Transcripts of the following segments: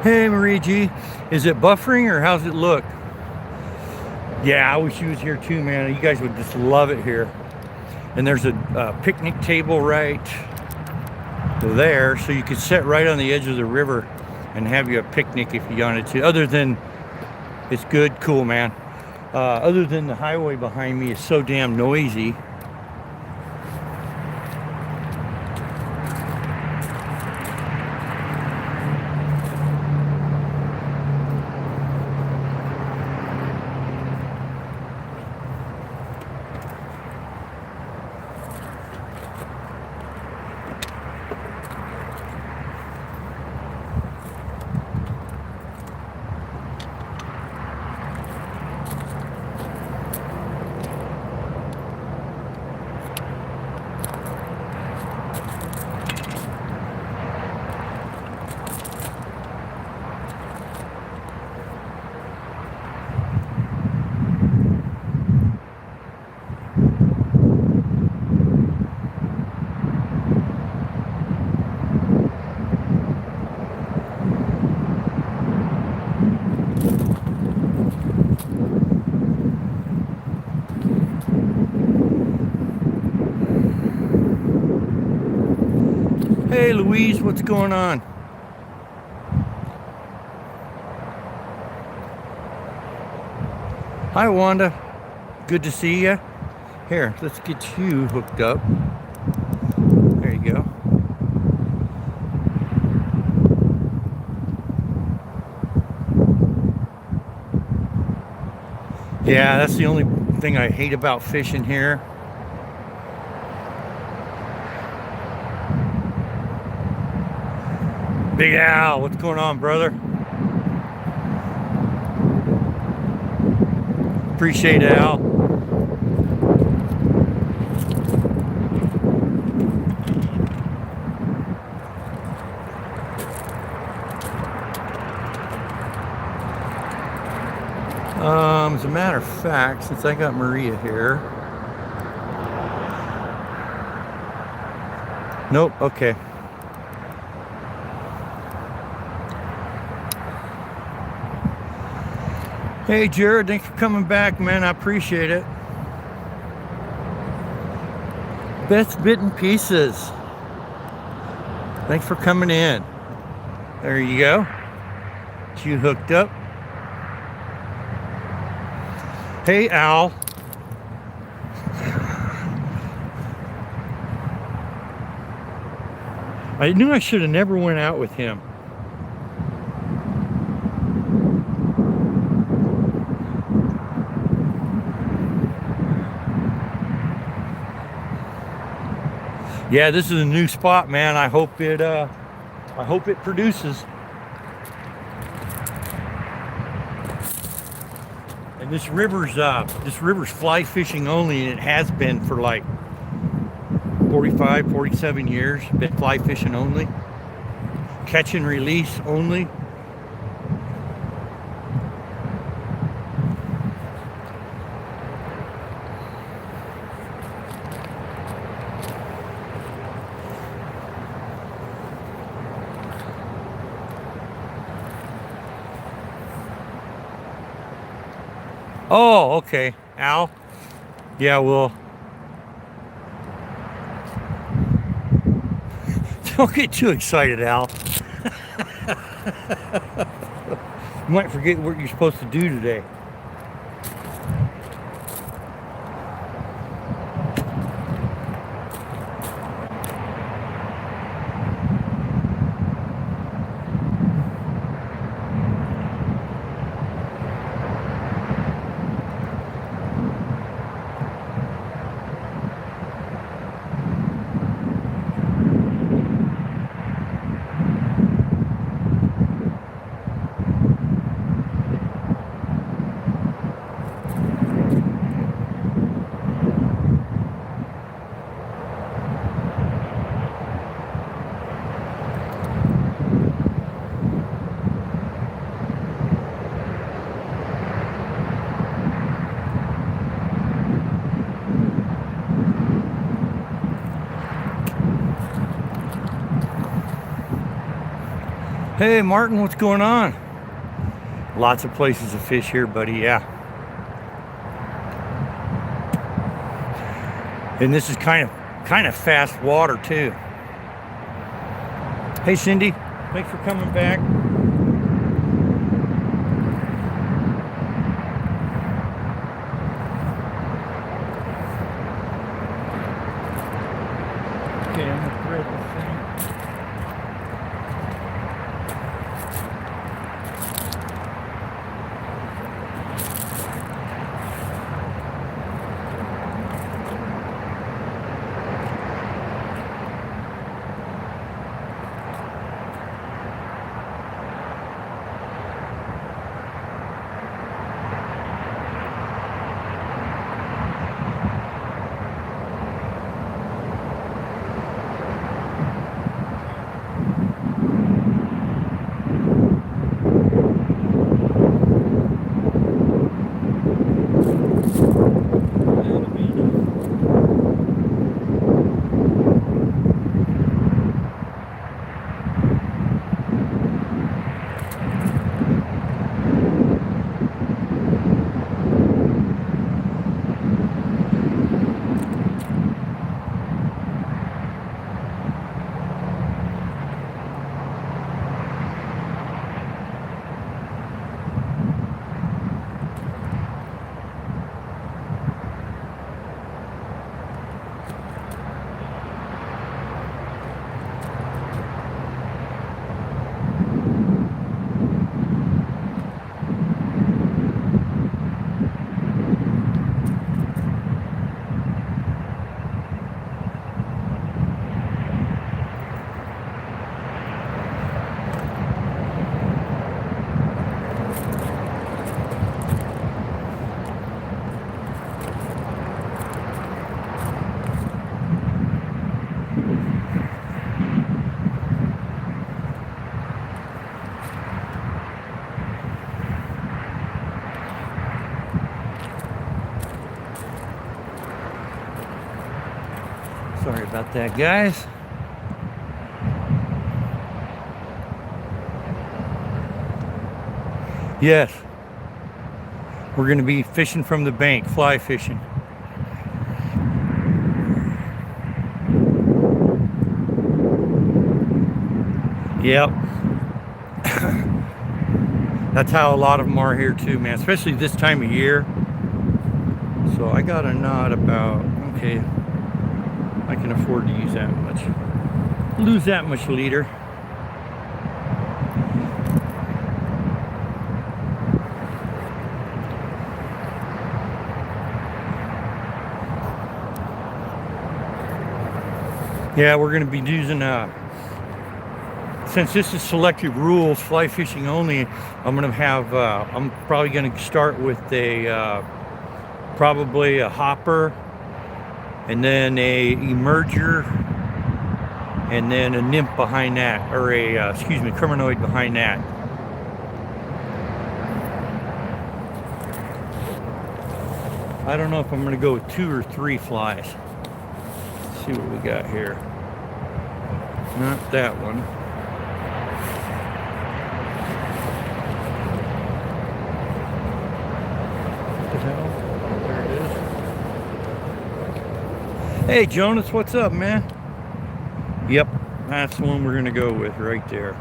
Hey Marie G, is it buffering or how's it look? Yeah, I wish you was here too, man. You guys would just love it here. And there's a picnic table right there, so you could sit right on the edge of the river and have you a picnic if you wanted to. Other than, it's good, cool, man. Other than the highway behind me is so damn noisy. Hey Louise, what's going on? Hi Wanda, good to see you. Here, let's get you hooked up. There you go. Yeah, that's the only thing I hate about fishing here. Big Al, what's going on, brother? Appreciate it, Al. As a matter of fact, since I got Maria here. Nope, okay. Hey Jared, thanks for coming back, man. I appreciate it. Best Bitten Pieces. Thanks for coming in. There you go. Get you hooked up. Hey Al. I knew I should have never went out with him. Yeah, this is a new spot, man. I hope it produces. And this river's fly fishing only, and it has been for like 45, 47 years. Been fly fishing only. Catch and release only. Oh, okay, Al. Yeah, well, don't get too excited, Al. You might forget what you're supposed to do today. Hey Martin, what's going on? Lots of places to fish here, buddy, yeah. And this is kind of fast water too. Hey Cindy, thanks for coming back. Okay, I'm gonna thread this thing. Sorry about that, guys. Yes, we're going to be fishing from the bank, fly fishing. Yep. That's how a lot of them are here too, man, especially this time of year. So I got a knot about, okay, I can afford to use that much, lose that much leader. Yeah, we're going to be using, since this is selective rules, fly fishing only, I'm going to have, I'm probably going to start with a, probably a hopper, and then a emerger, and then a nymph behind that, or a, excuse me, Criminoid behind that. I don't know if I'm going to go with 2 or 3 flies. Let's see what we got here. Not that one. What the hell? There it is. Hey Jonas, what's up, man? Yep, that's the one we're gonna go with right there.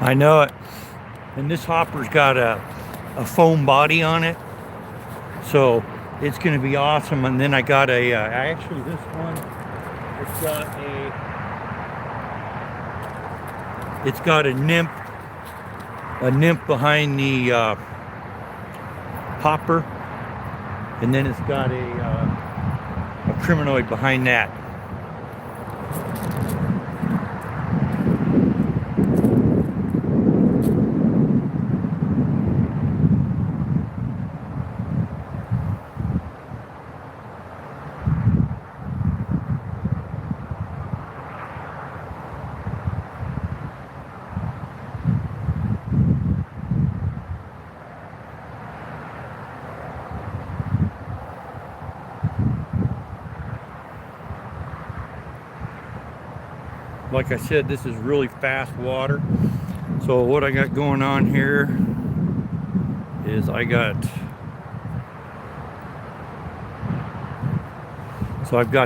I know it. And this hopper's got a foam body on it, so it's going to be awesome. And then I got a actually this one, it's got a nymph behind the hopper, and then it's got a Criminoid behind that. like I said, this is really fast water. So what I got going on here is I've got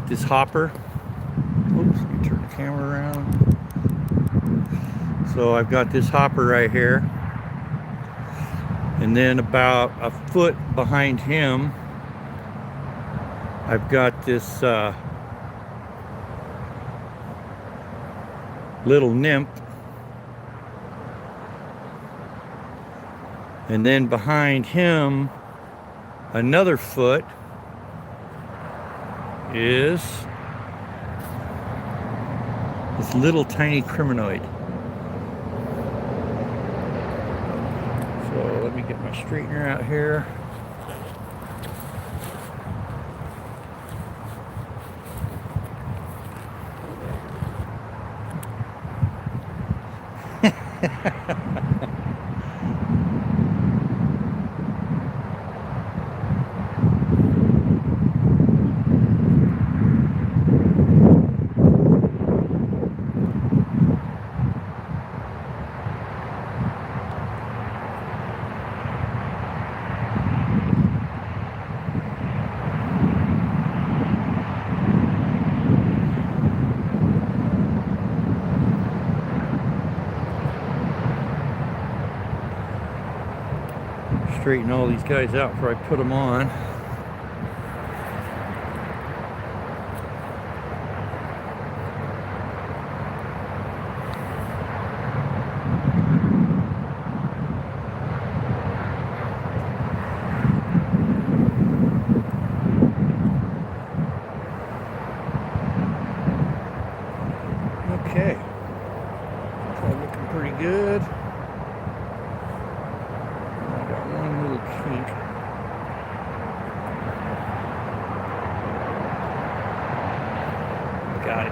this hopper. Oops, let me turn the camera around. So I've got this hopper right here. And then about a foot behind him, I've got this little nymph. And then behind him, another foot is this little tiny criminoid. So let me get my straightener out here. Straighten all these guys out before I put them on. Okay, it's all looking pretty good. Kink. Got it.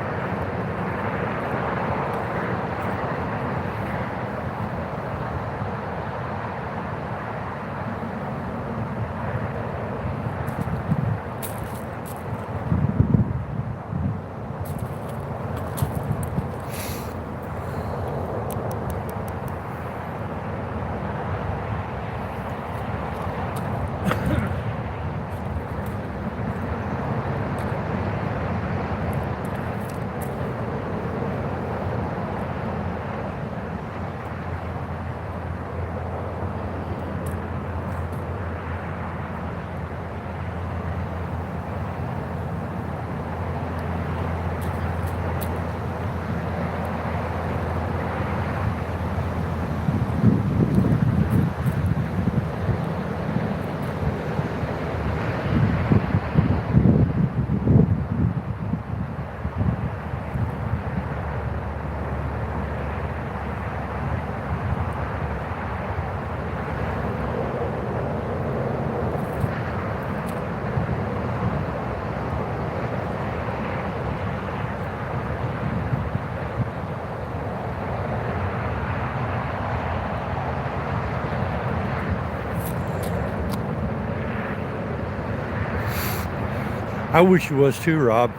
I wish you was too, Rob.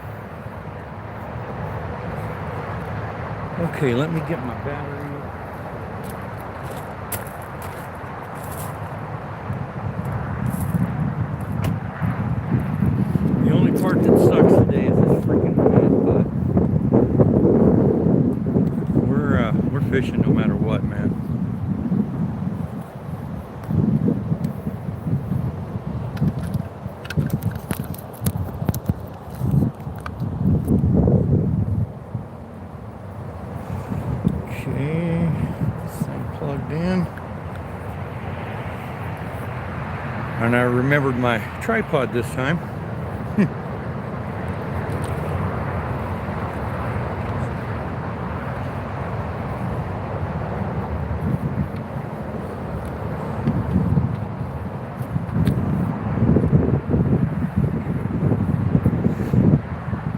Okay, let me get my battery. The only part that sucks today is this freaking wind, but we're fishing no matter what, man. Okay, this thing plugged in. And I remembered my tripod this time.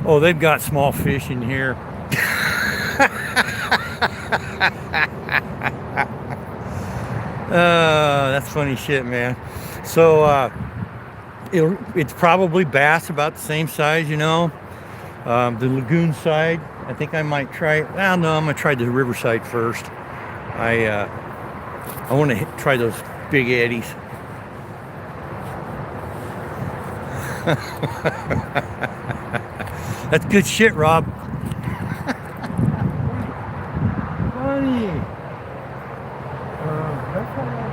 Oh, they've got small fish in here. That's funny shit, man. So it's probably bass about the same size, you know. The lagoon side I think I might try. Well, no, I'm gonna try the Riverside first. I want to try those big eddies. That's good shit, Rob. Funny. That's all right.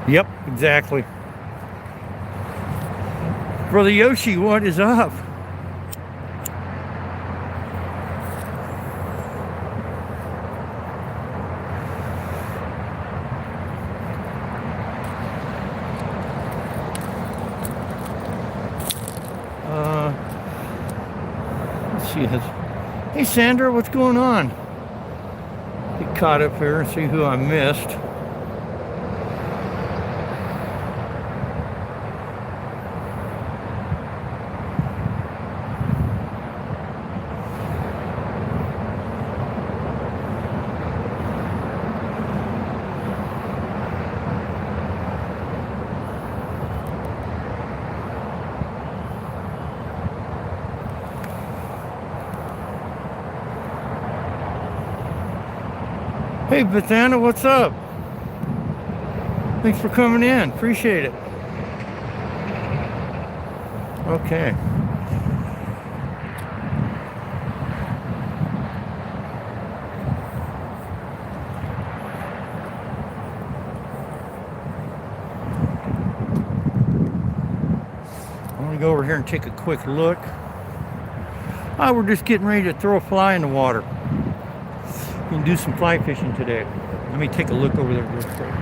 Yep, exactly. Brother Yoshi, what is up? Let's see. Hey, Sandra, what's going on? Get caught up here and see who I missed. Hey, Bethana, what's up? Thanks for coming in. Appreciate it. Okay. I'm gonna go over here and take a quick look. Oh, we're just getting ready to throw a fly in the water. We can do some fly fishing today. Let me take a look over there real quick.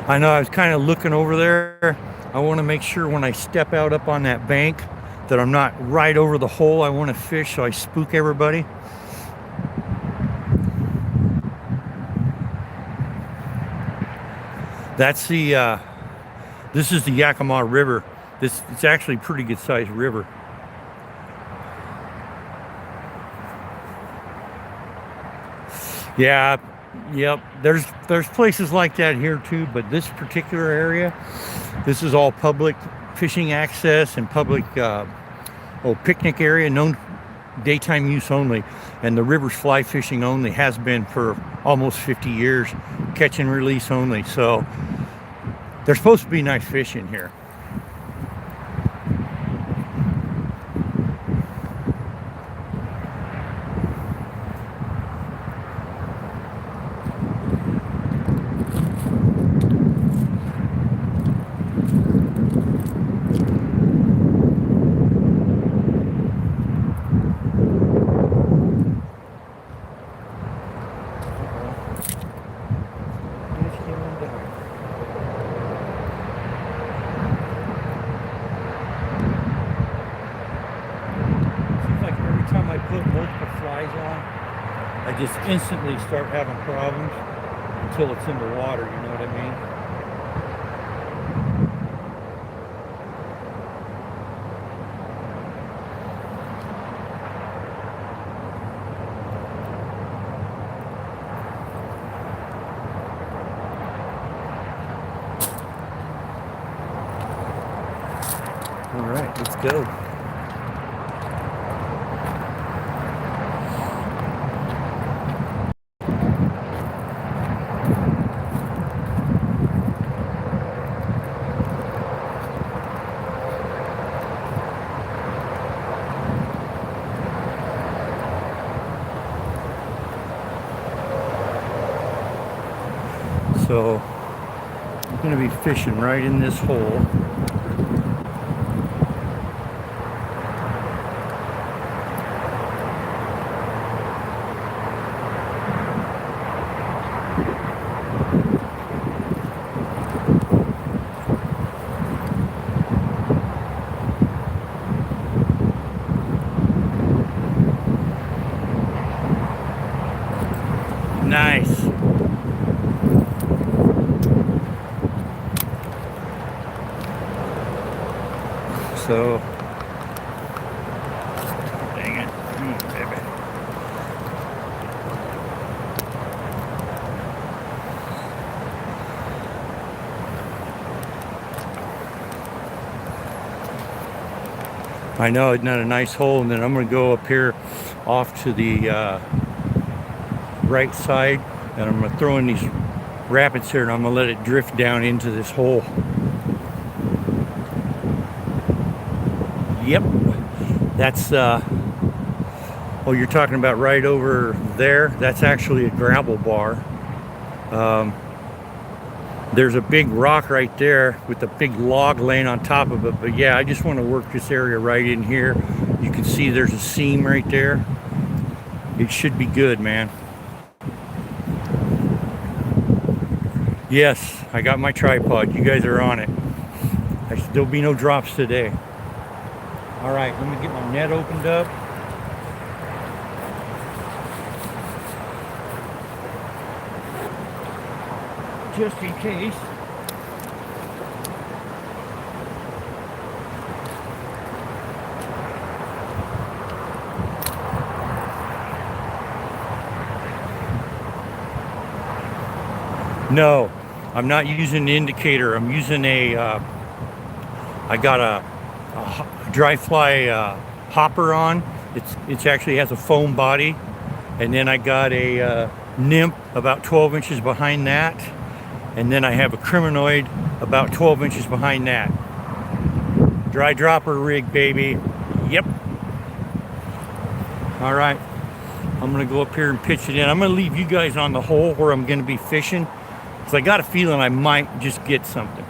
I know I was kind of looking over there. I want to make sure when I step out up on that bank that I'm not right over the hole I want to fish, so I spook everybody. That's the, this is the Yakima River. It's actually a pretty good sized river. Yeah, yep. There's places like that here too, but this particular area, this is all public fishing access and public picnic area, known daytime use only, and the river's fly fishing only, has been for almost 50 years, catch and release only. So there's supposed to be nice fish in here. Time I put multiple flies on, I just instantly start having problems until it's in the water, you know what I mean? All right, let's go. So I'm going to be fishing right in this hole. Nice. So, dang it, baby. I know, isn't that a nice hole? And then I'm going to go up here off to the right side, and I'm going to throw in these rapids here, and I'm going to let it drift down into this hole. Yep, that's oh, you're talking about right over there. That's actually a gravel bar. There's a big rock right there with a big log laying on top of it. But yeah, I just want to work this area right in here. You can see there's a seam right there. It should be good, man. Yes, I got my tripod. You guys are on it. There'll be no drops today. All right, let me get my net opened up. Just in case. No, I'm not using an indicator. I'm using I got a dry fly hopper on. It's actually has a foam body. And then I got a nymph about 12 inches behind that. And then I have a criminoid about 12 inches behind that. Dry dropper rig, baby. Yep. All right. I'm going to go up here and pitch it in. I'm going to leave you guys on the hole where I'm going to be fishing, because I got a feeling I might just get something.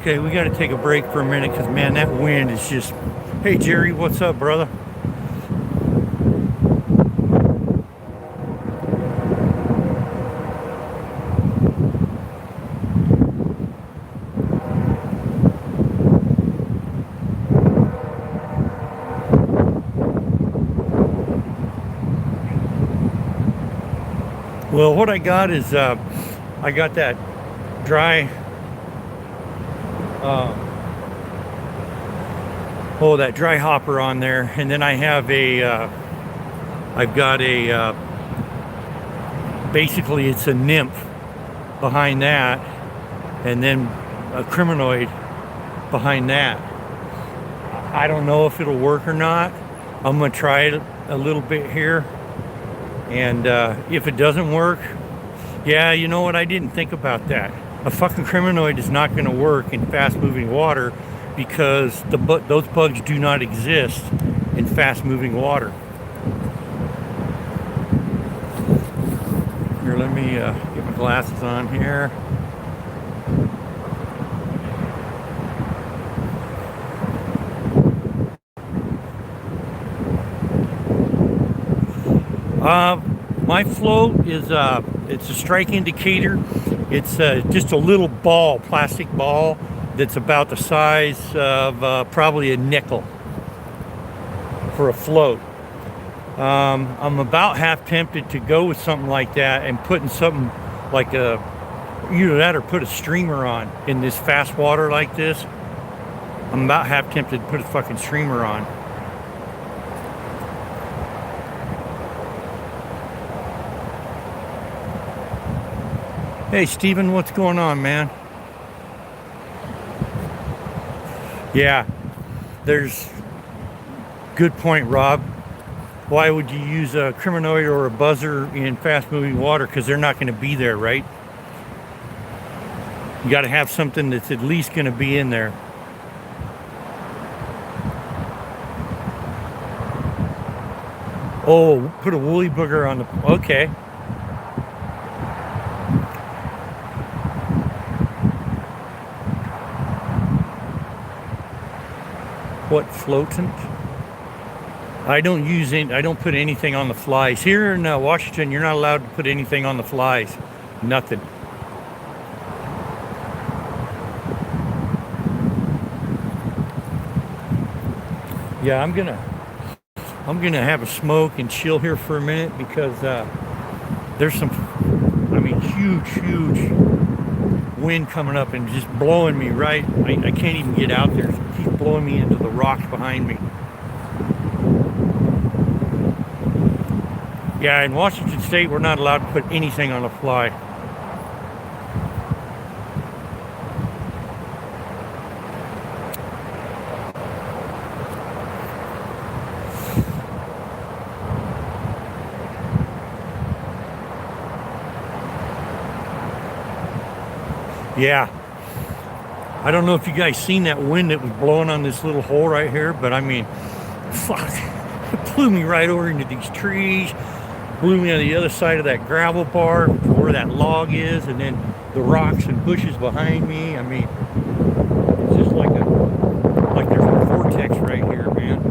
Okay, we got to take a break for a minute because, man, that wind is just... Hey, Jerry, what's up, brother? Well, what I got is I got that dry... that dry hopper on there, and then I have I've got a basically it's a nymph behind that, and then a Criminoid behind that. I don't know if it'll work or not. I'm gonna try it a little bit here, and if it doesn't work, yeah, you know what, I didn't think about that. A fucking Criminoid is not gonna work in fast moving water because those bugs do not exist in fast moving water. Here, let me get my glasses on here. My float is it's a strike indicator. It's just a little ball, plastic ball, that's about the size of probably a nickel for a float. I'm about half tempted to go with something like that and putting something like either that or put a streamer on in this fast water like this. I'm about half tempted to put a fucking streamer on. Hey, Steven, what's going on, man? Yeah, there's good point, Rob. Why would you use a Criminoid or a buzzer in fast-moving water? Because they're not going to be there, right? You got to have something that's at least going to be in there. Oh, put a woolly booger on the... Okay. What, floatant? I don't put anything on the flies. Here in Washington, you're not allowed to put anything on the flies. Nothing. Yeah, I'm gonna have a smoke and chill here for a minute because there's some, huge wind coming up and just blowing me right. I can't even get out there. It keeps blowing me into the rocks behind me. Yeah, in Washington State, we're not allowed to put anything on a fly. Yeah. I don't know if you guys seen that wind that was blowing on this little hole right here, but fuck. It blew me right over into these trees, blew me on the other side of that gravel bar where that log is, and then the rocks and bushes behind me. It's just like there's a vortex right here, man.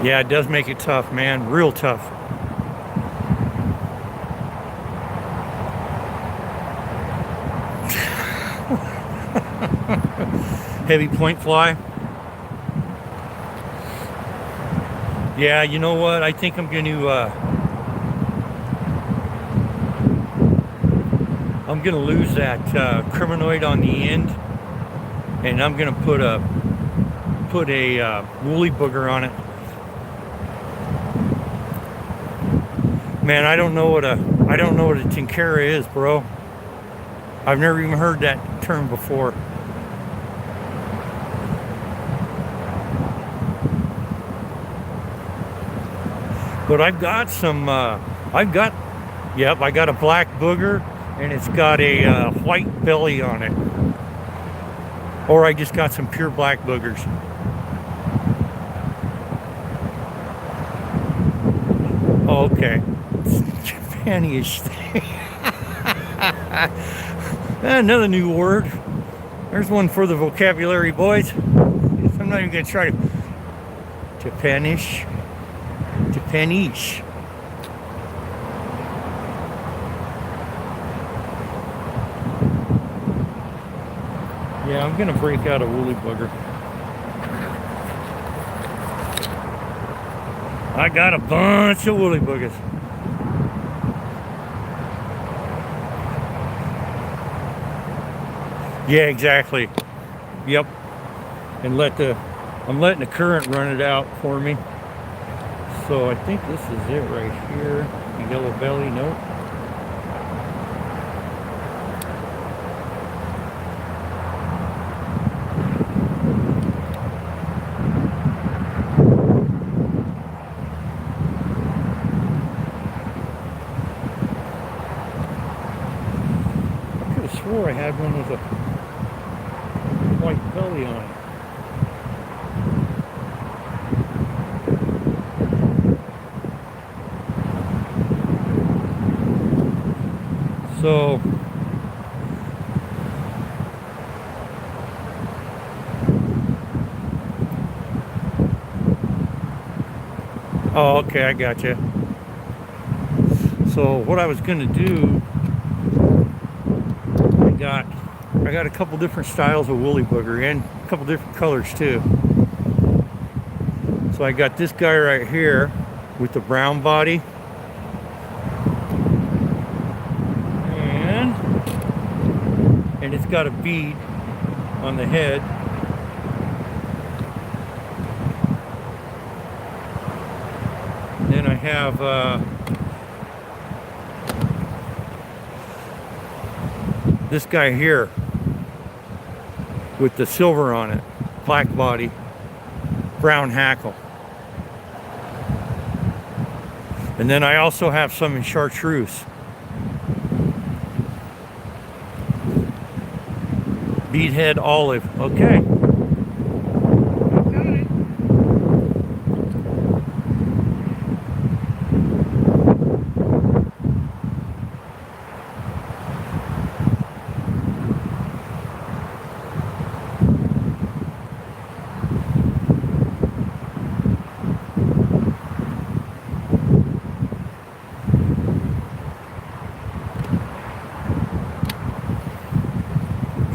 Yeah, it does make it tough, man. Real tough. Heavy point fly. Yeah, you know what? I think I'm going to lose that Criminoid on the end, and I'm going to put a woolly booger on it. Man, I don't know what a Tenkara is, bro. I've never even heard that term before. But I've got some, I got a black booger, and it's got a white belly on it. Or I just got some pure black boogers. Oh, okay. Japanish thing. Another new word. There's one for the vocabulary, boys. I'm not even going to try to. Japanish. Japanish. Yeah, I'm going to break out a woolly booger. I got a bunch of woolly boogers. Yeah, exactly. Yep. And I'm letting the current run it out for me. So I think this is it right here. The yellow belly, nope. I could have swore I had one with a white belly on it. So oh, okay, I got you. So what I was going to do, I got a couple different styles of woolly booger and a couple different colors too. So I got this guy right here with the brown body. And it's got a bead on the head. Then I have this guy here with the silver on it, black body, brown hackle. And then I also have some in chartreuse. Beadhead olive. Okay.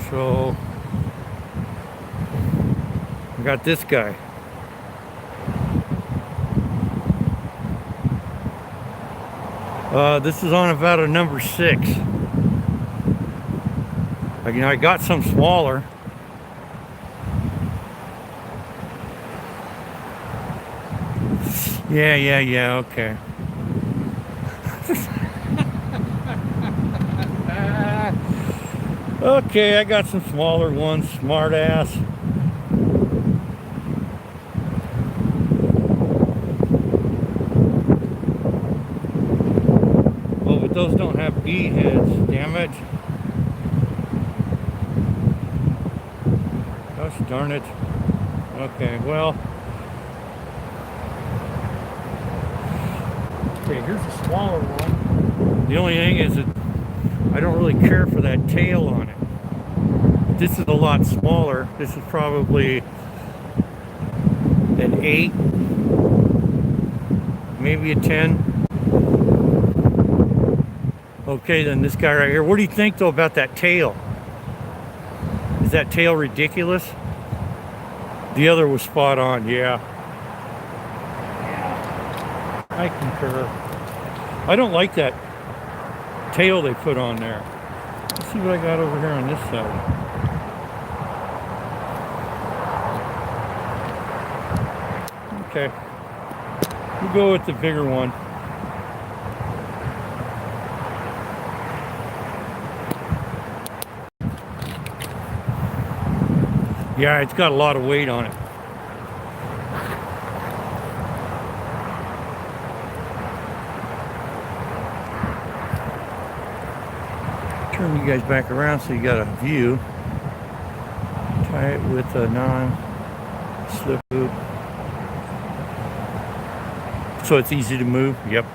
So I got this guy. This is on about a number 6. I got some smaller. Yeah, okay. Okay, I got some smaller ones, smart ass. Oh, but those don't have bead heads, damn it. Gosh darn it. Okay, well. Okay, here's a smaller one. The only thing is that I don't really care for that tail on it. This is a lot smaller. This is probably an 8, maybe a 10. Okay, then this guy right here. What do you think though about that tail? Is that tail ridiculous? The other was spot on, yeah. I concur. I don't like that tail they put on there. Let's see what I got over here on this side. Okay, we'll go with the bigger one. Yeah, it's got a lot of weight on it. Turn you guys back around so you got a view. Tie it with a non-slip hoop. So it's easy to move. Yep.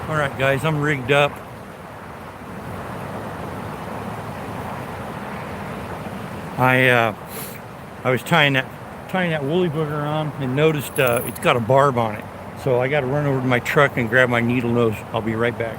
All right, guys, I'm rigged up. I was tying that woolly booger on and noticed it's got a barb on it. So I got to run over to my truck and grab my needle nose. I'll be right back.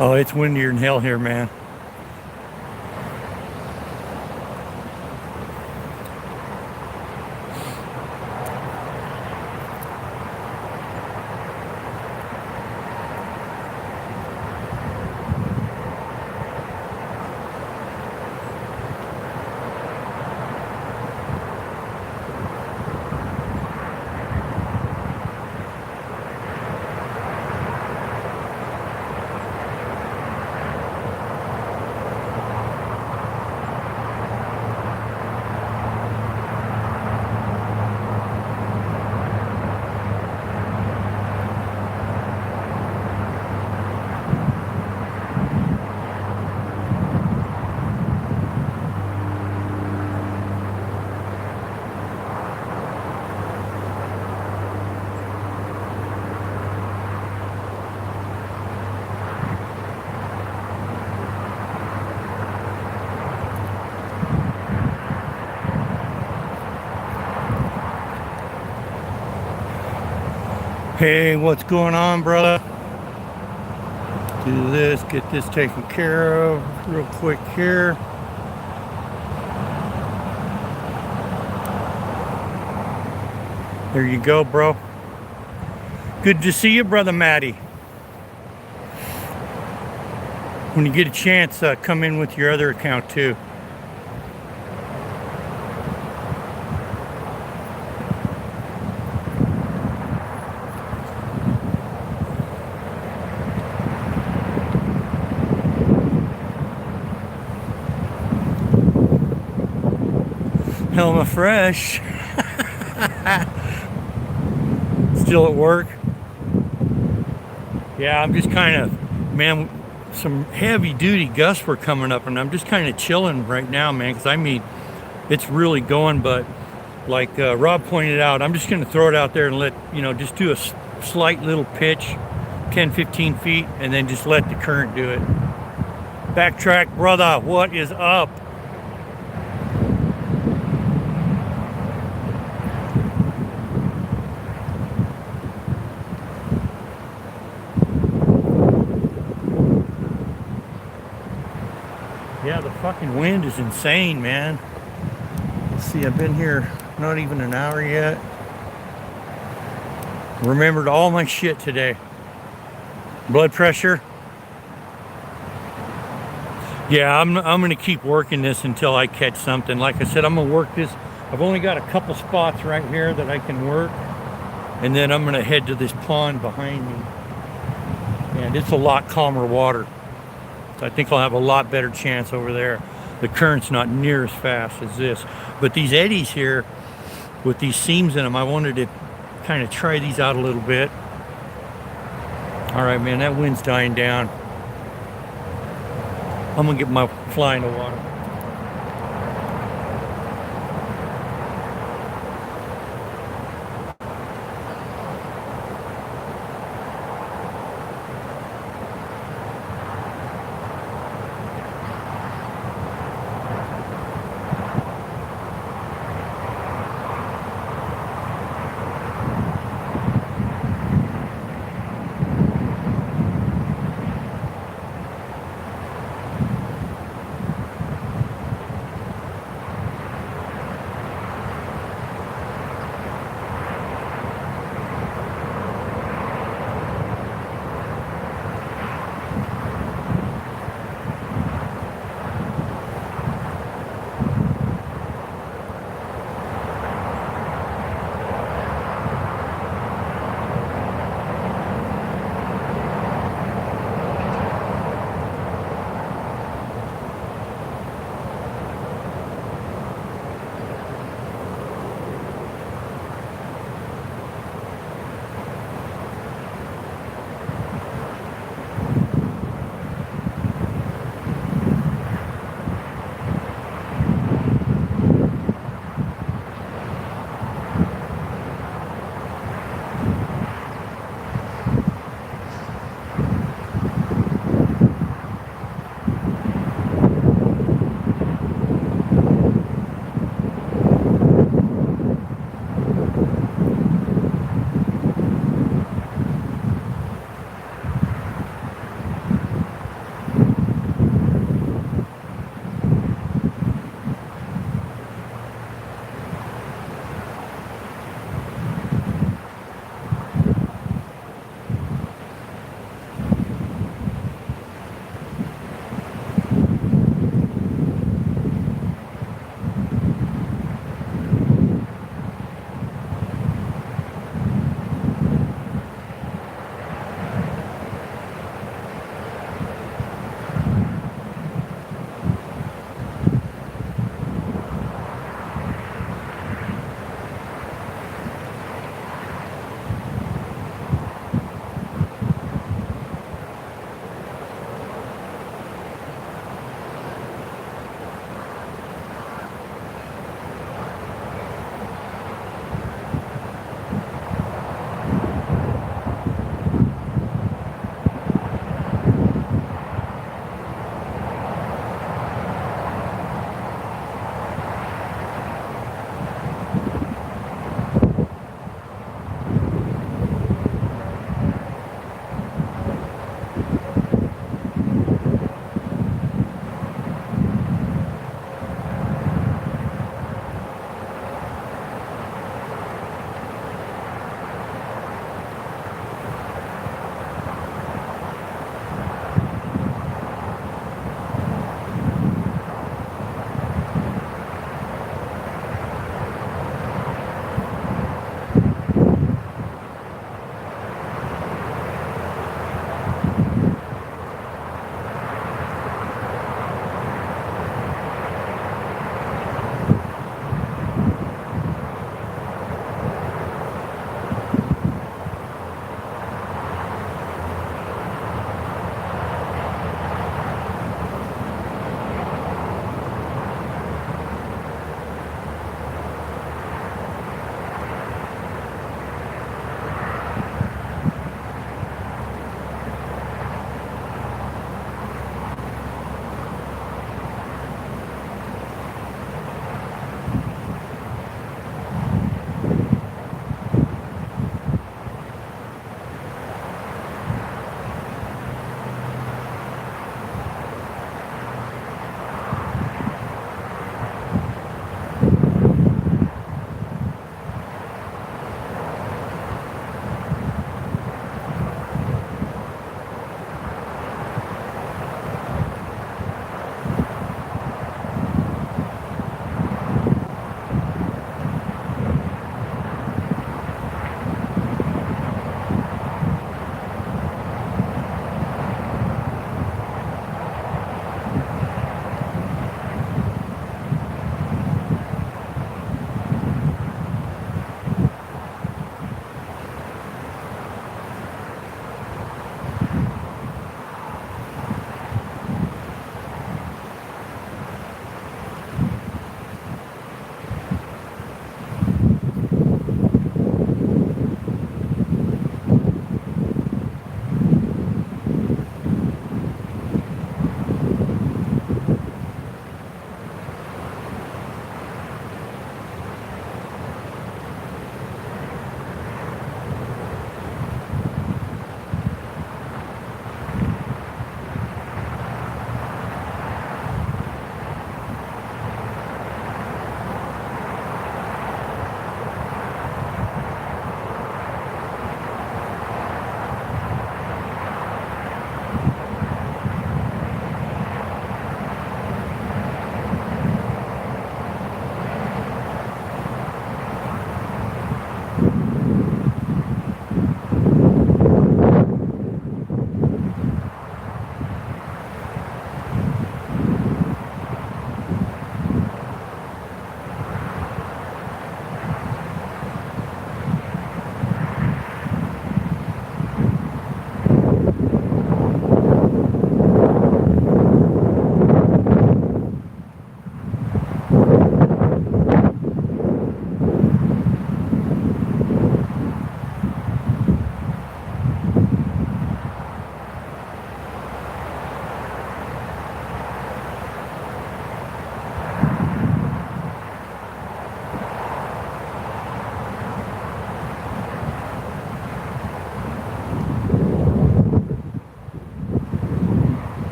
Oh, it's windier than hell here, man. Hey, what's going on, brother? Do this, get this taken care of real quick here. There you go, bro. Good to see you, brother Matty. When you get a chance, come in with your other account too. Helma Fresh. Still at work? Yeah, I'm just kind of, man, some heavy duty gusts were coming up and I'm just kind of chilling right now, man, because I mean, it's really going, but like Rob pointed out, I'm just going to throw it out there and let, you know, just do a slight little pitch, 10, 15 feet, and then just let the current do it. Backtrack, brother, what is up? Yeah, the fucking wind is insane, man. Let's see, I've been here not even an hour yet. Remembered all my shit today. Blood pressure. Yeah, I'm gonna keep working this until I catch something. Like I said, I'm gonna work this. I've only got a couple spots right here that I can work. And then I'm gonna head to this pond behind me. And it's a lot calmer water. So I think I'll have a lot better chance over there. The current's not near as fast as this. But these eddies here, with these seams in them, I wanted to kind of try these out a little bit. All right, man, that wind's dying down. I'm gonna get my fly in the water.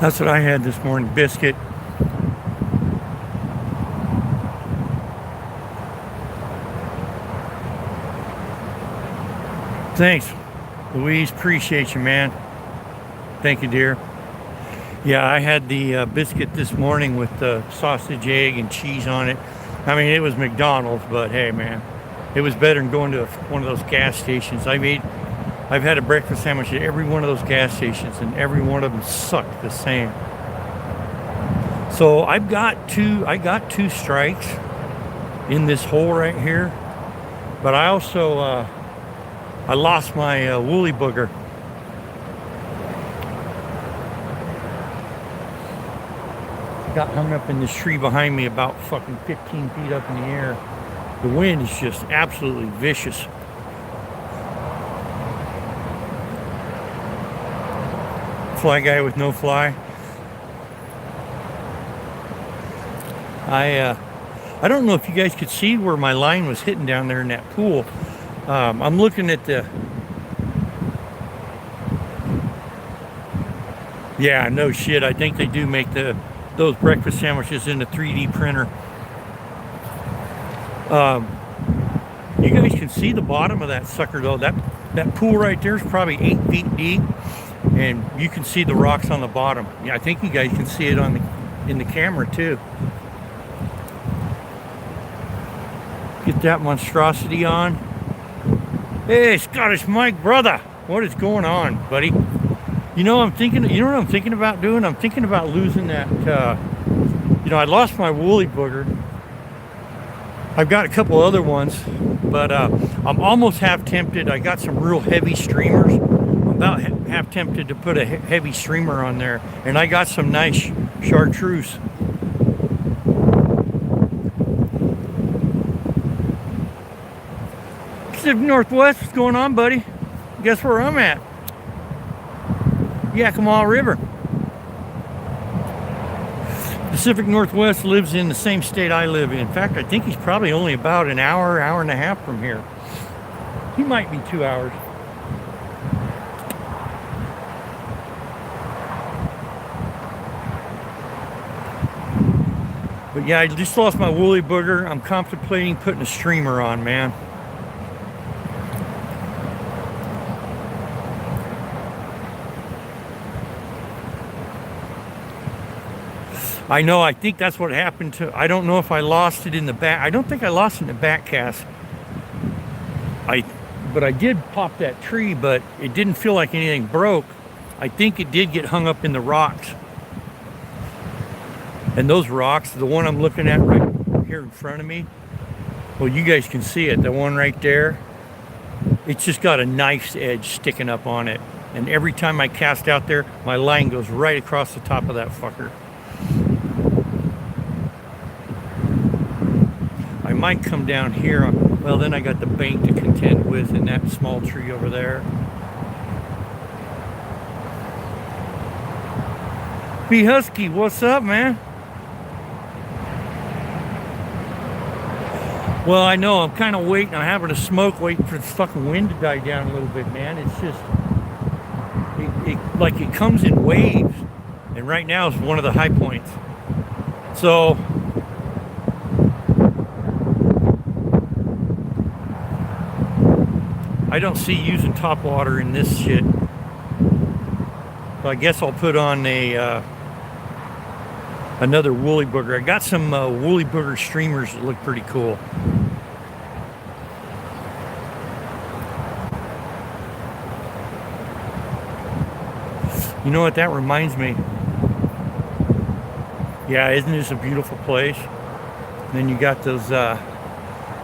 That's what I had this morning, biscuit. Thanks, Louise. Appreciate you, man. Thank you, dear. Yeah, I had the biscuit this morning with the sausage, egg, and cheese on it. I mean, it was McDonald's, but hey, man, it was better than going to one of those gas stations. I've had a breakfast sandwich at every one of those gas stations, and every one of them sucked the same. So I got two strikes in this hole right here, but I also I lost my woolly booger. Got hung up in this tree behind me about fucking 15 feet up in the air. The wind is just absolutely vicious. Fly guy with no fly. I don't know if you guys could see where my line was hitting down there in that pool. I'm looking at the... Yeah, no shit. I think they do make those breakfast sandwiches in the 3D printer. You guys can see the bottom of that sucker though. That pool right there is probably 8 feet deep, and you can see the rocks on the bottom. Yeah, I think you guys can see it in the camera too. Get that monstrosity on. Hey, Scottish Mike, brother, what is going on, buddy? You know, what I'm thinking about doing? I'm thinking about losing that, I lost my woolly booger. I've got a couple other ones, but I'm almost half tempted. I got some real heavy streamers. I'm about half tempted to put a heavy streamer on there. And I got some nice chartreuse. Pacific Northwest, what's going on, buddy? Guess where I'm at? Yakima River. Pacific Northwest lives in the same state I live in. In fact, I think he's probably only about an hour and a half from here. He might be 2 hours. But yeah, I just lost my woolly booger. I'm contemplating putting a streamer on, man. I know, I think that's what happened to, I don't know if I lost it in the back. I don't think I lost it in the back cast. But I did pop that tree, but it didn't feel like anything broke. I think it did get hung up in the rocks. And those rocks, the one I'm looking at right here in front of me, well, you guys can see it, the one right there, it's just got a knife's edge sticking up on it. And every time I cast out there, my line goes right across the top of that fucker. I might come down here. Well, then I got the bank to contend with in that small tree over there. B Husky, what's up, man? Well, I know, I'm kind of waiting. I'm having a smoke, waiting for this fucking wind to die down a little bit, man. It's just, like it comes in waves. And right now is one of the high points. So, I don't see using top water in this shit. So I guess I'll put on another woolly booger. I got some woolly booger streamers that look pretty cool. You know what that reminds me? Yeah, isn't this a beautiful place? And then you got those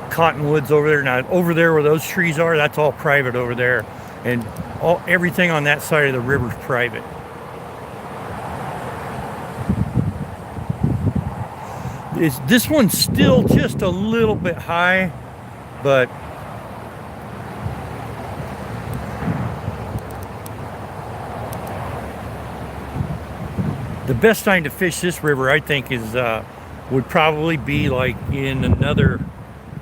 cottonwoods over there. Now over there where those trees are, that's all private over there, and everything on that side of the river is private. This one's still just a little bit high, but the best time to fish this river, I think, is would probably be like in another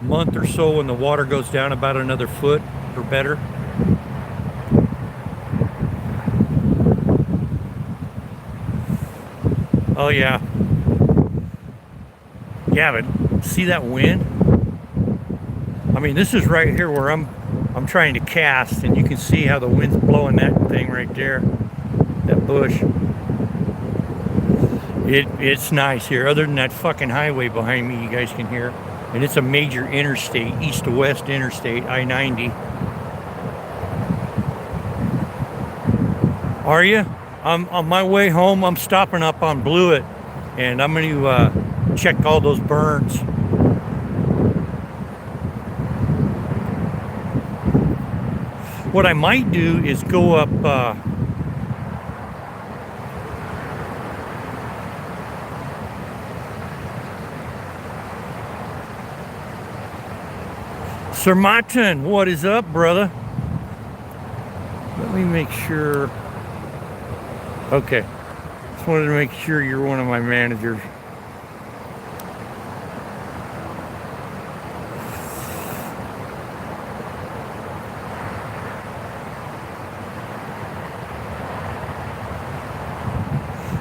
month or so when the water goes down about another foot or better. Oh yeah. Yeah, but see that wind? I mean, this is right here where I'm trying to cast, and you can see how the wind's blowing that thing right there, that bush. It's nice here. Other than that fucking highway behind me, you guys can hear, and it's a major interstate, east to west interstate, I-90. Are you? I'm on my way home. I'm stopping up on Blewett, and I'm going to check all those burns. What I might do is go up Sir Martin, what is up, brother? Let me make sure. Okay. Just wanted to make sure you're one of my managers.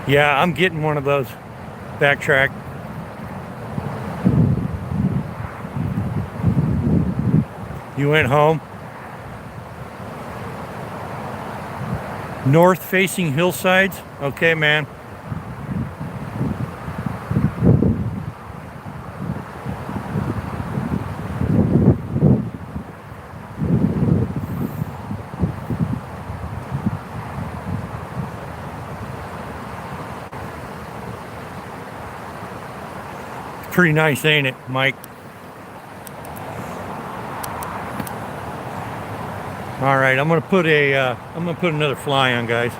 Yeah, I'm getting one of those. Backtrack. You went home? North facing hillsides? Okay, man. Pretty nice, ain't it, Mike? All right, I'm gonna put another fly on, guys.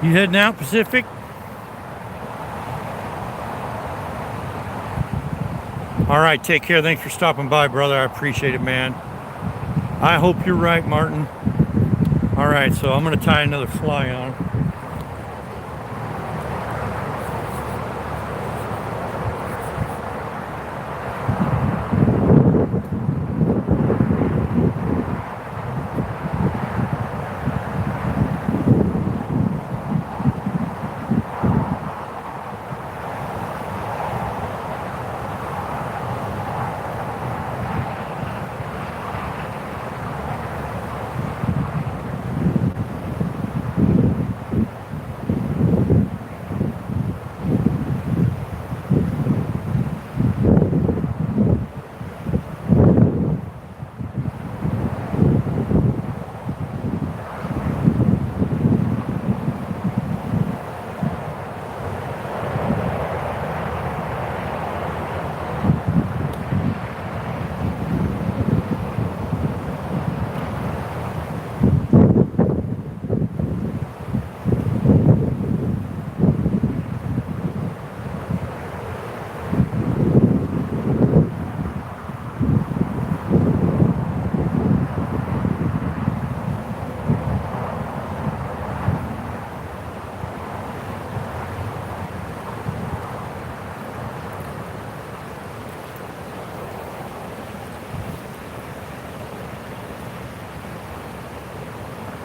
You heading out, Pacific? All right, take care. Thanks for stopping by, brother. I appreciate it, man. I hope you're right, Martin. All right, so I'm going to tie another fly on.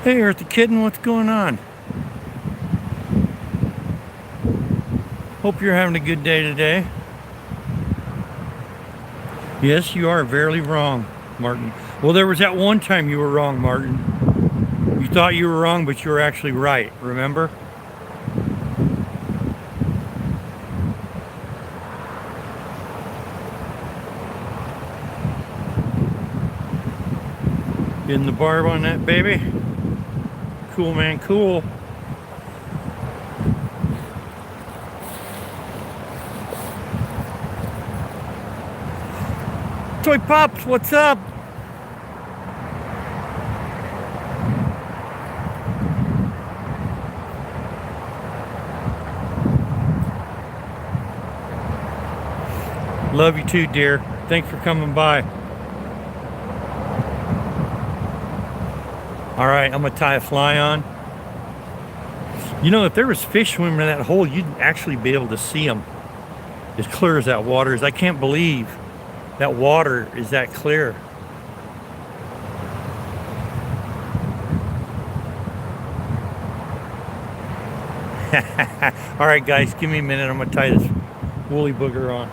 Hey, Eartha Kitten, what's going on? Hope you're having a good day today. Yes, you are very wrong, Martin. Well, there was that one time you were wrong, Martin. You thought you were wrong, but you were actually right, remember? Getting the barb on that baby. Cool, man, cool. Toy Pops, what's up? Love you too, dear. Thanks for coming by. All right, I'm gonna tie a fly on. You know, if there was fish swimming in that hole, you'd actually be able to see them as clear as that water is. I can't believe that water is that clear. All right, guys, give me a minute. I'm gonna tie this woolly booger on.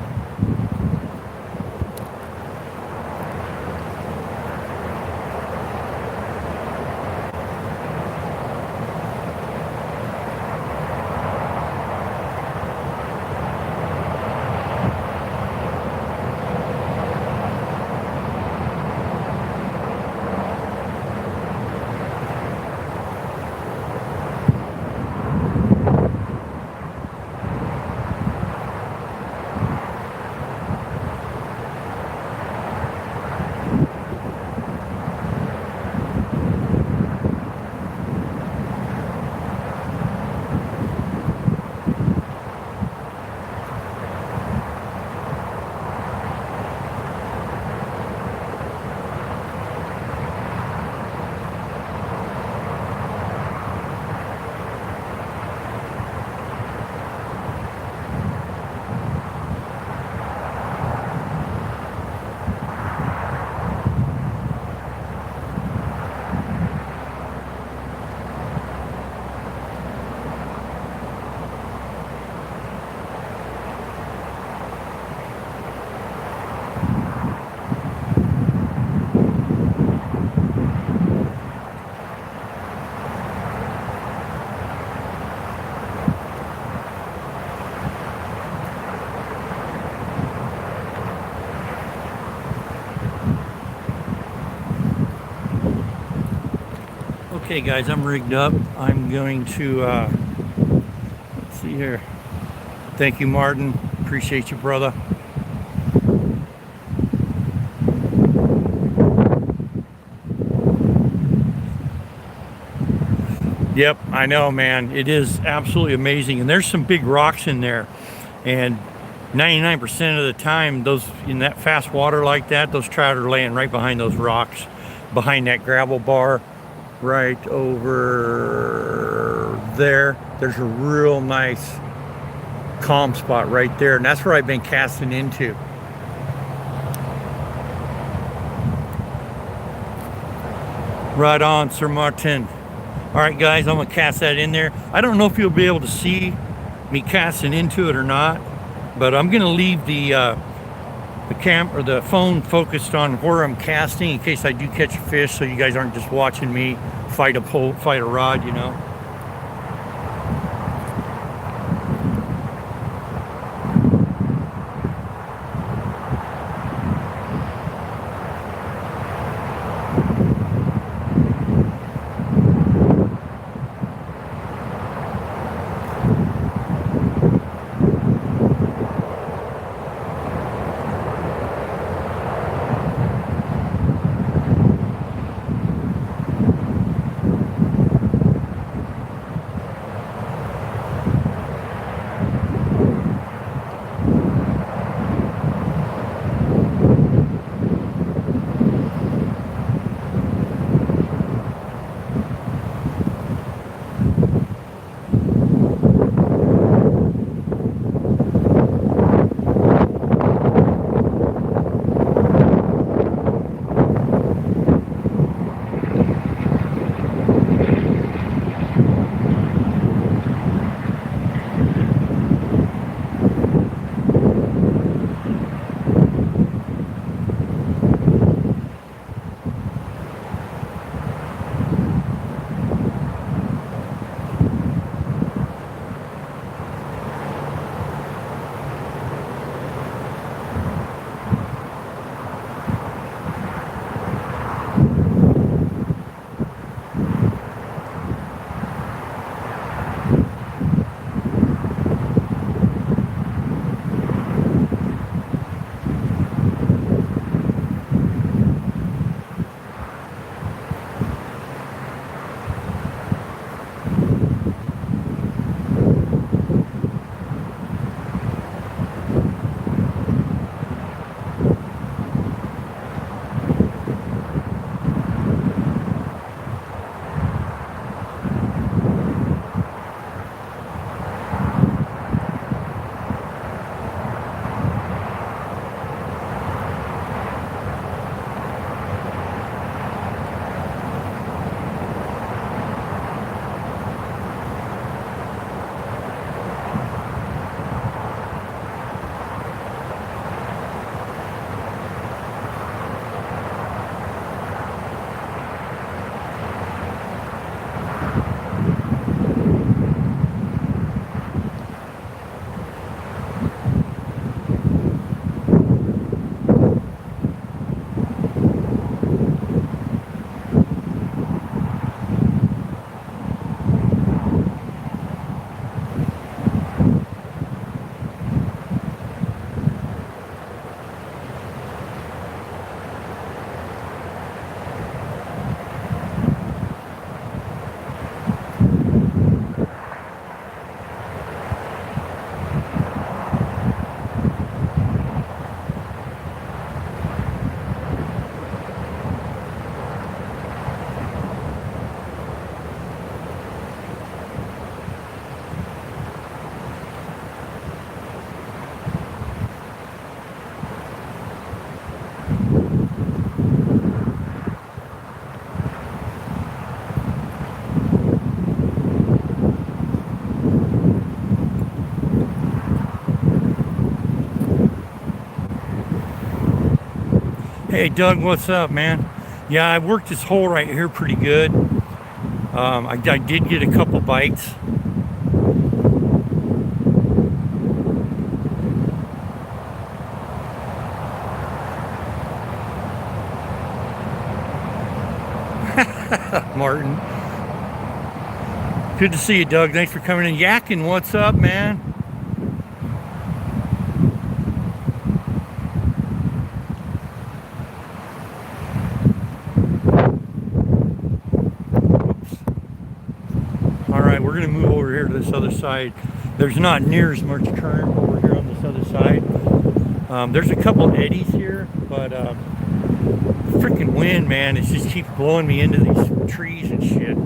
Okay, guys, I'm rigged up. I'm going to, let's see here. Thank you, Martin. Appreciate you, brother. Yep, I know, man. It is absolutely amazing. And there's some big rocks in there. And 99% of the time, those in that fast water like that, those trout are laying right behind those rocks, behind that gravel bar. Right over there, there's a real nice calm spot right there, and that's where I've been casting into. Right on, Sir Martin. All right, guys, I'm gonna cast that in there. I don't know if you'll be able to see me casting into it or not, but I'm gonna leave the phone focused on where I'm casting in case I do catch a fish, so you guys aren't just watching me fight a rod, you know. Hey Doug, what's up, man? Yeah, I worked this hole right here pretty good. I did get a couple bites. Martin. Good to see you, Doug. Thanks for coming in. Yakin, what's up, man? All right, we're gonna move over here to this other side. There's not near as much current over here on this other side. There's a couple eddies here, but freaking wind, man, it just keeps blowing me into these trees and shit.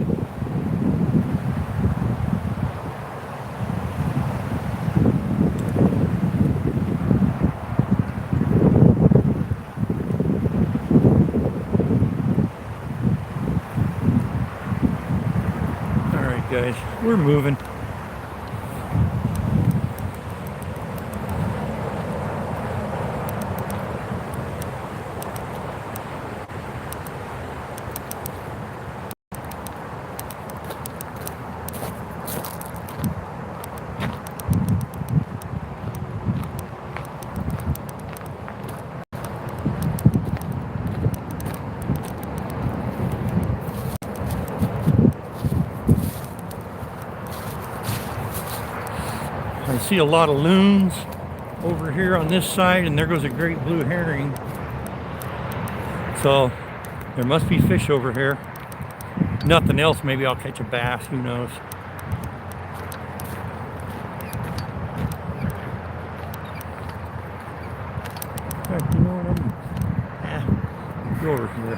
All right, guys, we're moving. I see a lot of loons over here on this side, and there goes a great blue herring. So there must be fish over here. Nothing else, maybe I'll catch a bass, who knows. In fact, you know what, go over here.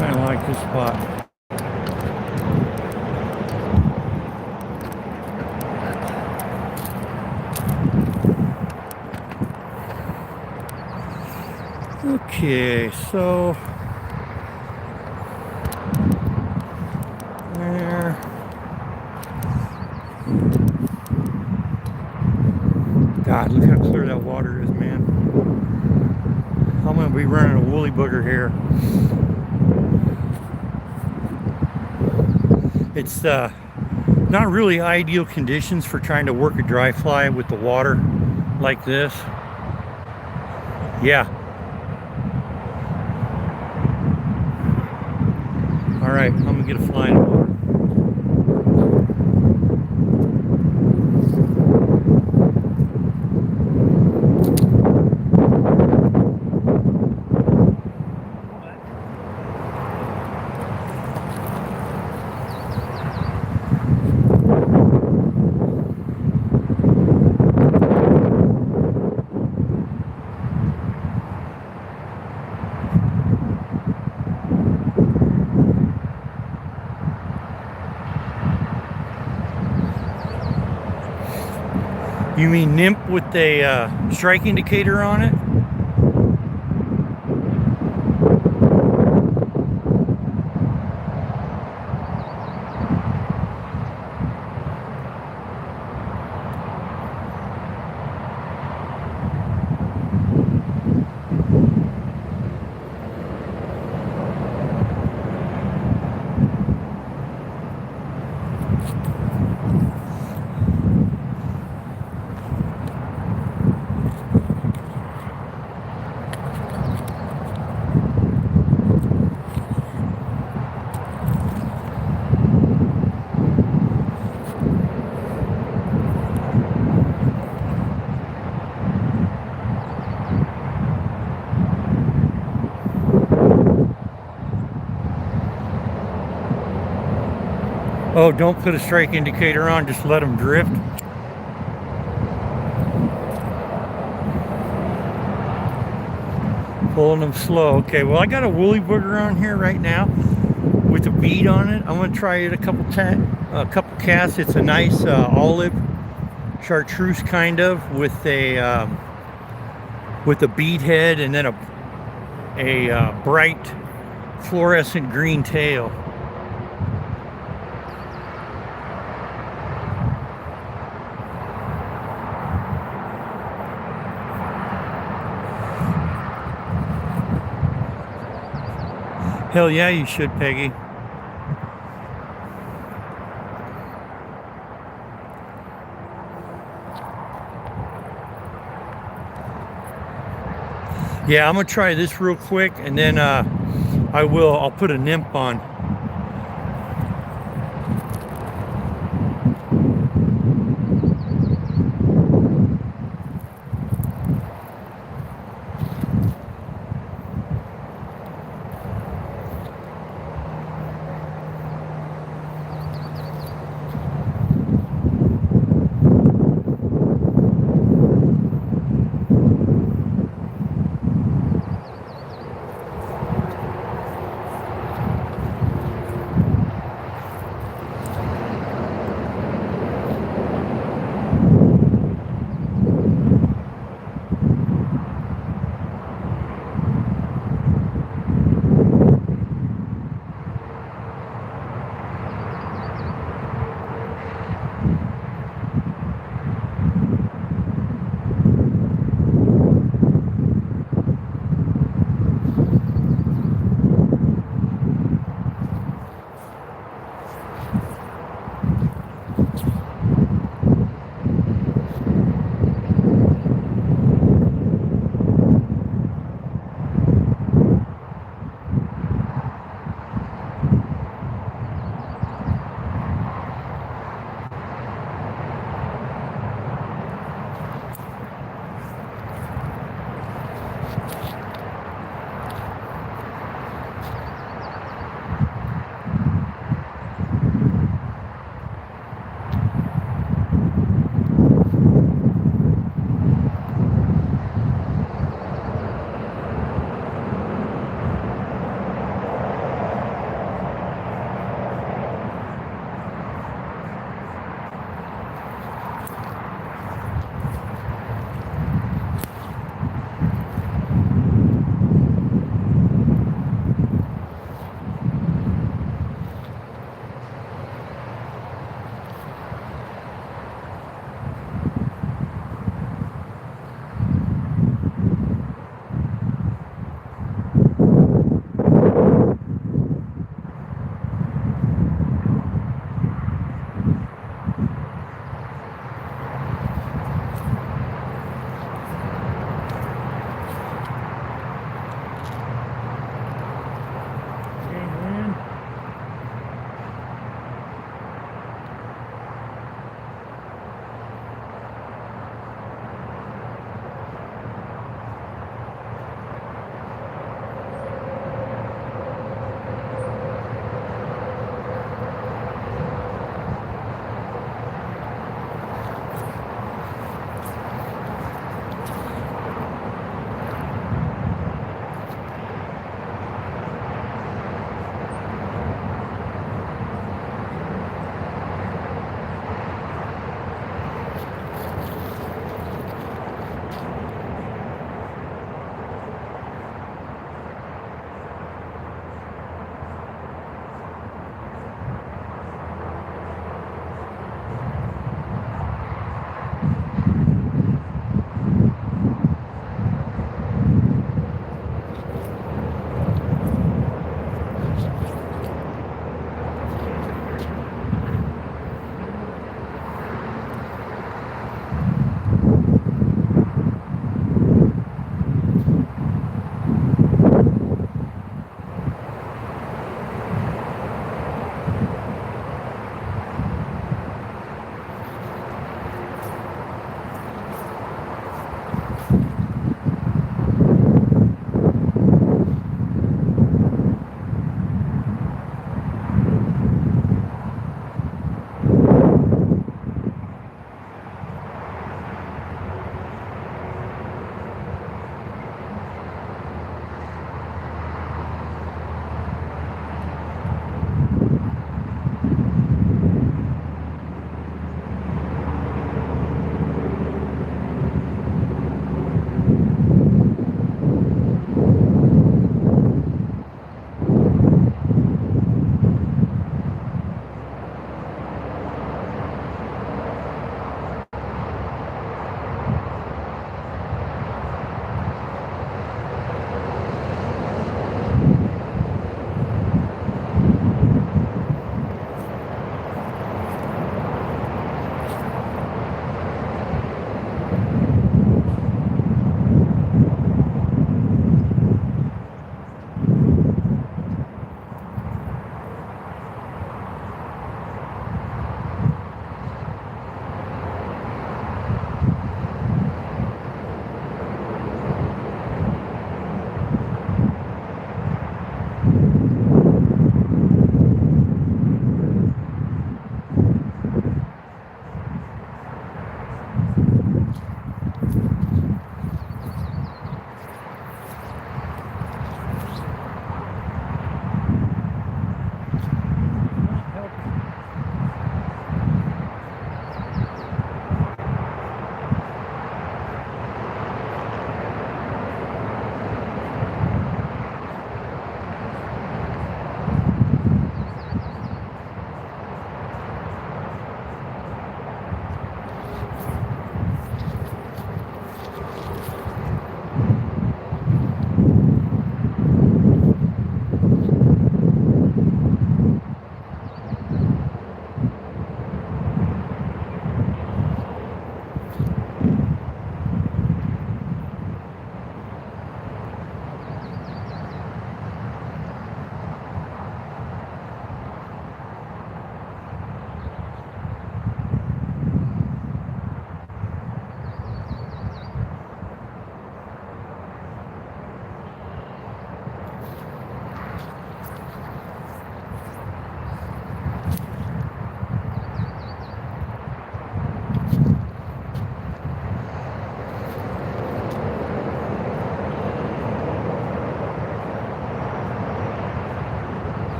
I like this spot. Okay, so there. God, look how clear that water is, man. I'm gonna be running a woolly booger here. It's not really ideal conditions for trying to work a dry fly with the water like this. Yeah. All right, I'm gonna get a fly in the water. You mean nymph with a strike indicator on it? Oh, don't put a strike indicator on, just let them drift. Pulling them slow. Okay, well I got a woolly booger on here right now with a bead on it. I'm gonna try it a couple casts. It's a nice olive chartreuse kind of with a bead head and then a bright fluorescent green tail. Hell yeah, you should, Peggy. Yeah, I'm gonna try this real quick, and then I'll put a nymph on.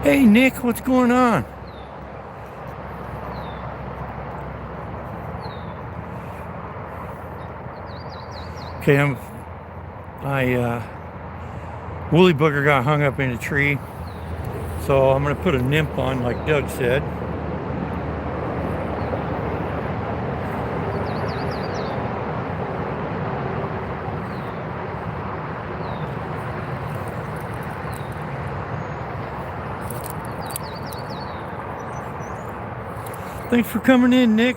Hey Nick, what's going on? Okay, woolly booger got hung up in a tree, so I'm gonna put a nymph on, like Doug said. Thanks for coming in, Nick.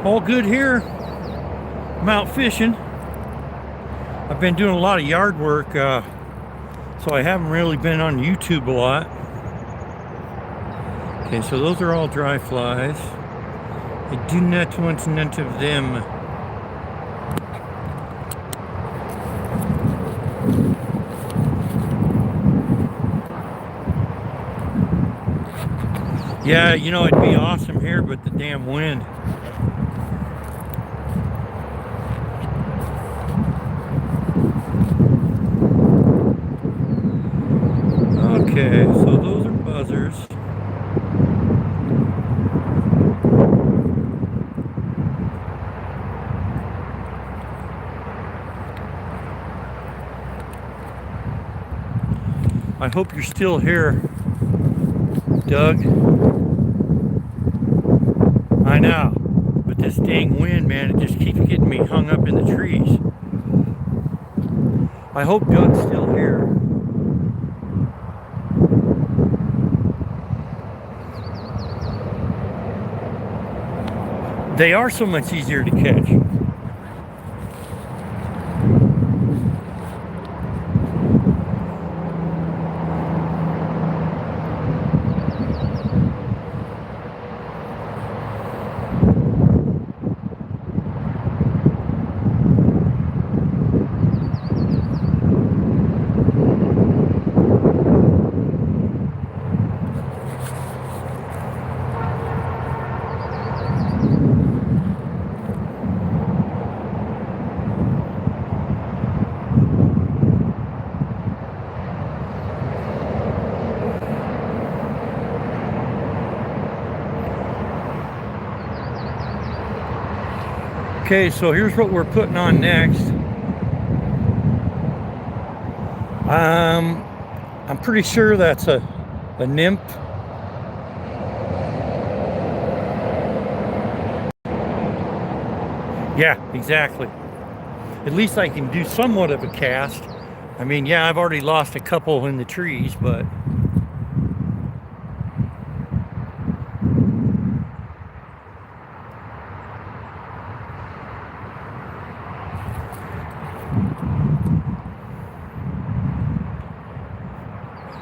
All good here. I'm out fishing. I've been doing a lot of yard work, so I haven't really been on YouTube a lot. Okay, so those are all dry flies. I do not want none of them. Yeah, you know, it'd be awesome here, but the damn wind. Okay, so those are buzzers. I hope you're still here, Doug. I know, but this dang wind, man, it just keeps getting me hung up in the trees. I hope Doug's still here. They are so much easier to catch. Okay, so here's what we're putting on next. I'm pretty sure that's a nymph. Yeah, exactly. At least I can do somewhat of a cast. I mean, yeah, I've already lost a couple in the trees, but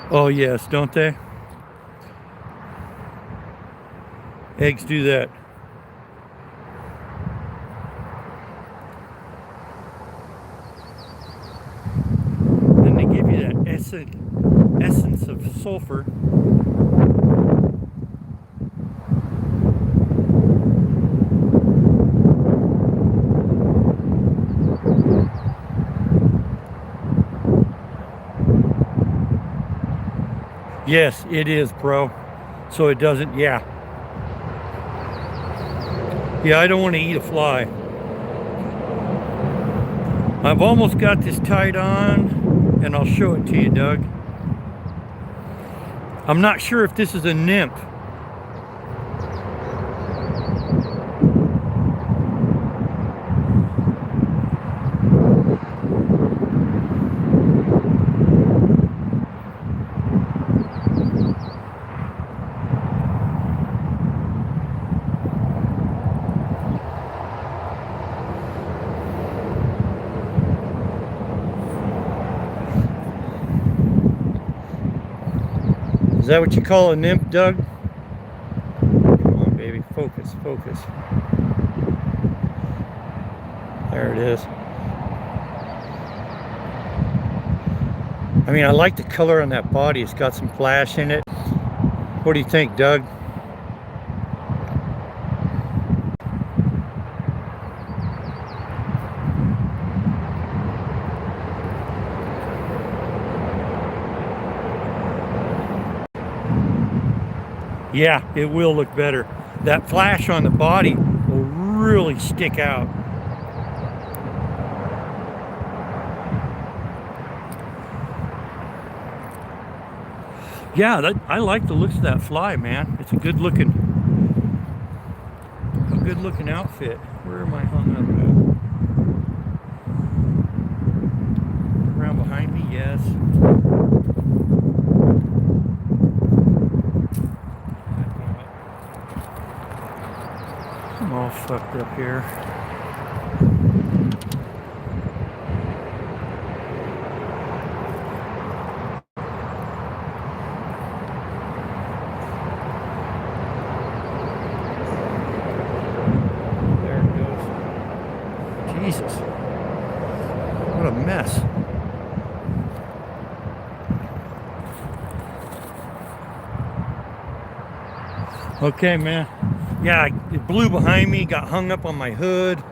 oh yes, don't they? Eggs do that. Then they give you that essence of sulfur. Yes, it is, bro. So it doesn't, yeah. Yeah, I don't want to eat a fly. I've almost got this tied on, and I'll show it to you, Doug. I'm not sure if this is a nymph. Is that what you call a nymph, Doug? Come on, baby. Focus, focus. There it is. I mean, I like the color on that body. It's got some flash in it. What do you think, Doug? Yeah, it will look better. That flash on the body will really stick out. Yeah, I like the looks of that fly, man. It's a good looking outfit. Where am I hung up at? Around behind me, yes. I'm all fucked up here. There it goes. Jesus. What a mess. Okay, man. Yeah, it blew behind me, got hung up on my hood.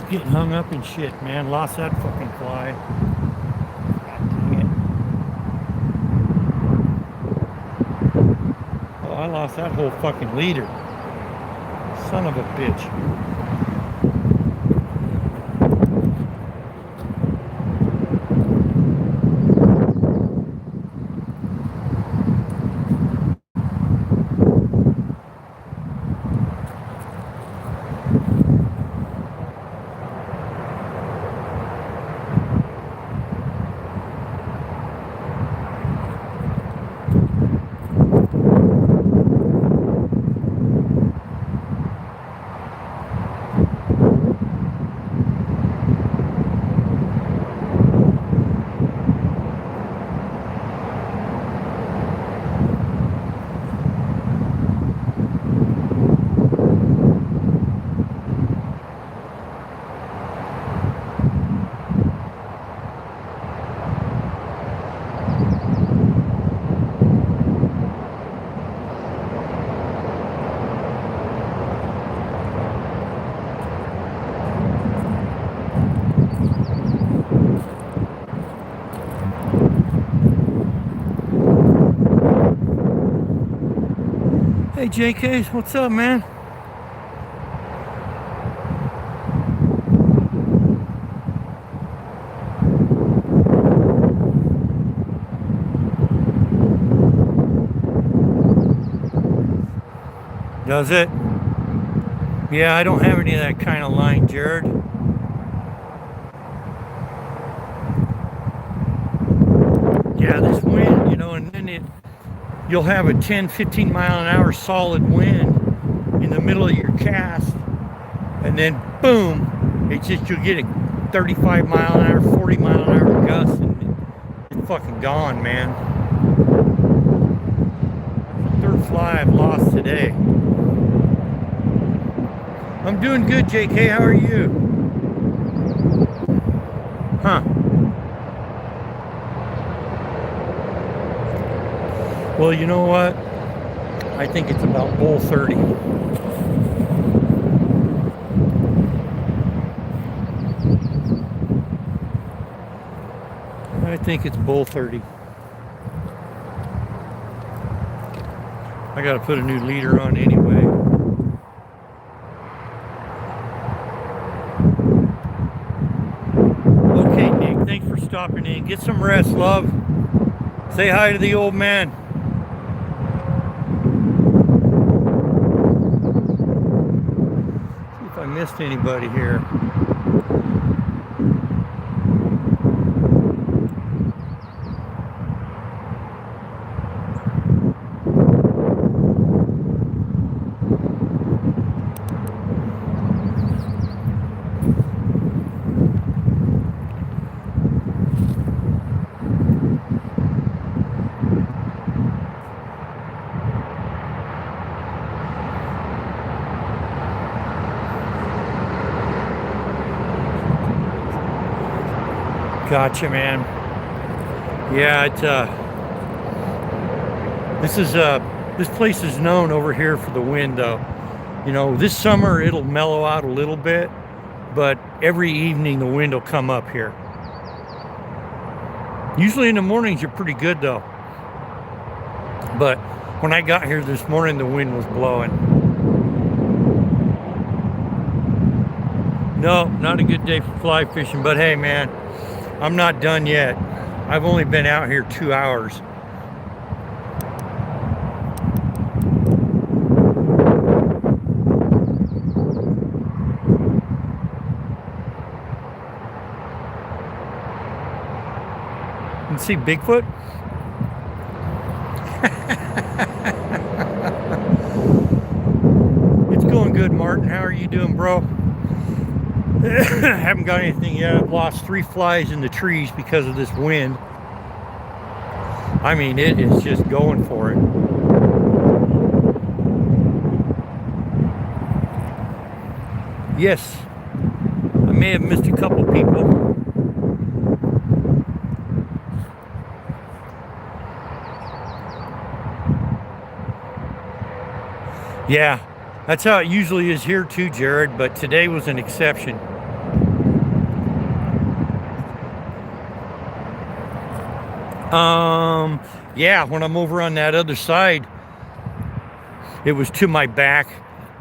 Getting hung up in shit, man. Lost that fucking fly. God dang it. Oh, I lost that whole fucking leader. Son of a bitch. Hey JK, what's up, man? Does it? Yeah, I don't have any of that kind of line, Jared. Yeah, this wind, and then you'll have a 10, 15 mile an hour solid wind in the middle of your cast, and then boom, you'll get a 35 mile an hour, 40 mile an hour gust, and it's fucking gone, man. Third fly I've lost today. I'm doing good, JK. How are you? Huh. Well, you know what? I think it's about bull 30. I think it's bull 30. I gotta put a new leader on anyway. Okay, Nick, thanks for stopping in. Get some rest, love. Say hi to the old man. See if I missed anybody here. Gotcha, man. Yeah, this place is known over here for the wind, though. This summer it'll mellow out a little bit, but every evening the wind will come up here. Usually in the mornings you're pretty good, though. But when I got here this morning, the wind was blowing. No, not a good day for fly fishing, but hey, man, I'm not done yet. I've only been out here 2 hours. You see Bigfoot? It's going good, Martin. How are you doing, bro? Haven't got anything yet. I've lost 3 flies in the trees because of this wind. I mean, it is just going for it. Yes, I may have missed a couple people. Yeah, that's how it usually is here too, Jared, but today was an exception. Yeah, when I'm over on that other side, it was to my back.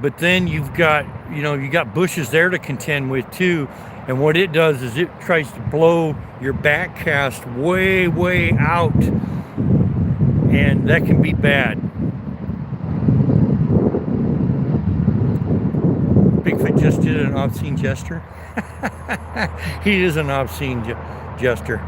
But then you've got, you got bushes there to contend with too. And what it does is it tries to blow your back cast way, way out. And that can be bad. Bigfoot just did an obscene gesture. He is an obscene jester.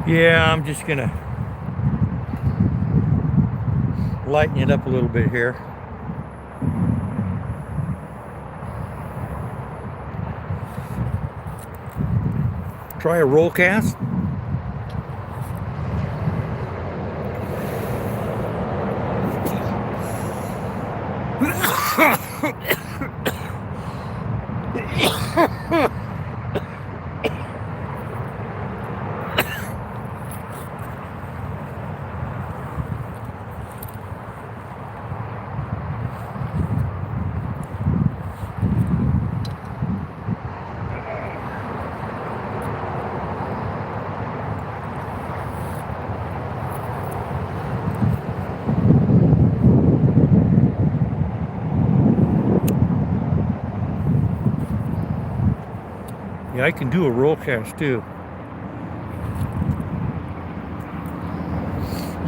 Yeah, I'm just gonna lighten it up a little bit here. Try a roll cast. Yeah, I can do a roll cast too.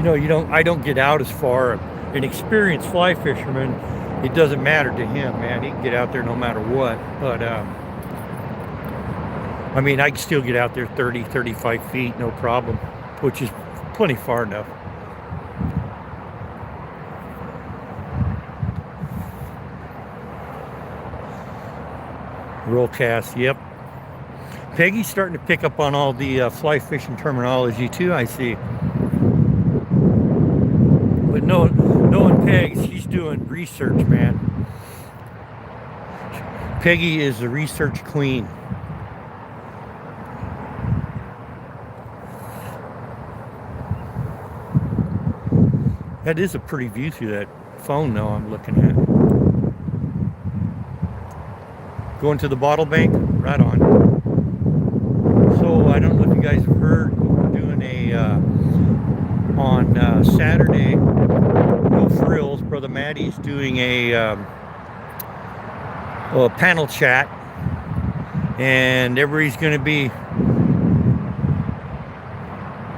I don't get out as far. An experienced fly fisherman, it doesn't matter to him, man. He can get out there no matter what. But, I mean, I can still get out there 30, 35 feet, no problem, which is plenty far enough. Roll cast, yep. Peggy's starting to pick up on all the fly fishing terminology too, I see. But knowing Peg, she's doing research, man. Peggy is the research queen. That is a pretty view through that phone, though, I'm looking at. Going to the bottle bank? Right on. So, I don't know if you guys have heard, we're doing on Saturday, No Frills, Brother Matty's doing a panel chat, and everybody's going to be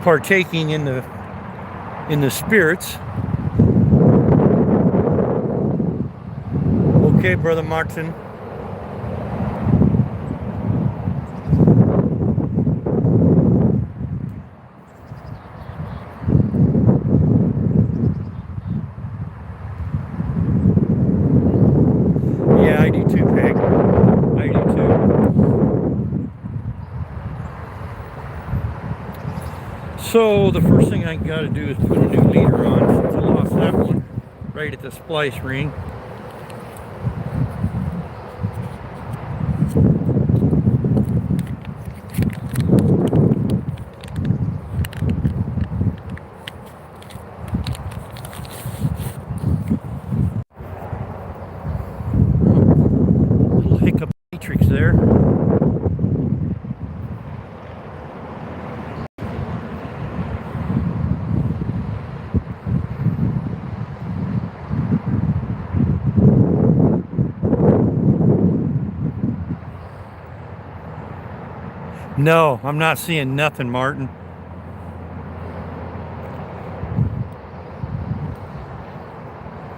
partaking in the spirits. Okay, Brother Martin. Yeah, I do too, Peg. I do too. So the first thing I got to do is put a new leader on, since I lost that one right at the splice ring. Little hiccup matrix there. No, I'm not seeing nothing, Martin.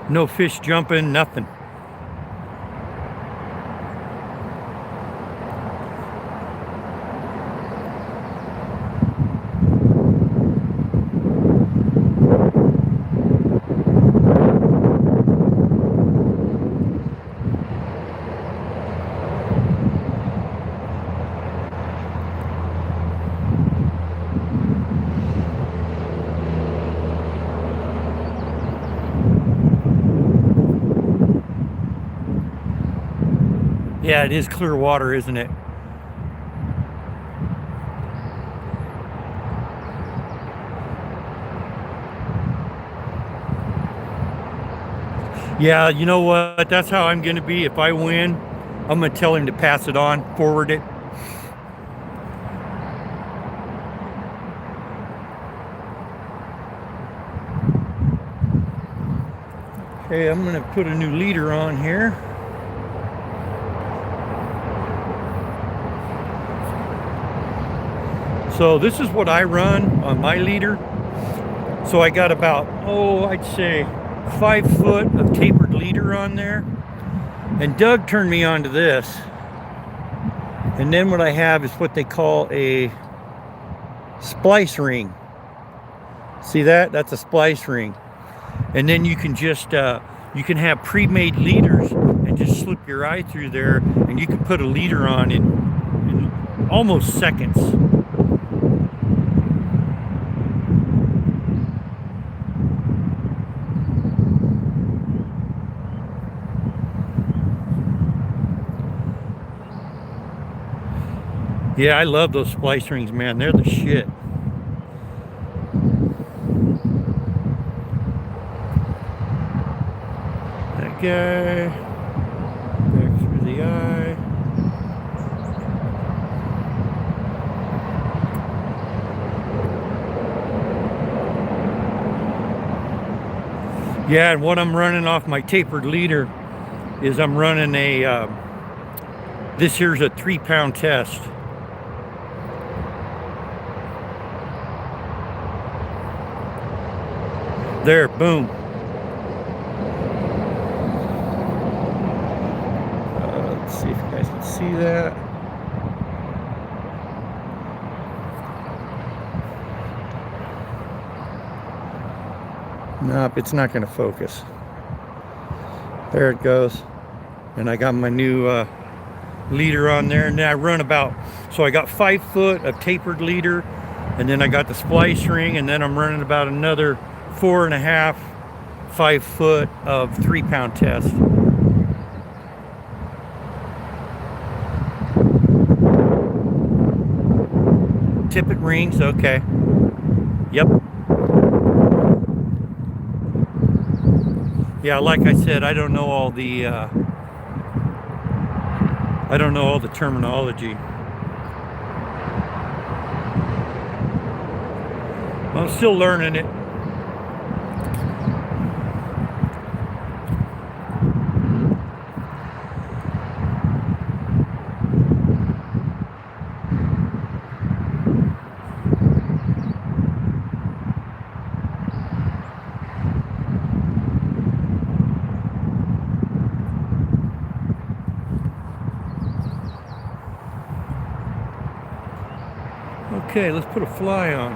No fish jumping, nothing. Yeah, it is clear water, isn't it? Yeah, you know what? That's how I'm going to be. If I win, I'm going to tell him to pass it on, forward it. Okay, I'm going to put a new leader on here. So this is what I run on my leader. So I got about, I'd say 5 foot of tapered leader on there. And Doug turned me on to this. And then what I have is what they call a splice ring. See that? That's a splice ring. And then you can just, you can have pre-made leaders and just slip your eye through there, and you can put a leader on in almost seconds. Yeah, I love those splice rings, man. They're the shit. That guy, back through the eye. Yeah, and what I'm running off my tapered leader is I'm running a, this here's a 3-pound test. There, boom. Let's see if you guys can see that. Nope, it's not going to focus. There it goes. And I got my new leader on there. And then I run about, so I got 5 foot of tapered leader, and then I got the splice ring, and then I'm running about another 4.5, 5 foot of 3-pound test. Tippet rings, okay. Yep. Yeah, like I said, I don't know all the terminology. I'm still learning it. Okay, let's put a fly on.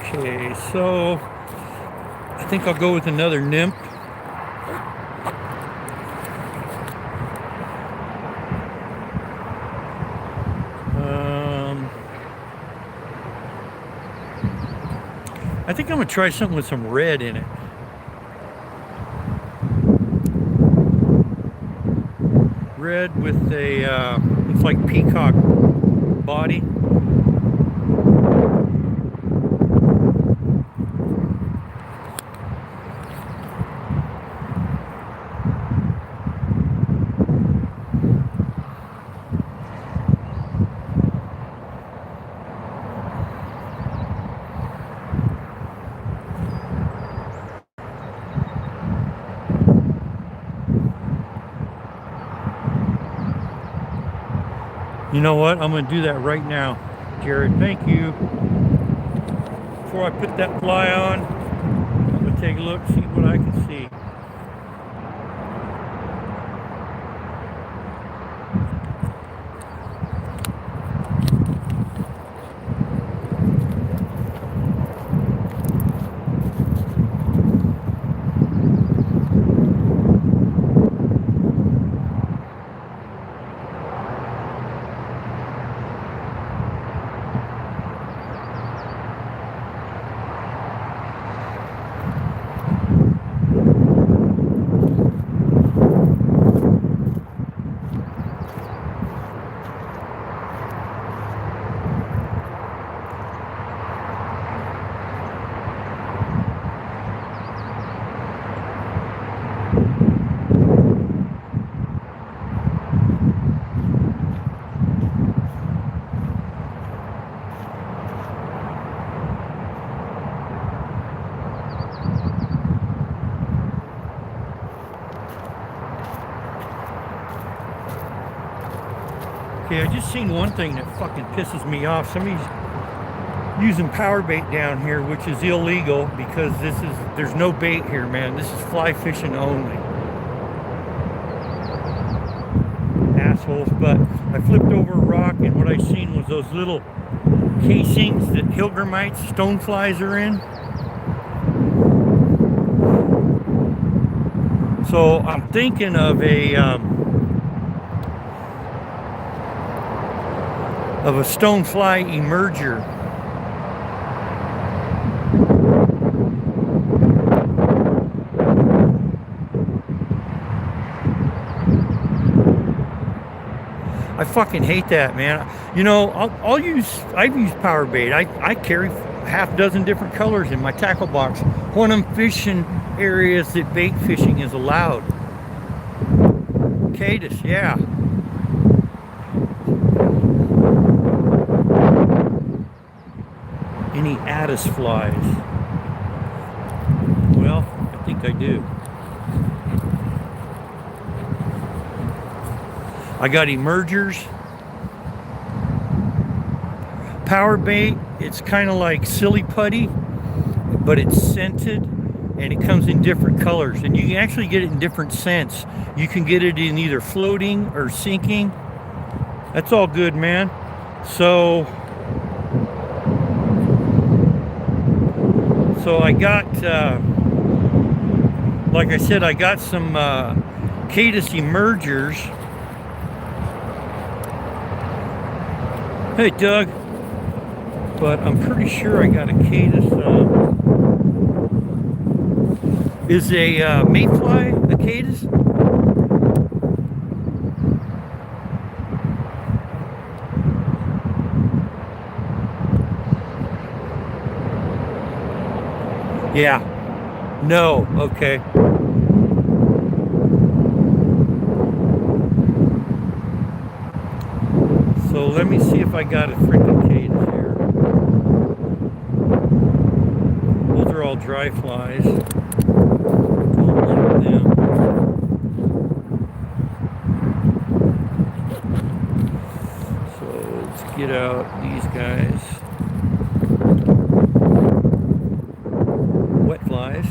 Okay, so I think I'll go with another nymph. I think I'm gonna try something with some red in it. Red with a, looks like peacock body. You know what? I'm going to do that right now. Jared, thank you. Before I put that fly on, I'm going to take a look, see what I can see. Okay, I just seen one thing that fucking pisses me off. Somebody's using power bait down here, which is illegal because there's no bait here, man. This is fly fishing only. Assholes. But I flipped over a rock and what I seen was those little casings that Hillgrammites, stoneflies are in. So I'm thinking of a stonefly emerger. I fucking hate that, man. You know, I've used power bait. I carry half a dozen different colors in my tackle box. One of them fishing areas that bait fishing is allowed. Cadis, yeah. Any Addis flies? Well, I think I do. I got emergers. Power bait, it's kind of like silly putty, but it's scented and it comes in different colors. And you can actually get it in different scents. You can get it in either floating or sinking. That's all good, man. So I got, like I said, I got some Cadis emergers. Hey, Doug. But I'm pretty sure I got a Cadis. Is a mayfly a Cadis? Yeah. No. Okay. So let me see if I got a freaking Cadis here. Those are all dry flies. Don't like them. So let's get out these guys. Wet flies.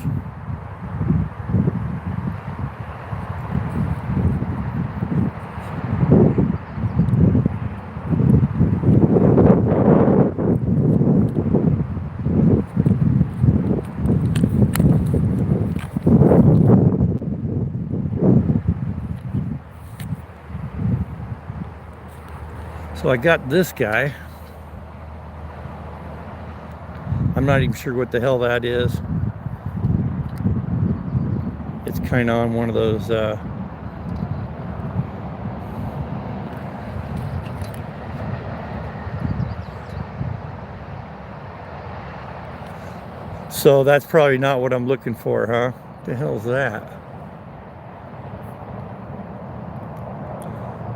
So I got this guy. I'm not even sure what the hell that is. It's kind of on one of those so that's probably not what I'm looking for, huh? What the hell's that?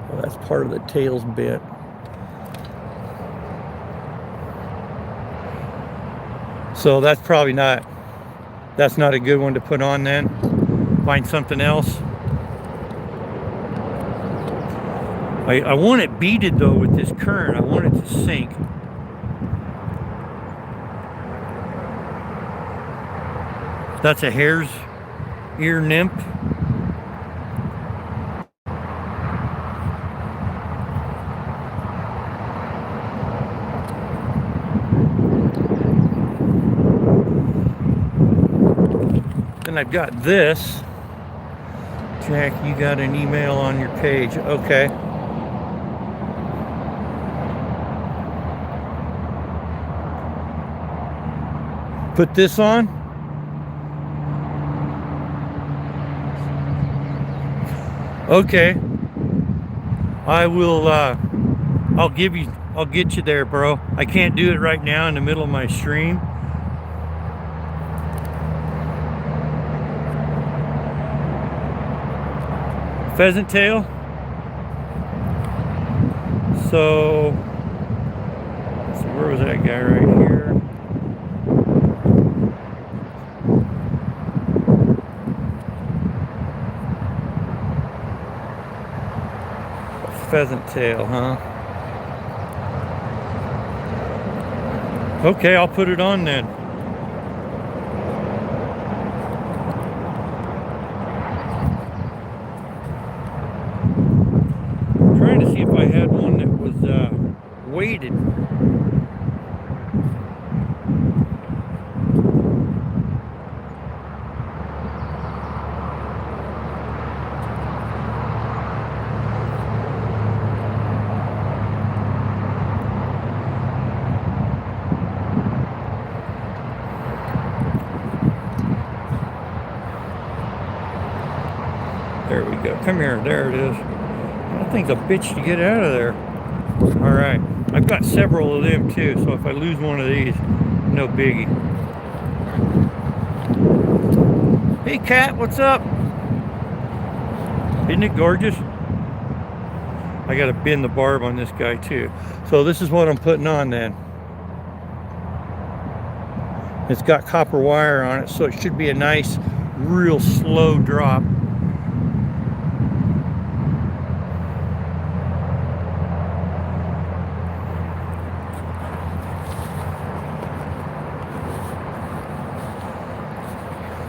Well, that's part of the tail's bent. So that's probably not, that's not a good one to put on then. Find something else. I want it beaded though with this current. I want it to sink. That's a hare's ear nymph. Then I've got this. Jack, you got an email on your page. Okay. Put this on. Okay. I will I'll get you there, bro. I can't do it right now in the middle of my stream. Pheasant tail. So where was that guy? Right here. pheasant tail, huh? Okay, I'll put it on then. I'm trying to see if I had one that was weighted. There we go. Come here. There it is. That thing's a bitch to get out of there. All right. I've got several of them too, so if I lose one of these, no biggie. Hey, cat, what's up? Isn't it gorgeous? I got to bend the barb on this guy too. So this is what I'm putting on then. It's got copper wire on it, so it should be a nice, real slow drop.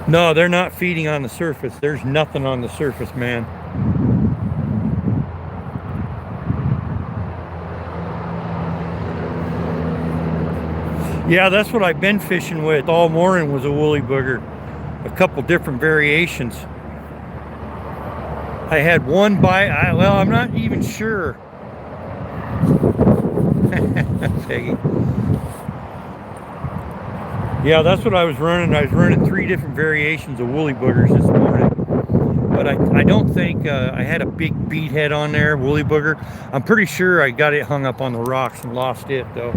No, they're not feeding on the surface. There's nothing on the surface, man. Yeah, that's what I've been fishing with all morning, was a woolly booger. A couple different variations. I had one bite. Well, I'm not even sure. Peggy. Yeah, that's what I was running. I was running 3 different variations of woolly boogers this morning. But I don't think I had a big bead head on there, woolly booger. I'm pretty sure I got it hung up on the rocks and lost it though.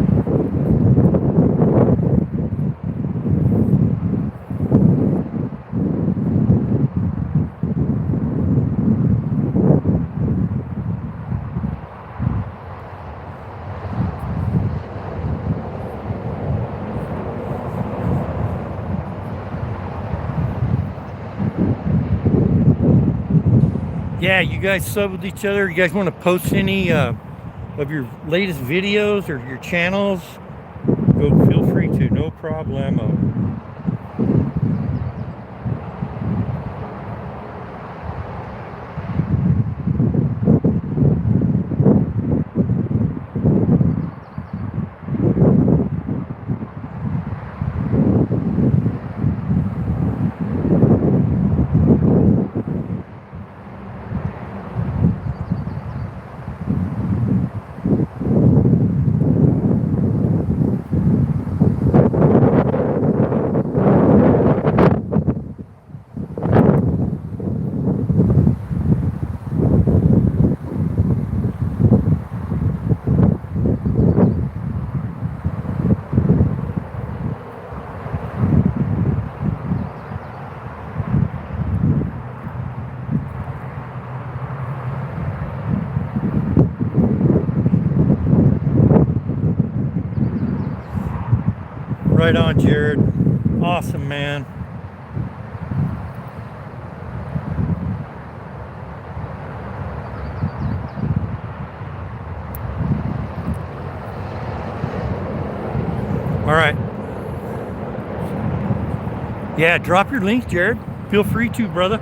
Yeah, you guys sub with each other. You guys want to post any of your latest videos or your channels? Go, feel free to, no problemo. Right on, Jared. Awesome, man. All right. Yeah, drop your link, Jared. Feel free to, brother.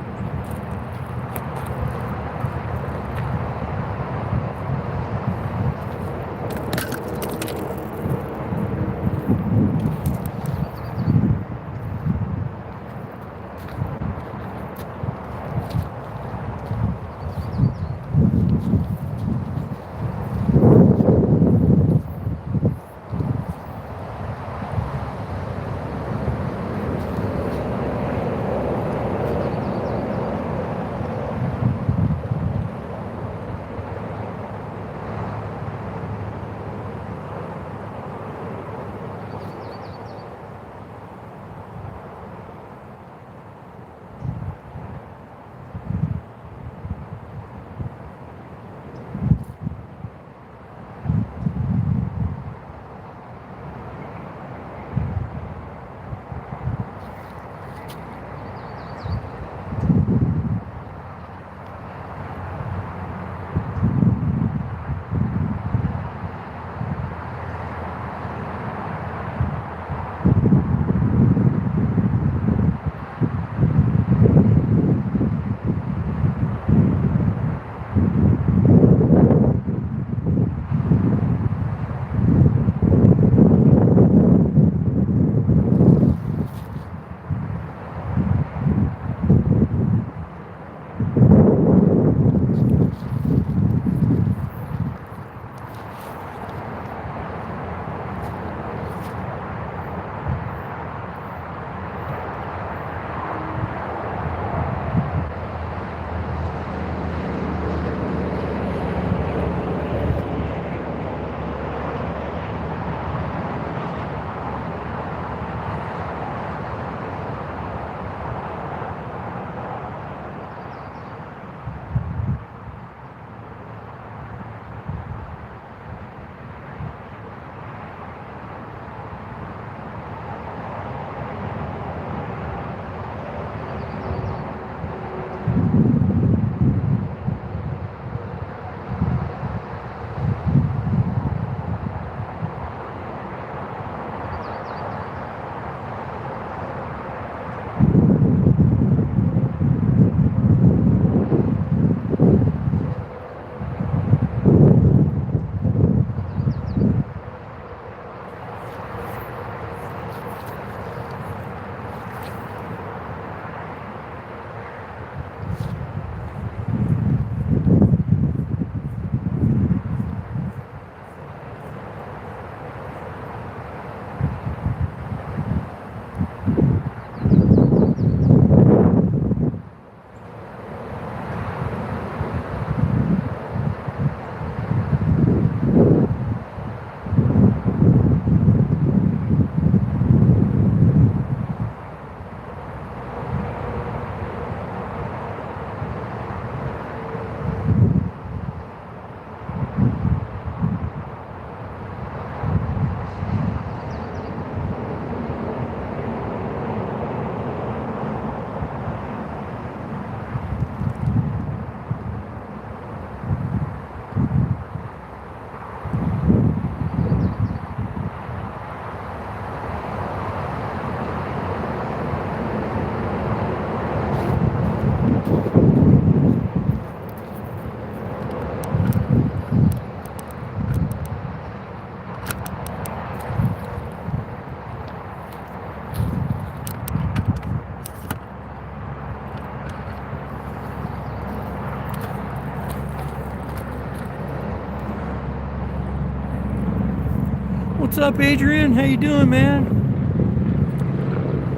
What's up, Adrian? How you doing, man?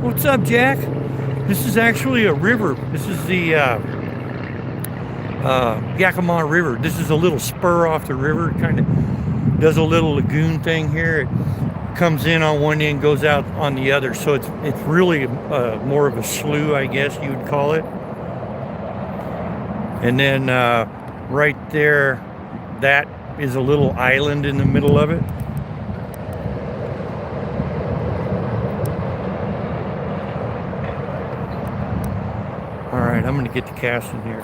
What's up, Jack? This is actually a river. This is the Yakima River. This is a little spur off the river. It kind of does a little lagoon thing here. It comes in on one end, goes out on the other. So it's really more of a slough, I guess you would call it. And then right there, that is a little island in the middle of it. All right, I'm going to get the casting here.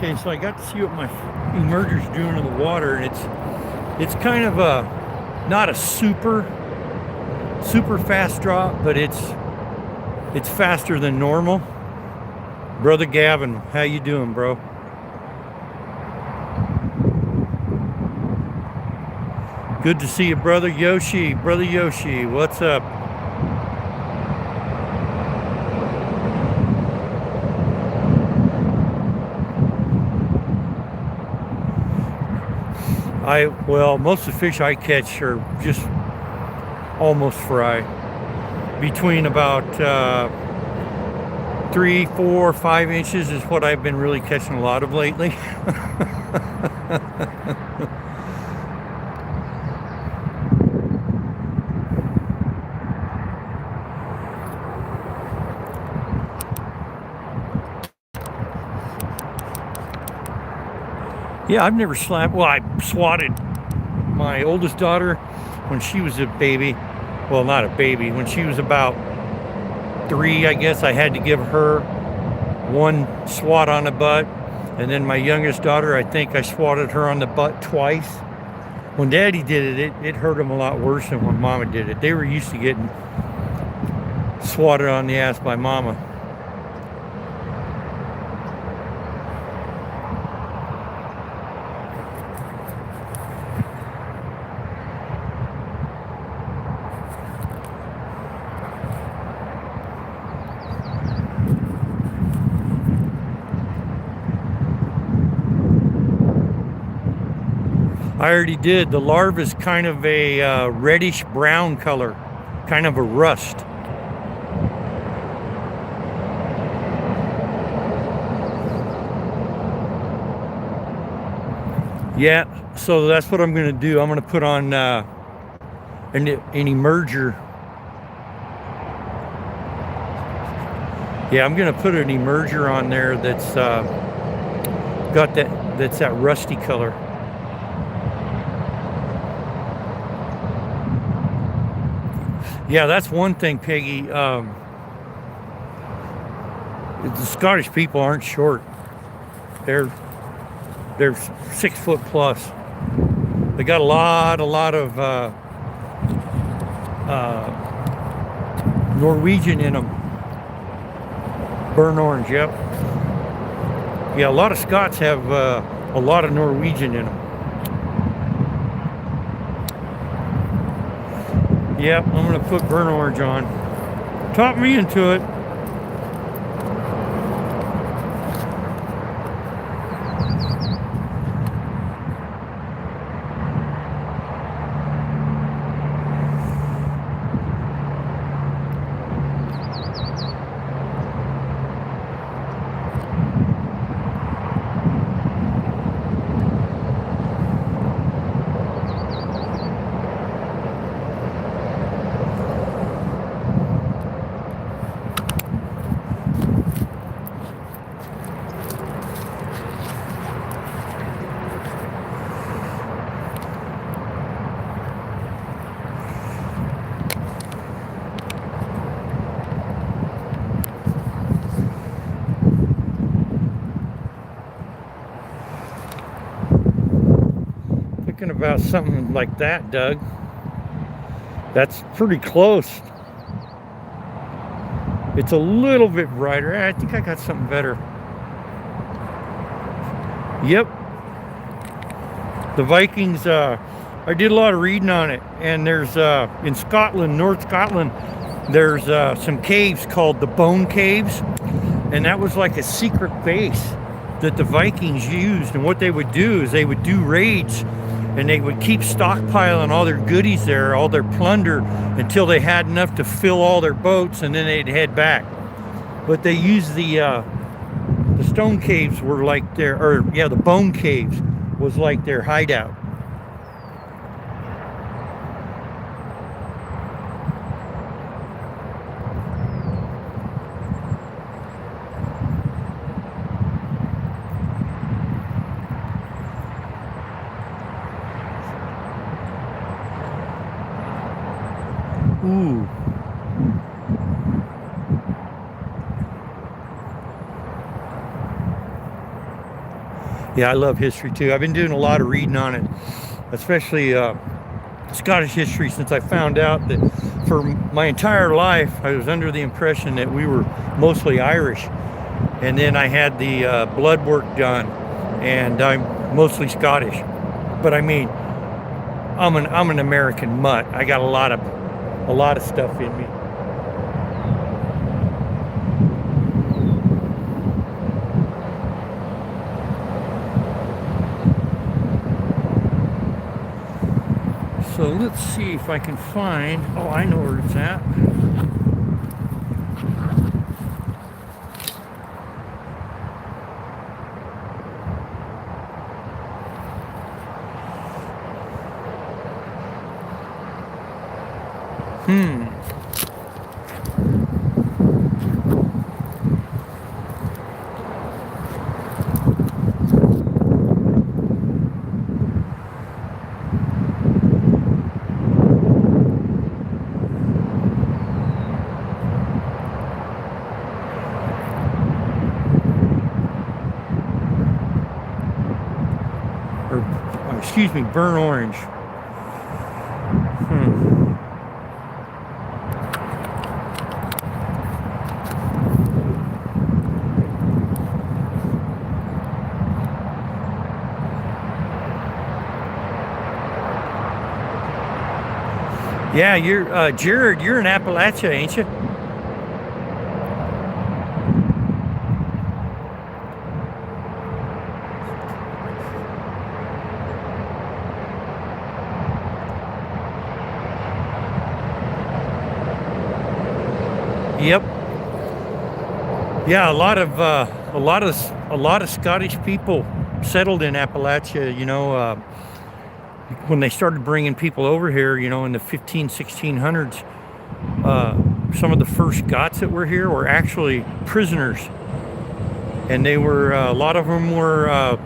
Okay, so I got to see what my emerger's doing in the water, and it's kind of a not a super fast drop, but it's faster than normal. Brother Gavin, how you doing, bro? Good to see you, brother Yoshi. Brother Yoshi, what's up? Well, most of the fish I catch are just almost fry. Between about 3, 4, 5 inches is what I've been really catching a lot of lately. Yeah, I've never slapped. Well, I swatted my oldest daughter when she was a baby. Well, not a baby. When she was about 3, I guess I had to give her one swat on the butt. And then my youngest daughter, I think I swatted her on the butt twice. When Daddy did it, it hurt him a lot worse than when Mama did it. They were used to getting swatted on the ass by Mama. I already did. The larva is kind of a reddish brown color, kind of a rust. Yeah, so that's what I'm going to do. I'm going to put on an emerger. Yeah, I'm going to put an emerger on there that's got that rusty color. Yeah, that's one thing, Peggy. The Scottish people aren't short. They're 6 foot plus. They got a lot of Norwegian in them. Burnt orange, yep. Yeah, a lot of Scots have a lot of Norwegian in them. Yep, I'm gonna put burnt orange on. Talk me into it. Thinking about something like that, Doug. That's pretty close. It's a little bit brighter. I think I got something better. Yep. The Vikings, I did a lot of reading on it. And there's, in Scotland, North Scotland, there's some caves called the Bone Caves. And that was like a secret base that the Vikings used. And what they would do is they would do raids, and they would keep stockpiling all their goodies there, all their plunder, until they had enough to fill all their boats, and then they'd head back. But they used the stone caves were like their, or yeah, the bone caves was like their hideout. Ooh. Yeah, I love history too. I've been doing a lot of reading on it, especially Scottish history, since I found out that for my entire life I was under the impression that we were mostly Irish, and then I had the blood work done, and I'm mostly Scottish. But I mean, I'm an American mutt. I got a lot of stuff in me. So let's see if I can find, oh, I know where it's at. Or, excuse me, burnt orange. Yeah, you're Jared. You're in Appalachia, ain't you? Yep. Yeah, a lot of Scottish people settled in Appalachia. When they started bringing people over here, in the 1600s, some of the first Scots that were here were actually prisoners, and they were a lot of them were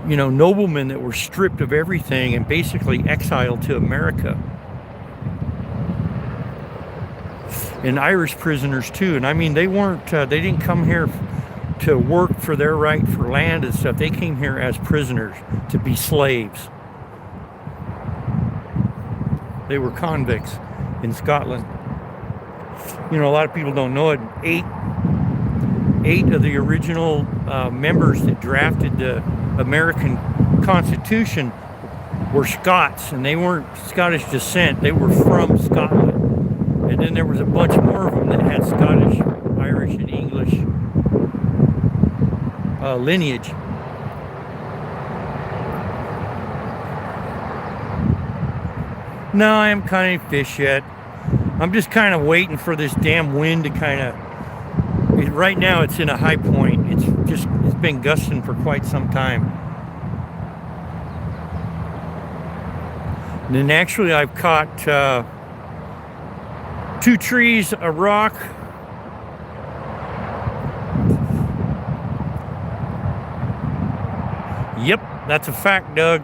noblemen that were stripped of everything and basically exiled to America. And Irish prisoners too. And I mean, they didn't come here to work for their right for land and stuff. They came here as prisoners to be slaves. They were convicts in Scotland. A lot of people don't know it. Eight of the original members that drafted the American Constitution were Scots, and they weren't Scottish descent. They were from Scotland. And then there was a bunch more of them that had Scottish, Irish, and English lineage. No, I haven't caught any fish yet. I'm just kind of waiting for this damn wind to right now it's in a high point. It's been gusting for quite some time. And then actually I've caught 2 trees, a rock. Yep, that's a fact, Doug.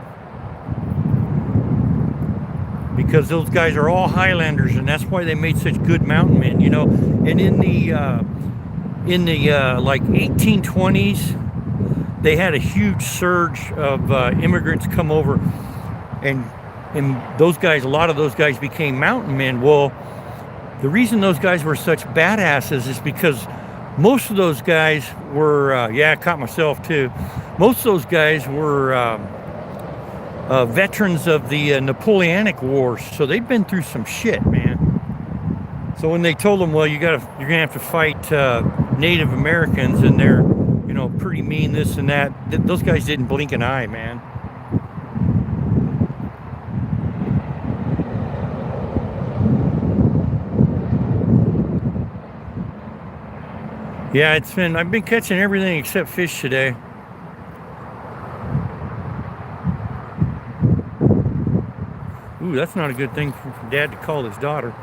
Because those guys are all Highlanders, and that's why they made such good mountain men, And in the like 1820s, they had a huge surge of immigrants come over, and a lot of those guys became mountain men. Well, the reason those guys were such badasses is because most of those guys were, I caught myself too. Most of those guys were veterans of the Napoleonic Wars, so they've been through some shit, man. So when they told them, well, you're gonna have to fight Native Americans, and they're, pretty mean, this and that, those guys didn't blink an eye, man. Yeah, I've been catching everything except fish today. Ooh, that's not a good thing for Dad to call his daughter.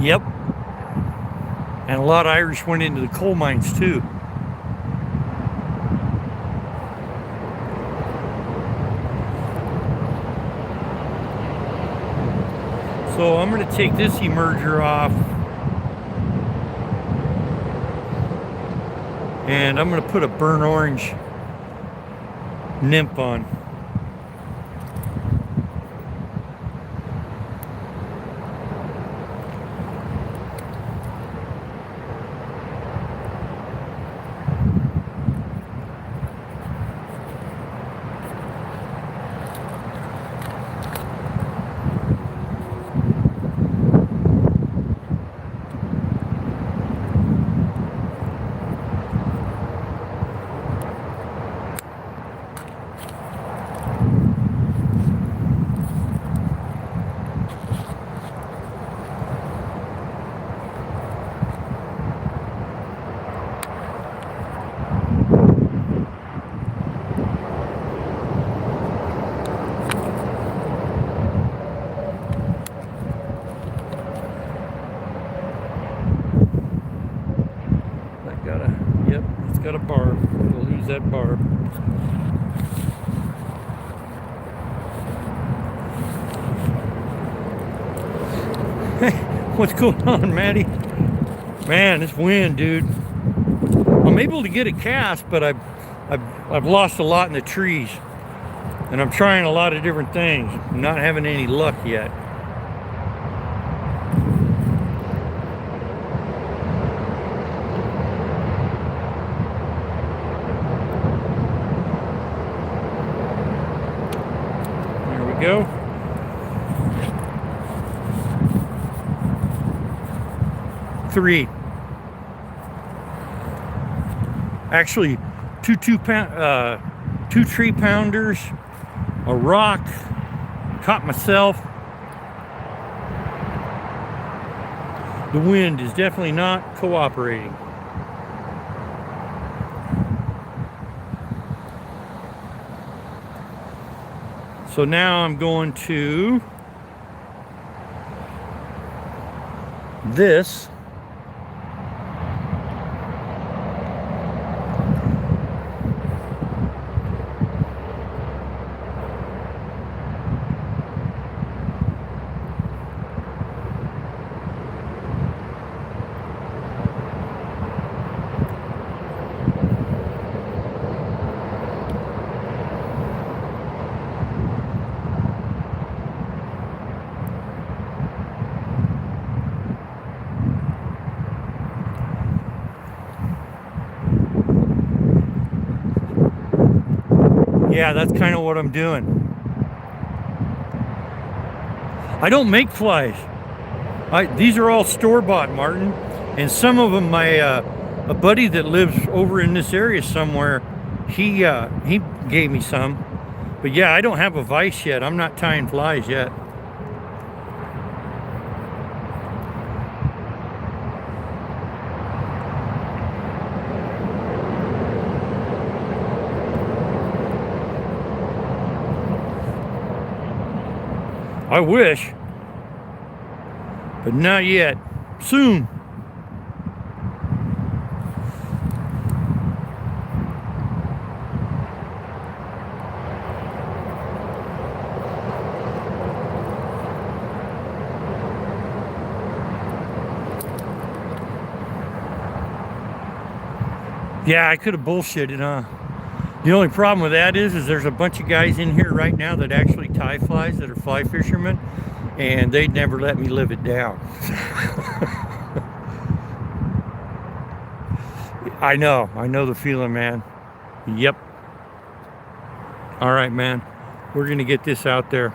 Yep. And a lot of Irish went into the coal mines too. So I'm going to take this emerger off. And I'm going to put a burnt orange nymph on. Yep, it's got a barb. We'll lose that barb. Hey, what's going on, Maddie? Man, this wind, dude. I'm able to get a cast, but I've lost a lot in the trees. And I'm trying a lot of different things. I'm not having any luck yet. Go. Three. Actually, two 3-pounders, a rock, caught myself. The wind is definitely not cooperating. So now I'm going to this. Yeah, that's kind of what I'm doing. I don't make flies. These are all store-bought, Martin. And some of them, a buddy that lives over in this area somewhere, he gave me some. But yeah, I don't have a vise yet. I'm not tying flies yet. I wish, but not yet. Soon. Yeah, I could have bullshitted, huh? The only problem with that is there's a bunch of guys in here right now that actually tie flies, that are fly fishermen, and they'd never let me live it down. I know the feeling, man. Yep. All right, man. We're gonna get this out there.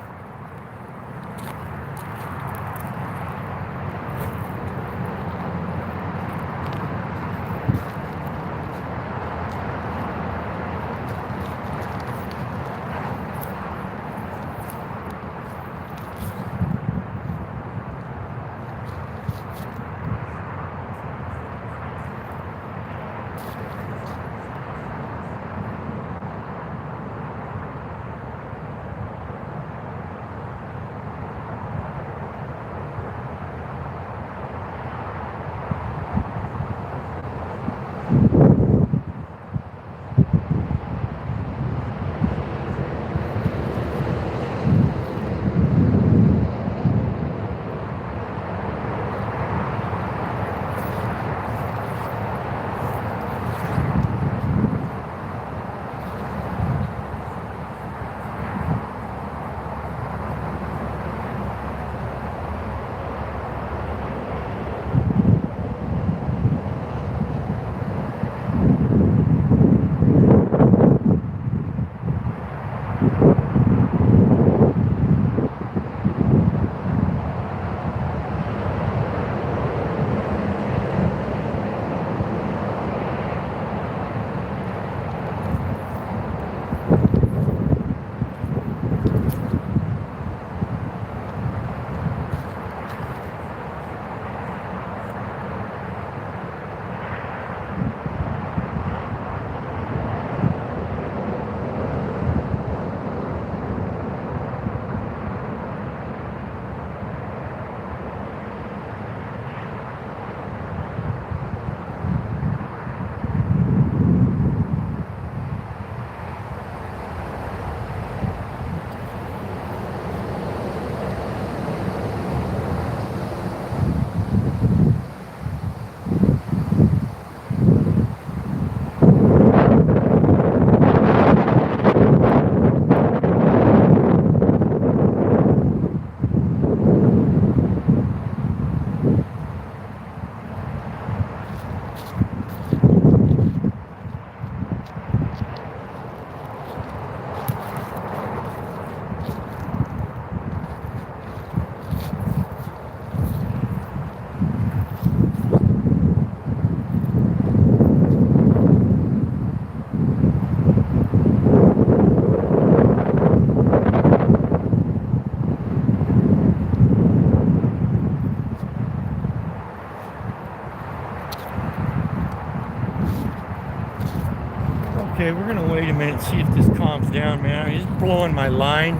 Okay, we're gonna wait a minute and see if this calms down, man. It's blowing my line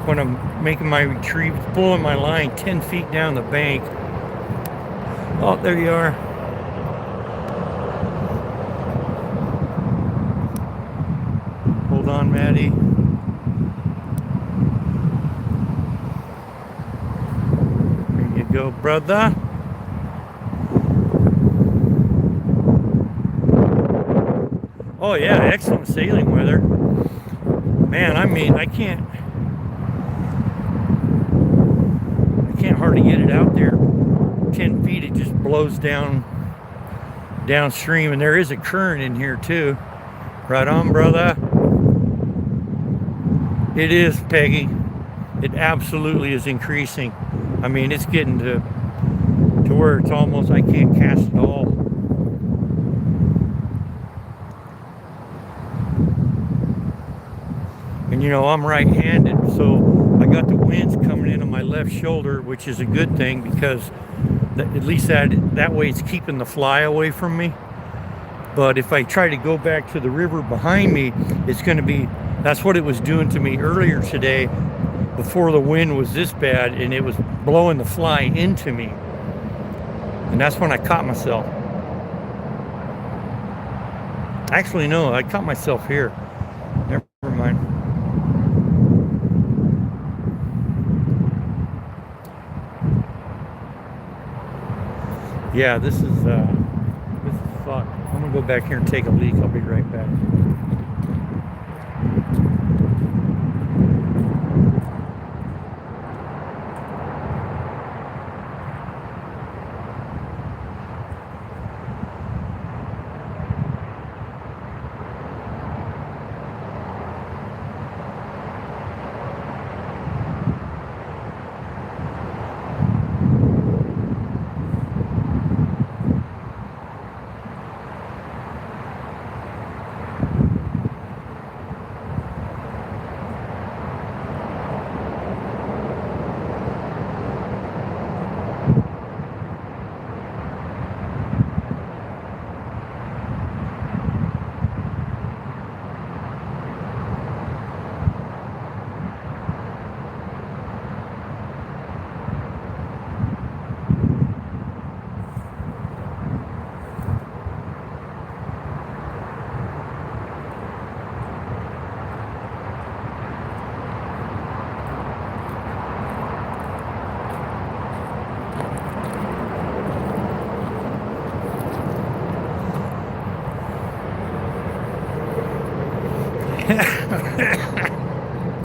when I'm making my retrieve. It's blowing my line 10 feet down the bank. Oh, there you are. Hold on, Maddie. There you go, brother. Oh yeah, excellent sailing weather. Man, I mean, I can't hardly get it out there. 10 feet, it just blows downstream, and there is a current in here too. Right on, brother. It is, Peggy. It absolutely is increasing. I mean, it's getting to where it's almost, I can't cast at all. And you know, I'm right-handed, so I got the winds coming in on my left shoulder, which is a good thing because at least that way it's keeping the fly away from me. But if I try to go back to the river behind me, it's going to be, that's what it was doing to me earlier today before the wind was this bad, and it was blowing the fly into me. And that's when I caught myself. Actually, no, I caught myself here. Never mind. Yeah, this is fuck. I'm gonna go back here and take a leak. I'll be right back.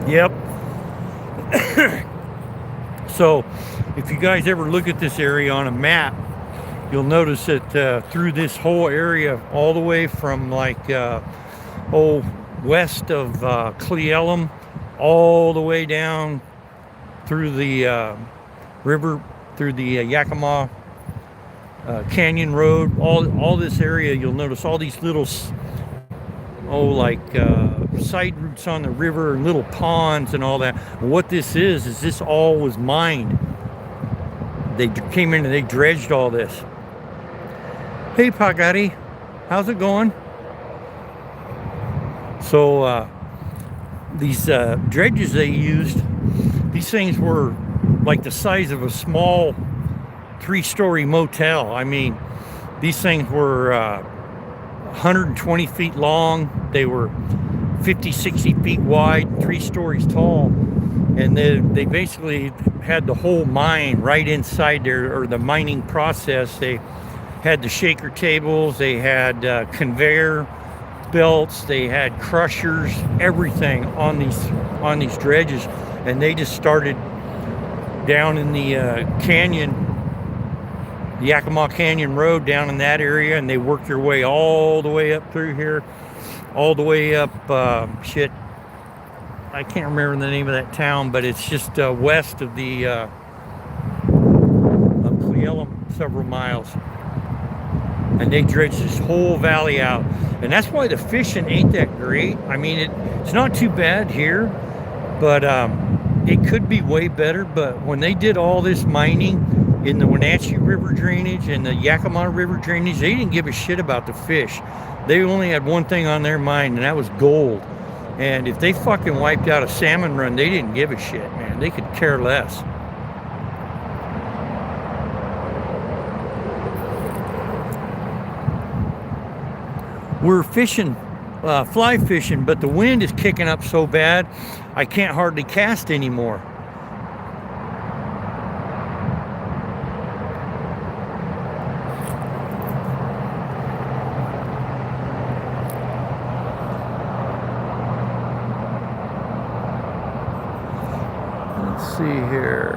Yep. So if you guys ever look at this area on a map, you'll notice that through this whole area, all the way from like west of Cle Elum, all the way down through the river, through the Yakima Canyon Road, all this area, you'll notice all these little side routes on the river and little ponds and all that. And what this is this all was mined. They came in and they dredged all this. Hey Pagari, how's it going? So these dredges they used, these things were like the size of a small 3-story motel. I mean, these things were 120 feet long. They were 50, 60 feet wide, 3 stories tall. And they basically had the whole mine right inside there, or the mining process. They had the shaker tables, they had conveyor belts, they had crushers, everything on these dredges. And they just started down in the canyon, the Yakima Canyon Road, down in that area, and they worked their way all the way up through here, all the way up, I can't remember the name of that town, but it's just west of the of Cle Elum, several miles. And they dredged this whole valley out. And that's why the fishing ain't that great. I mean, it's not too bad here, but it could be way better. But when they did all this mining in the Wenatchee River drainage and the Yakima River drainage, they didn't give a shit about the fish. They only had one thing on their mind, and that was gold. And if they fucking wiped out a salmon run, they didn't give a shit, man. They could care less. We're fishing, fly fishing, but the wind is kicking up so bad, I can't hardly cast anymore. Let's see here.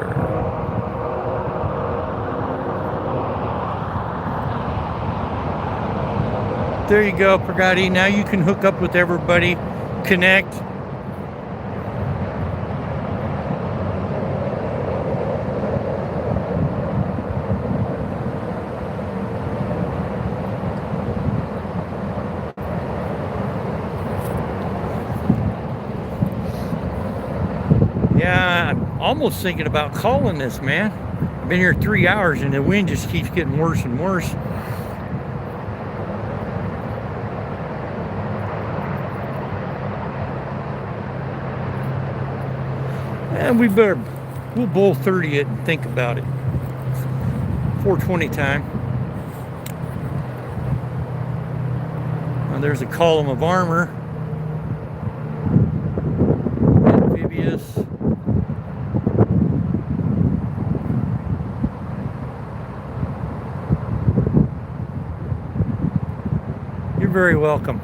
There you go, Pagati. Now you can hook up with everybody, connect. Yeah, I'm almost thinking about calling this, man. I've been here 3 hours and the wind just keeps getting worse and worse. And we'll bowl 30 it and think about it. 420 time. And there's a column of armor. Amphibious. You're very welcome.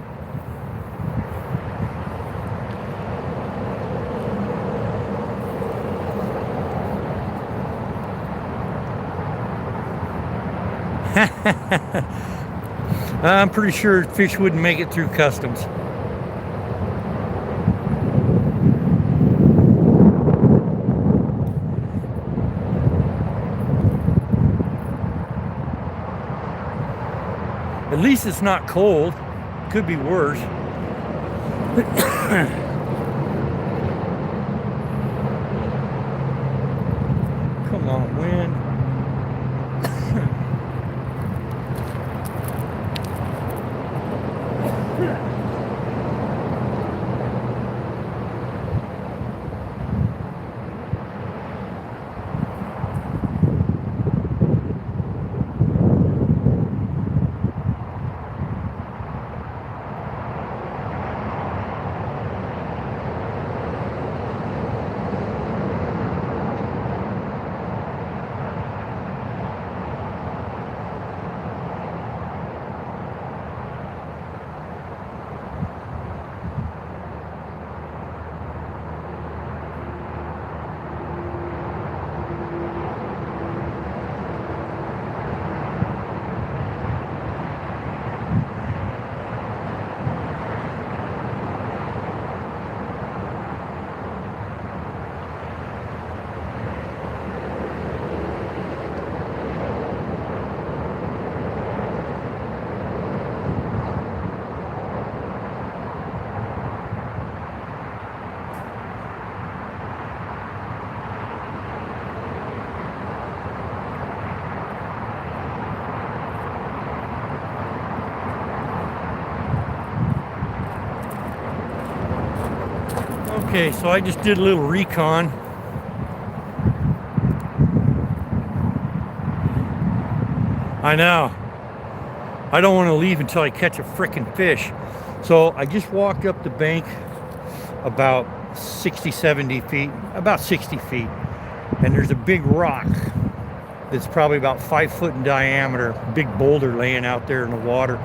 I'm pretty sure fish wouldn't make it through customs. At least it's not cold. Could be worse. Come on, wind. Okay, so I just did a little recon. I know. I don't want to leave until I catch a frickin' fish. So I just walked up the bank about 60, 70 feet, about 60 feet. And there's a big rock that's probably about 5 foot in diameter, big boulder laying out there in the water.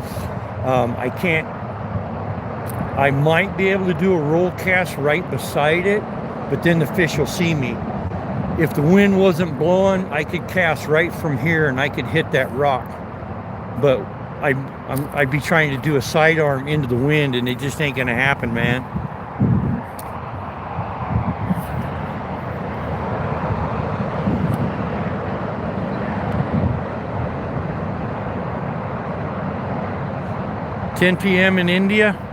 I might be able to do a roll cast right beside it, but then the fish will see me. If the wind wasn't blowing, I could cast right from here and I could hit that rock. But I'd be trying to do a sidearm into the wind and it just ain't gonna happen, man. $10 p.m. in India.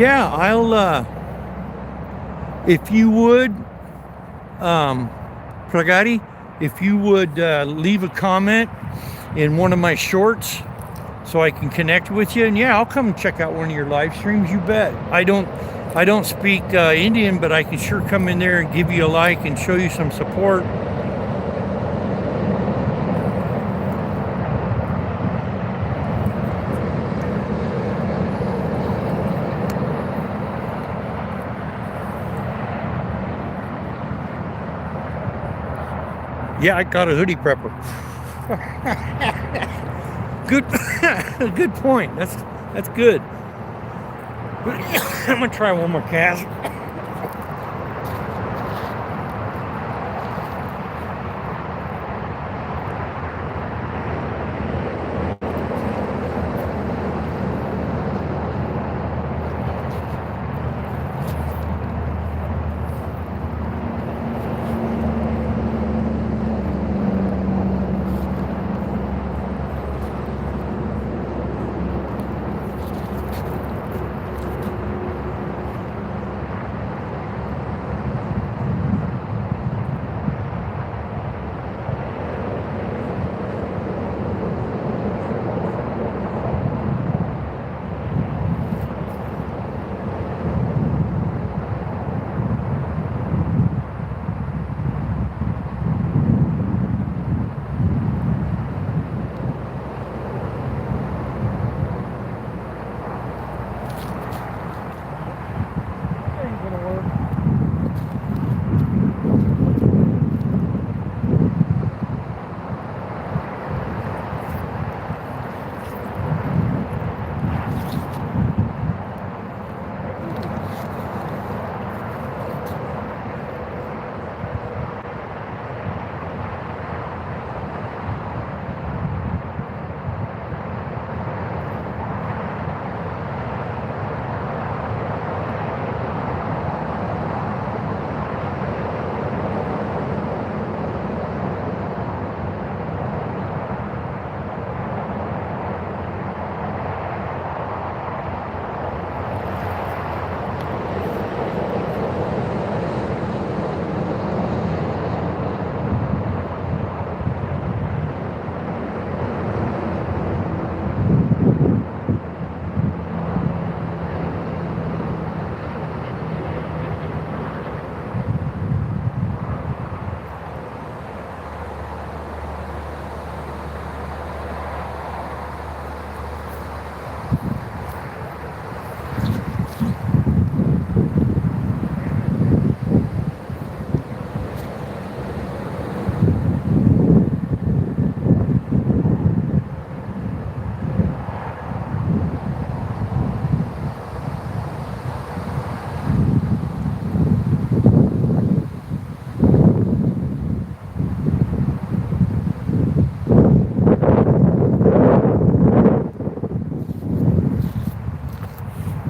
Yeah, I'll, if you would, Pragati, if you would leave a comment in one of my shorts so I can connect with you, and yeah, I'll come and check out one of your live streams. You bet. I don't speak Indian, but I can sure come in there and give you a like and show you some support. Yeah, I got a hoodie prepper. Good, good point. That's good. I'm gonna try one more cast.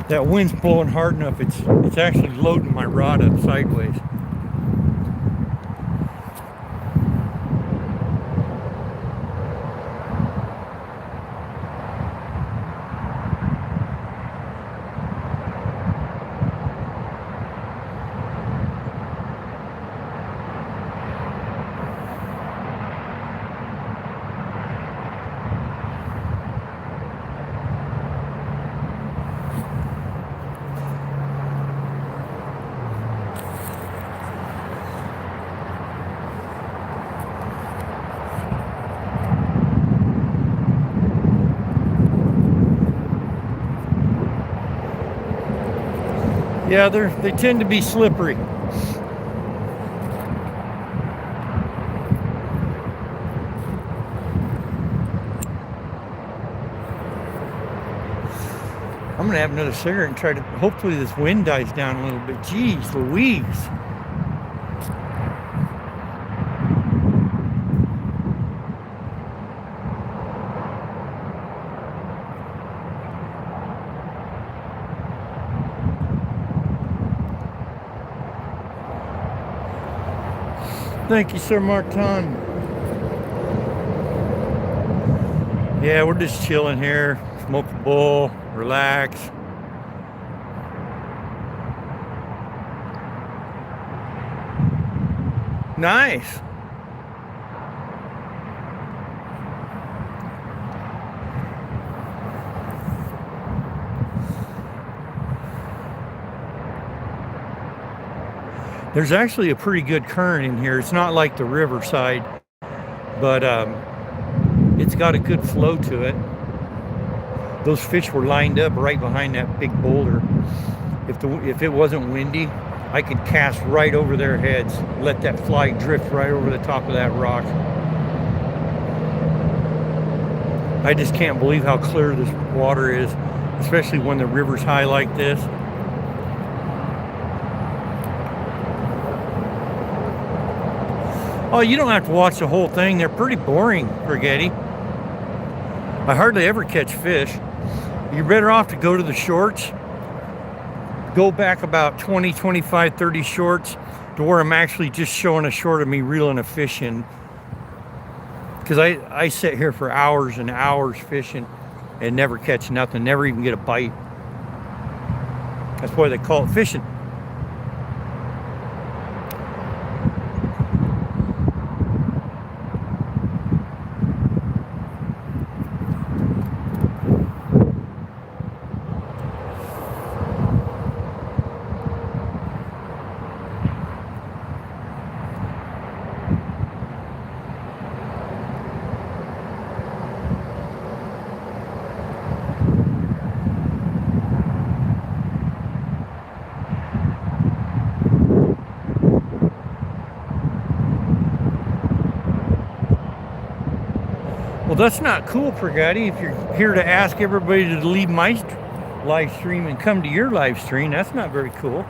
That wind's blowing hard enough, it's actually loading my rod up sideways. Yeah, they tend to be slippery. I'm gonna have another cigarette and try to, hopefully this wind dies down a little bit. Jeez Louise. Thank you, Sir Martin. Yeah, we're just chilling here, smoke a bowl, relax. Nice. There's actually a pretty good current in here. It's not like the riverside, but it's got a good flow to it. Those fish were lined up right behind that big boulder. If it wasn't windy, I could cast right over their heads, let that fly drift right over the top of that rock. I just can't believe how clear this water is, especially when the river's high like this. Oh, you don't have to watch the whole thing. They're pretty boring, Brigetti. I hardly ever catch fish. You're better off to go to the shorts. Go back about 20, 25, 30 shorts to where I'm actually just showing a short of me reeling a fish in. Because I sit here for hours and hours fishing and never catch nothing, never even get a bite. That's why they call it fishing. Well, that's not cool, Brigetti. If you're here to ask everybody to leave my live stream and come to your live stream, that's not very cool.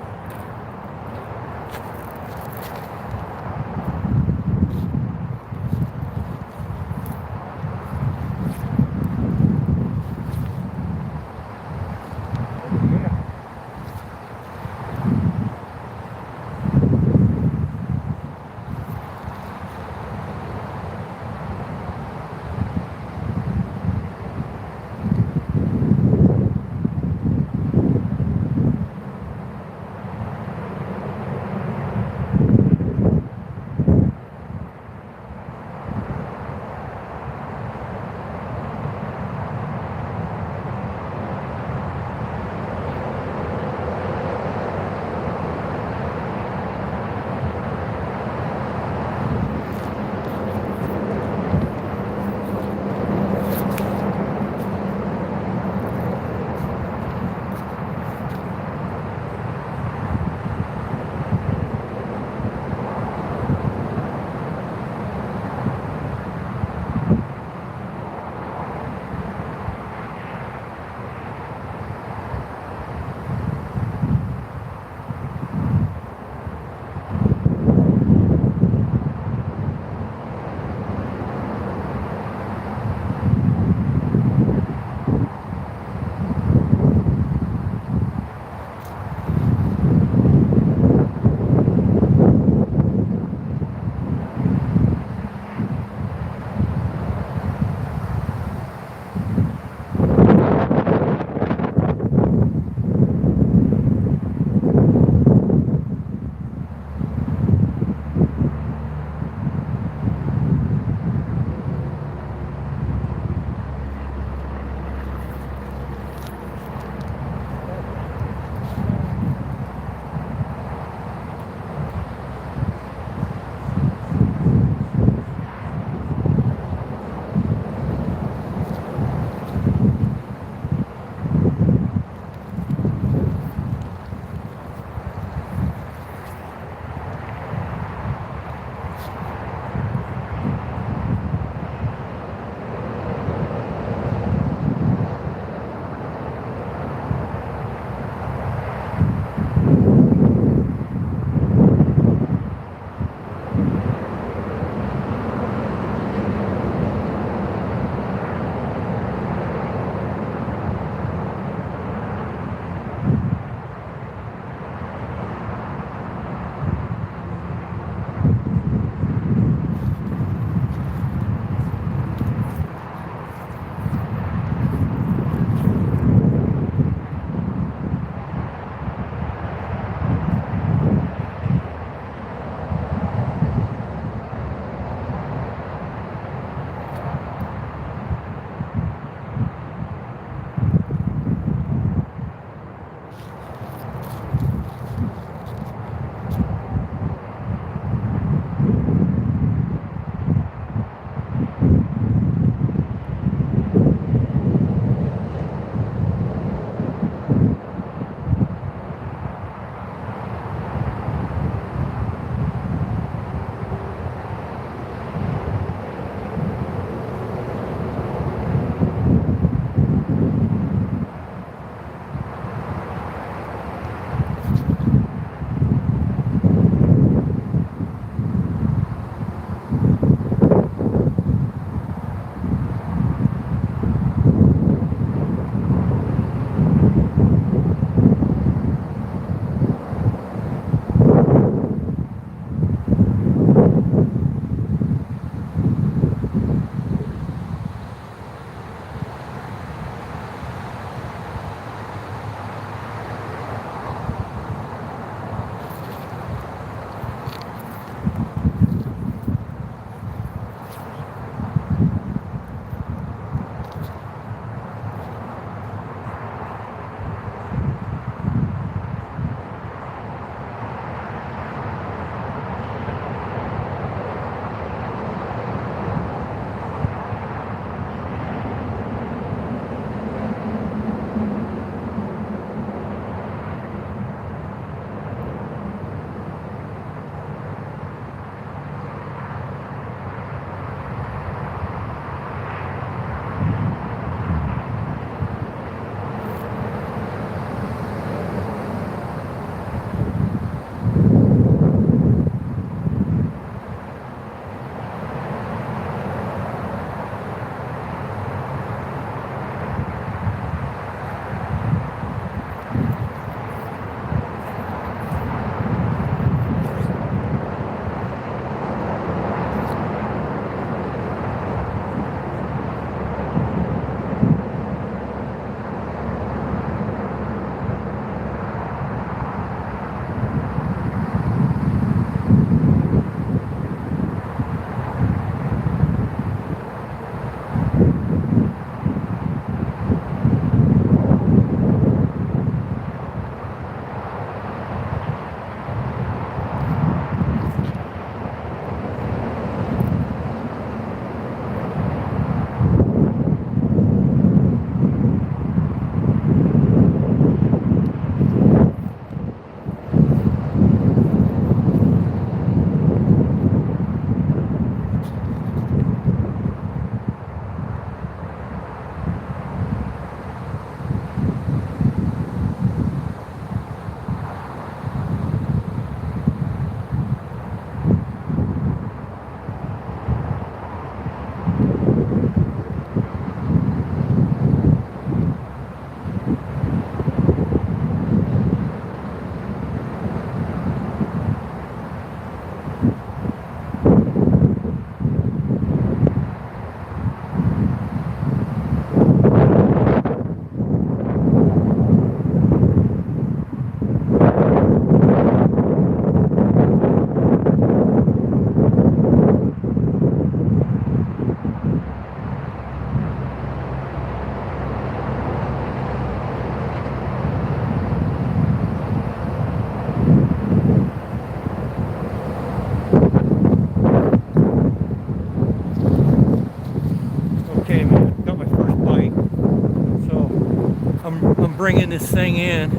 this thing in.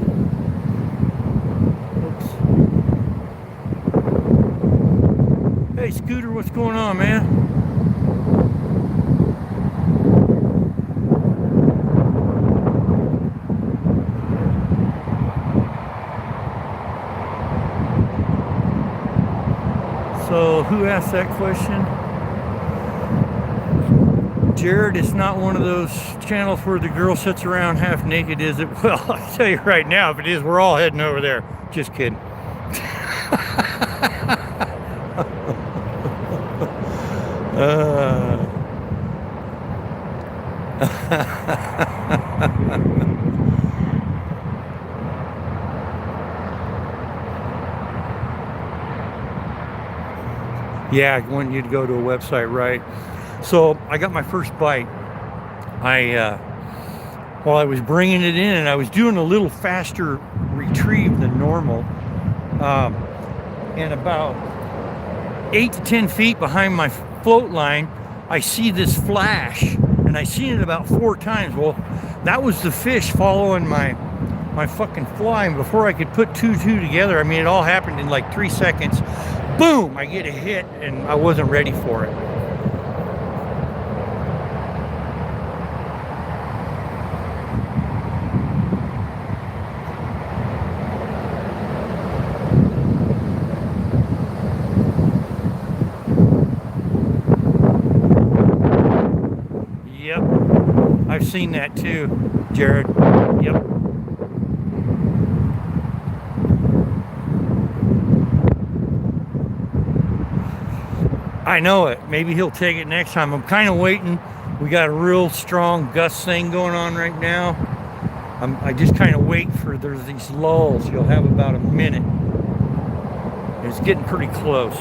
Oops. Hey, Scooter, what's going on, man? So, who asked that question? Jared, it's not one of those channels where the girl sits around half naked, is it? Well, I'll tell you right now, if it is, we're all heading over there. Just kidding. Yeah, I want you to go to a website, right? So I got my first bite. While I was bringing it in, and I was doing a little faster retrieve than normal, and about 8 to 10 feet behind my float line, I see this flash, and I seen it about 4 times. Well, that was the fish following my fucking fly, and before I could put two together, I mean, it all happened in like 3 seconds. Boom! I get a hit, and I wasn't ready for it. Yep, I've seen that too, Jared. Yep. I know it. Maybe he'll take it next time. I'm kind of waiting. We got a real strong gust thing going on right now. I just kind of wait for, there's these lulls. You'll have about a minute. It's getting pretty close.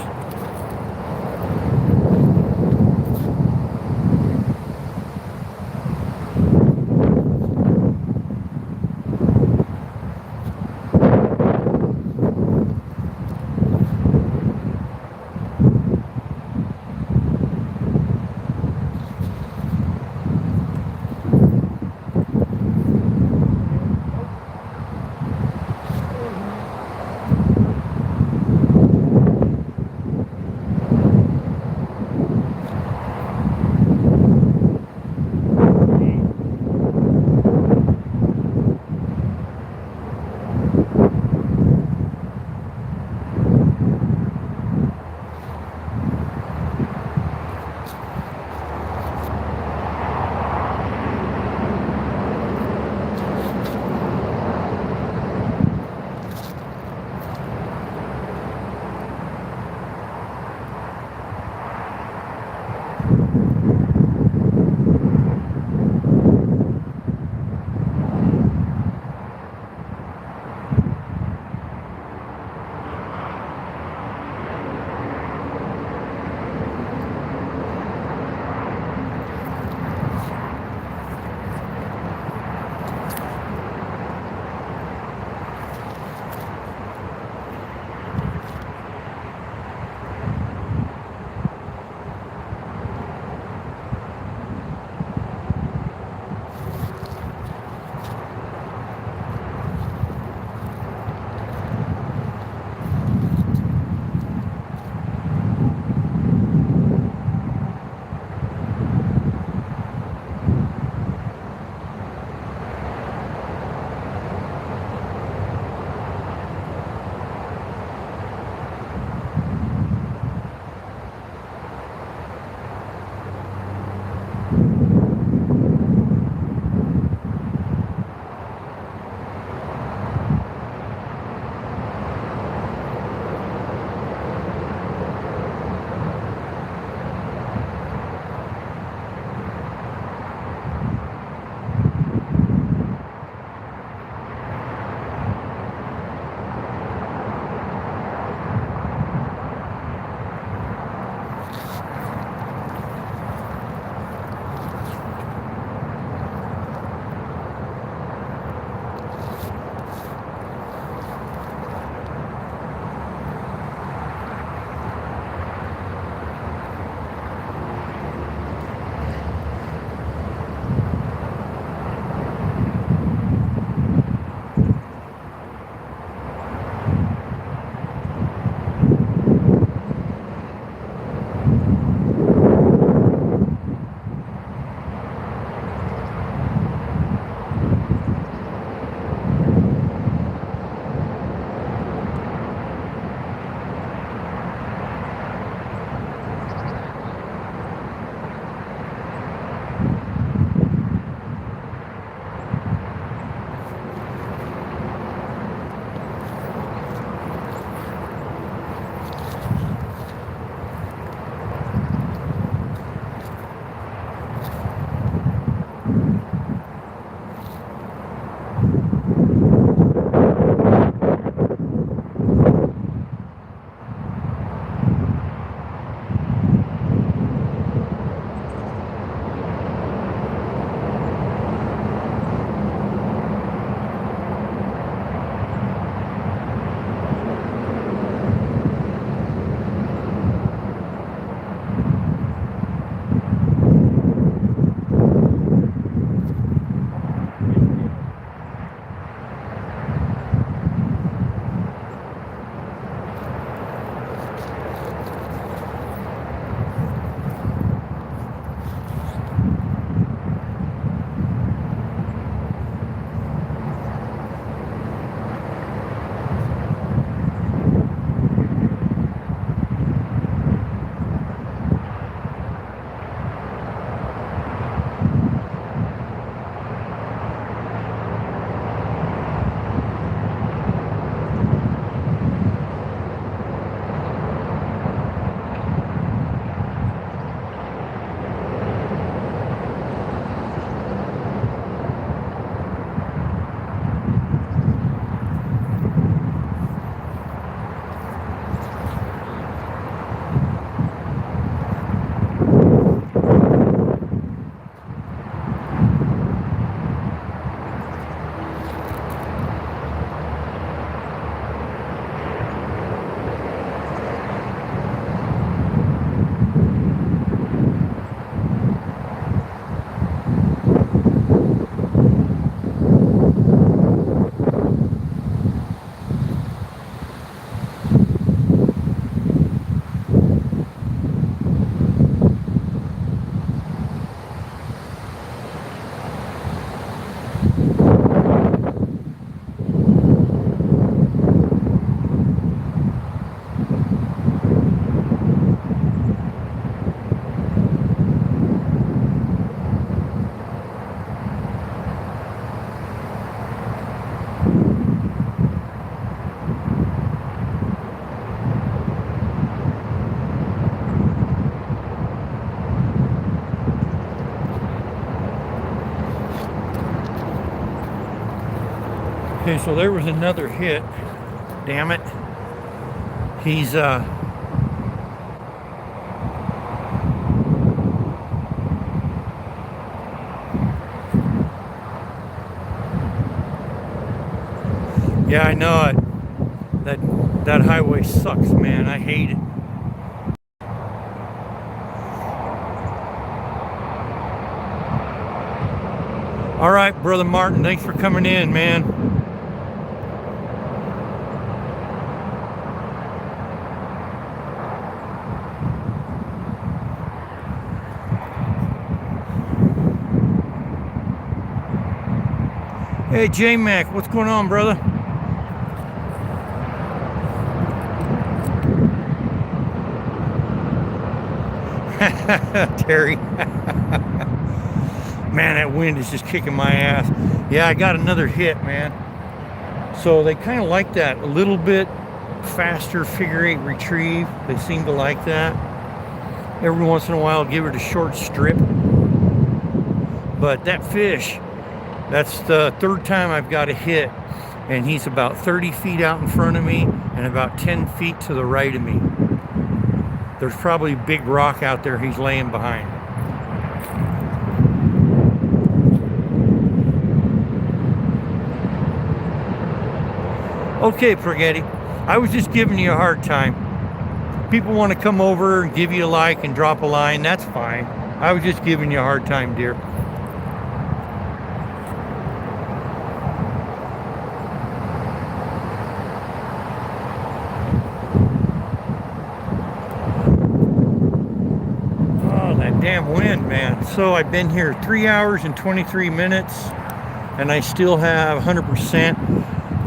Okay, so there was another hit. Damn it. He's yeah, I know it. That highway sucks, man. I hate it. All right, Brother Martin, thanks for coming in, man. Hey, J-Mac, what's going on, brother? Terry. Man, that wind is just kicking my ass. Yeah, I got another hit, man. So they kind of like that a little bit faster figure eight retrieve. They seem to like that. Every once in a while, I'll give it a short strip. But that fish, that's the third time I've got a hit. And he's about 30 feet out in front of me and about 10 feet to the right of me. There's probably a big rock out there he's laying behind. Okay, Spaghetti, I was just giving you a hard time. People want to come over and give you a like and drop a line, that's fine. I was just giving you a hard time, dear. Oh, that damn wind, man. So I've been here 3 hours and 23 minutes and I still have 100%.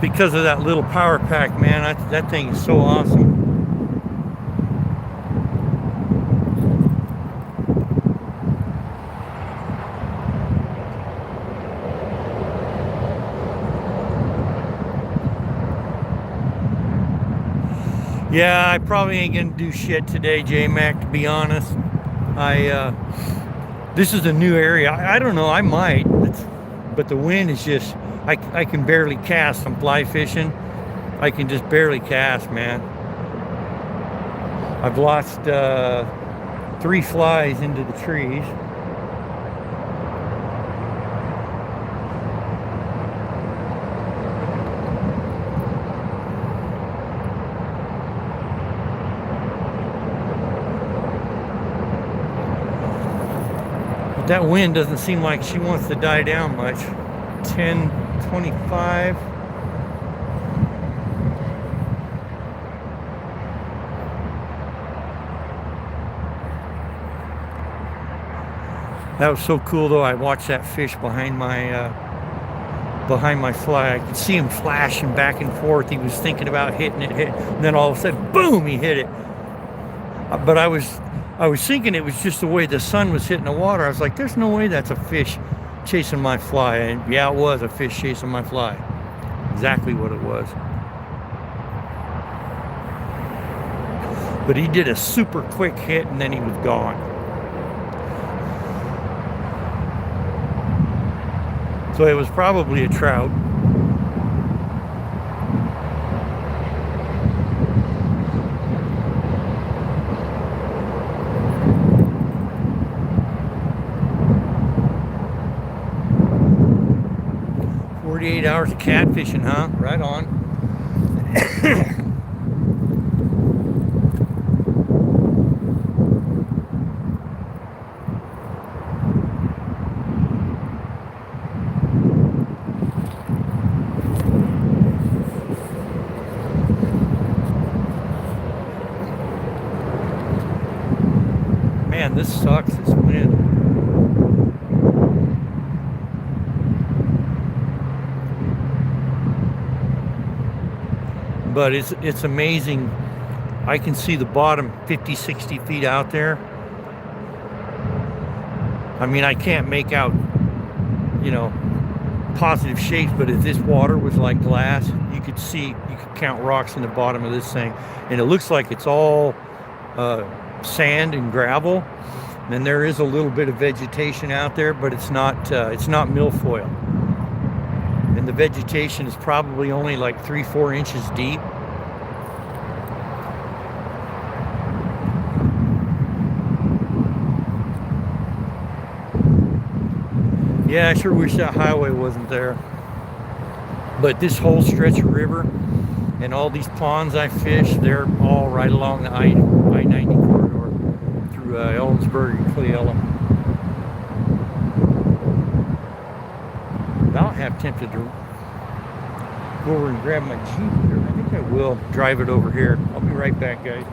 Because of that little power pack, man. That thing is so awesome. Yeah, I probably ain't gonna do shit today, J-Mac, to be honest. This is a new area. I don't know, I might, but the wind is just, I can barely cast. I'm fly fishing. I can just barely cast, man. I've lost 3 flies into the trees. But that wind doesn't seem like she wants to die down much. 10:25. That was so cool, though. I watched that fish behind my fly. I could see him flashing back and forth. He was thinking about hitting it, and then all of a sudden, boom! He hit it. But I was thinking it was just the way the sun was hitting the water. I was like, "There's no way that's a fish chasing my fly." And yeah, it was a fish chasing my fly. Exactly what it was. But he did a super quick hit and then he was gone. So it was probably a trout. Hours of catfishing, huh? Right on. Man, this sucks, this wind. But it's amazing. I can see the bottom 50, 60 feet out there. I mean, I can't make out, positive shapes, but if this water was like glass, you could count rocks in the bottom of this thing. And it looks like it's all sand and gravel. And there is a little bit of vegetation out there, but it's not milfoil. and the vegetation is probably only like 3-4 inches deep. Yeah, I sure wish that highway wasn't there. But this whole stretch of river and all these ponds I fish, they're all right along the I-90 corridor through Ellensburg and Cle Elum. About half tempted to go over and grab my Jeep here. I think I will drive it over here. I'll be right back, guys.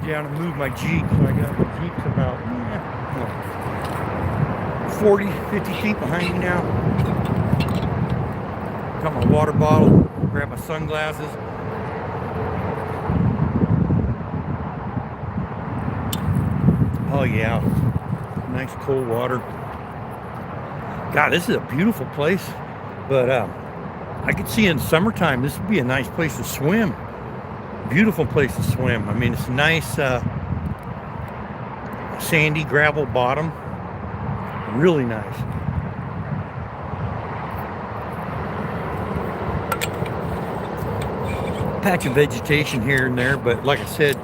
Down and move my Jeep, so I got my Jeep's about 40, 50 feet behind me now. Got my water bottle, grab my sunglasses. Oh yeah, nice cold water. God, this is a beautiful place, but I could see in summertime this would be a nice place to swim. Beautiful place to swim. I mean, it's nice sandy gravel bottom. Really nice. Patch of vegetation here and there, but like I said,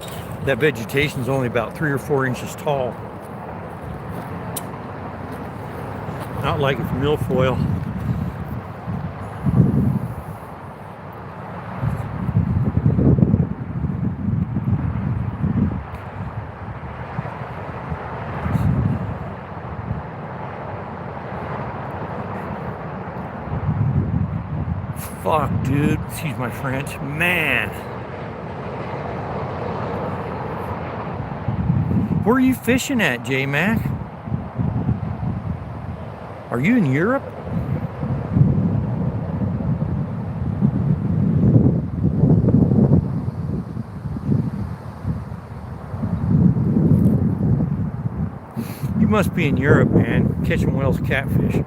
that vegetation is only about 3 or 4 inches tall. Not like it's milfoil. Fuck, dude. Excuse my French. Man. Where are you fishing at, J-Mac? Are you in Europe? You must be in Europe, man. Catching Wells catfish.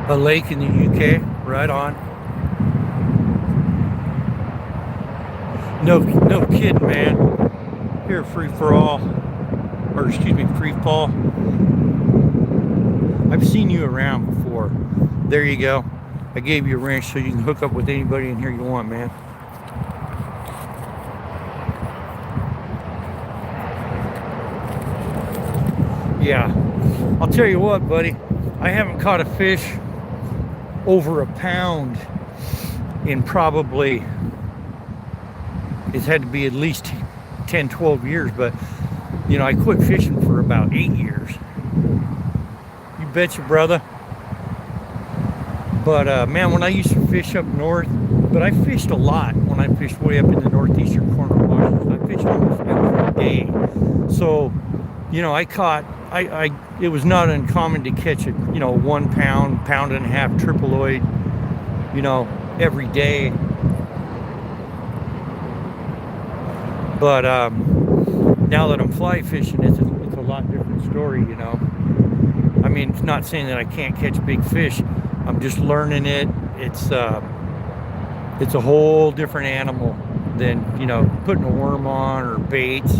A lake in the UK, right on. No kidding, man. Here, free for all, or excuse me, free fall. I've seen you around before. There you go. I gave you a wrench so you can hook up with anybody in here you want, man. Yeah, I'll tell you what, buddy. I haven't caught a fish over a pound in probably, it's had to be at least 10, 12 years, but you know, I quit fishing for about 8 years. You betcha, brother. But man, when I used to fish up north, but I fished a lot when I fished way up in the northeastern corner of Washington. I fished almost every day. So, you know, it was not uncommon to catch a, you know, 1 pound, pound and a half triploid, you know, every day. But now that I'm fly fishing, it's a lot different story, you know. I mean, it's not saying that I can't catch big fish. I'm just learning it. It's a whole different animal than, you know, putting a worm on or baits.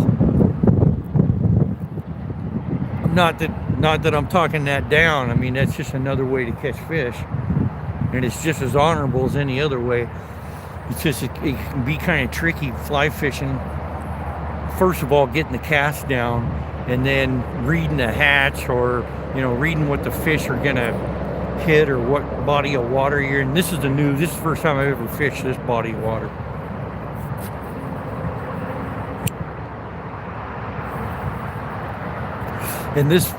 Not that I'm talking that down. I mean, that's just another way to catch fish, and it's just as honorable as any other way. It's just it can be kind of tricky fly fishing. First of all, getting the cast down, and then reading the hatch, or you know, reading what the fish are gonna hit or what body of water you're in. This is the first time I've ever fished this body of water. And this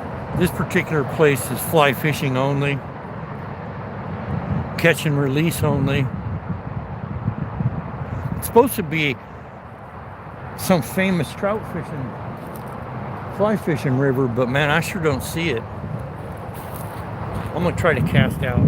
particular place is fly fishing only, catch and release only. It's supposed to be some famous trout fishing, fly fishing river, but man, I sure don't see it. I'm gonna try to cast out.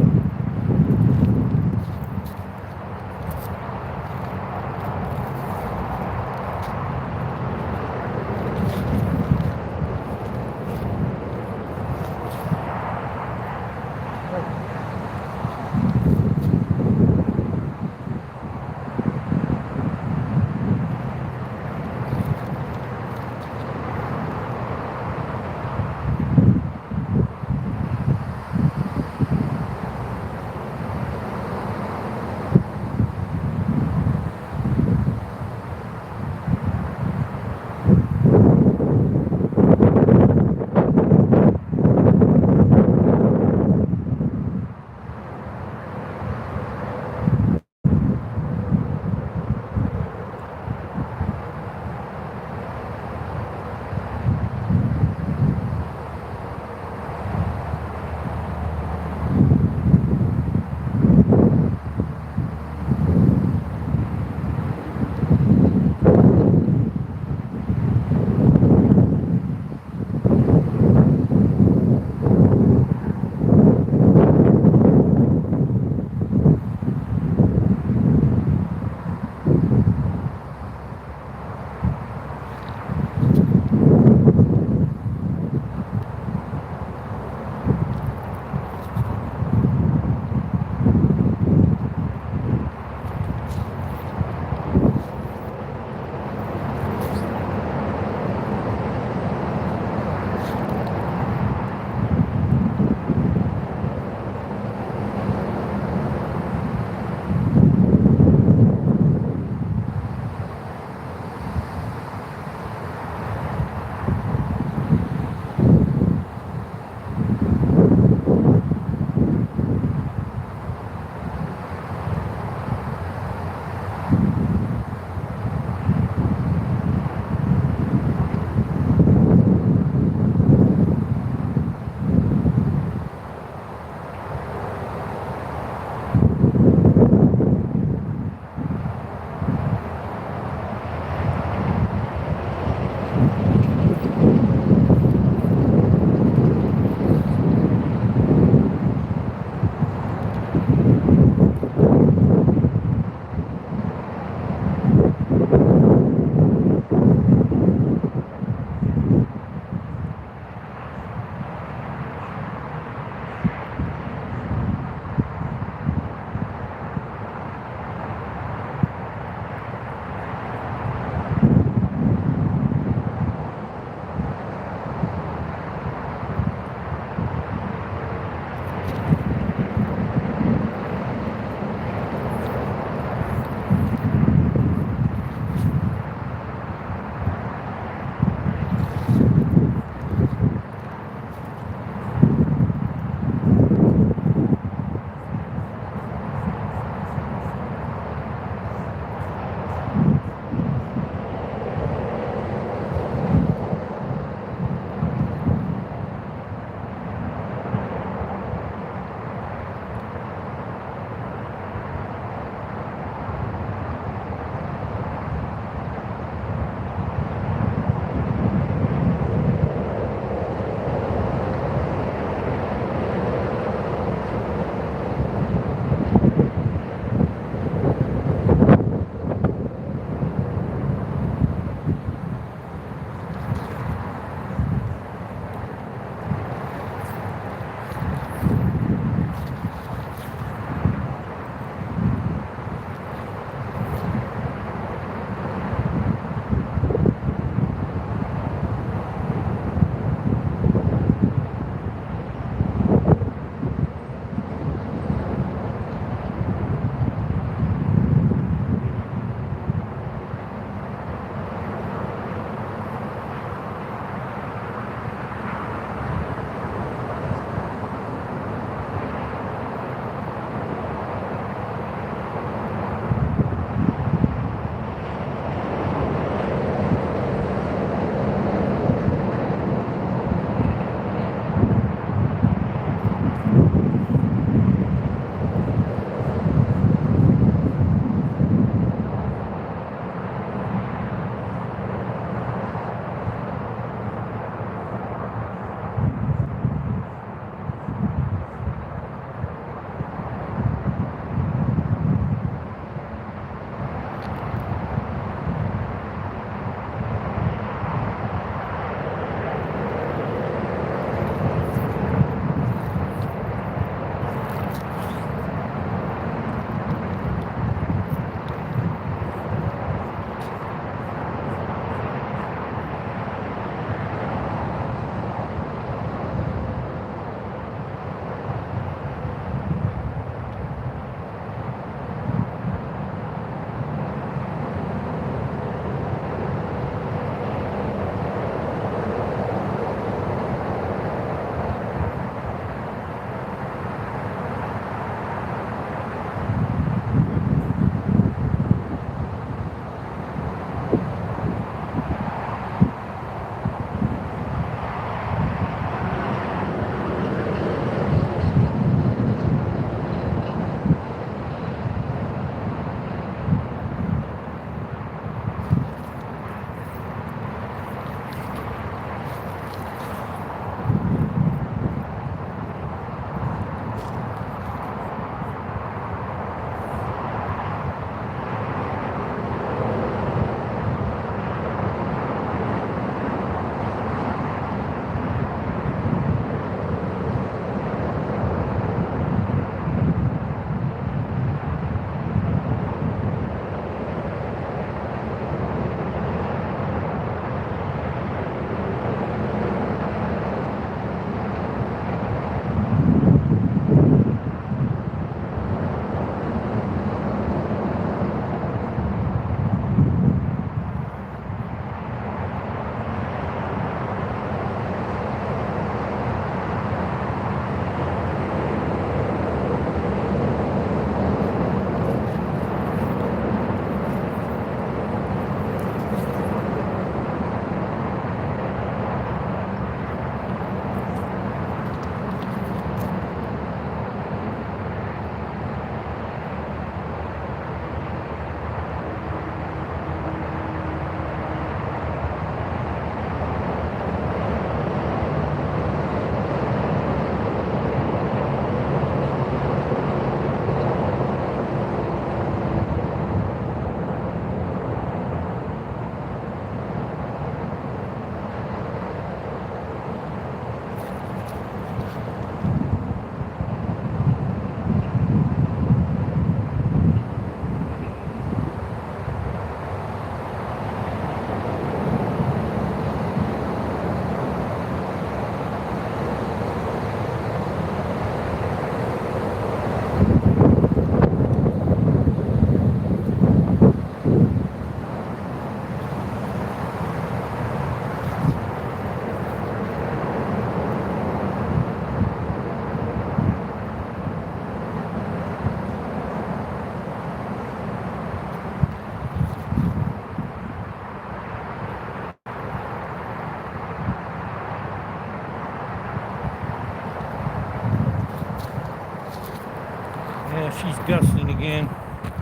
she's gusting again.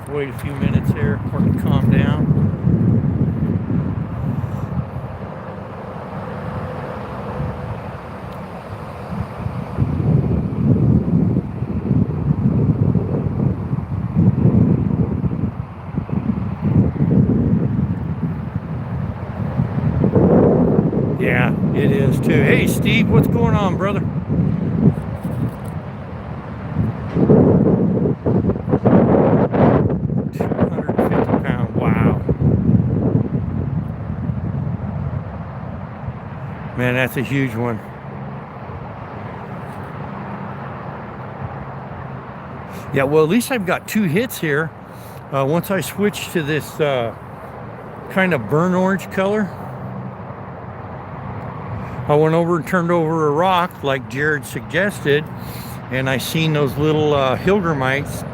Wait a few minutes here for it to calm down. Yeah, it is too. Hey, Steve, what's going on, brother? £250. Wow. Man, that's a huge one. Yeah, well, at least I've got 2 hits here. Once I switch to this kind of burnt orange color, I went over and turned over a rock like Jared suggested, and I seen those little Hilgermites,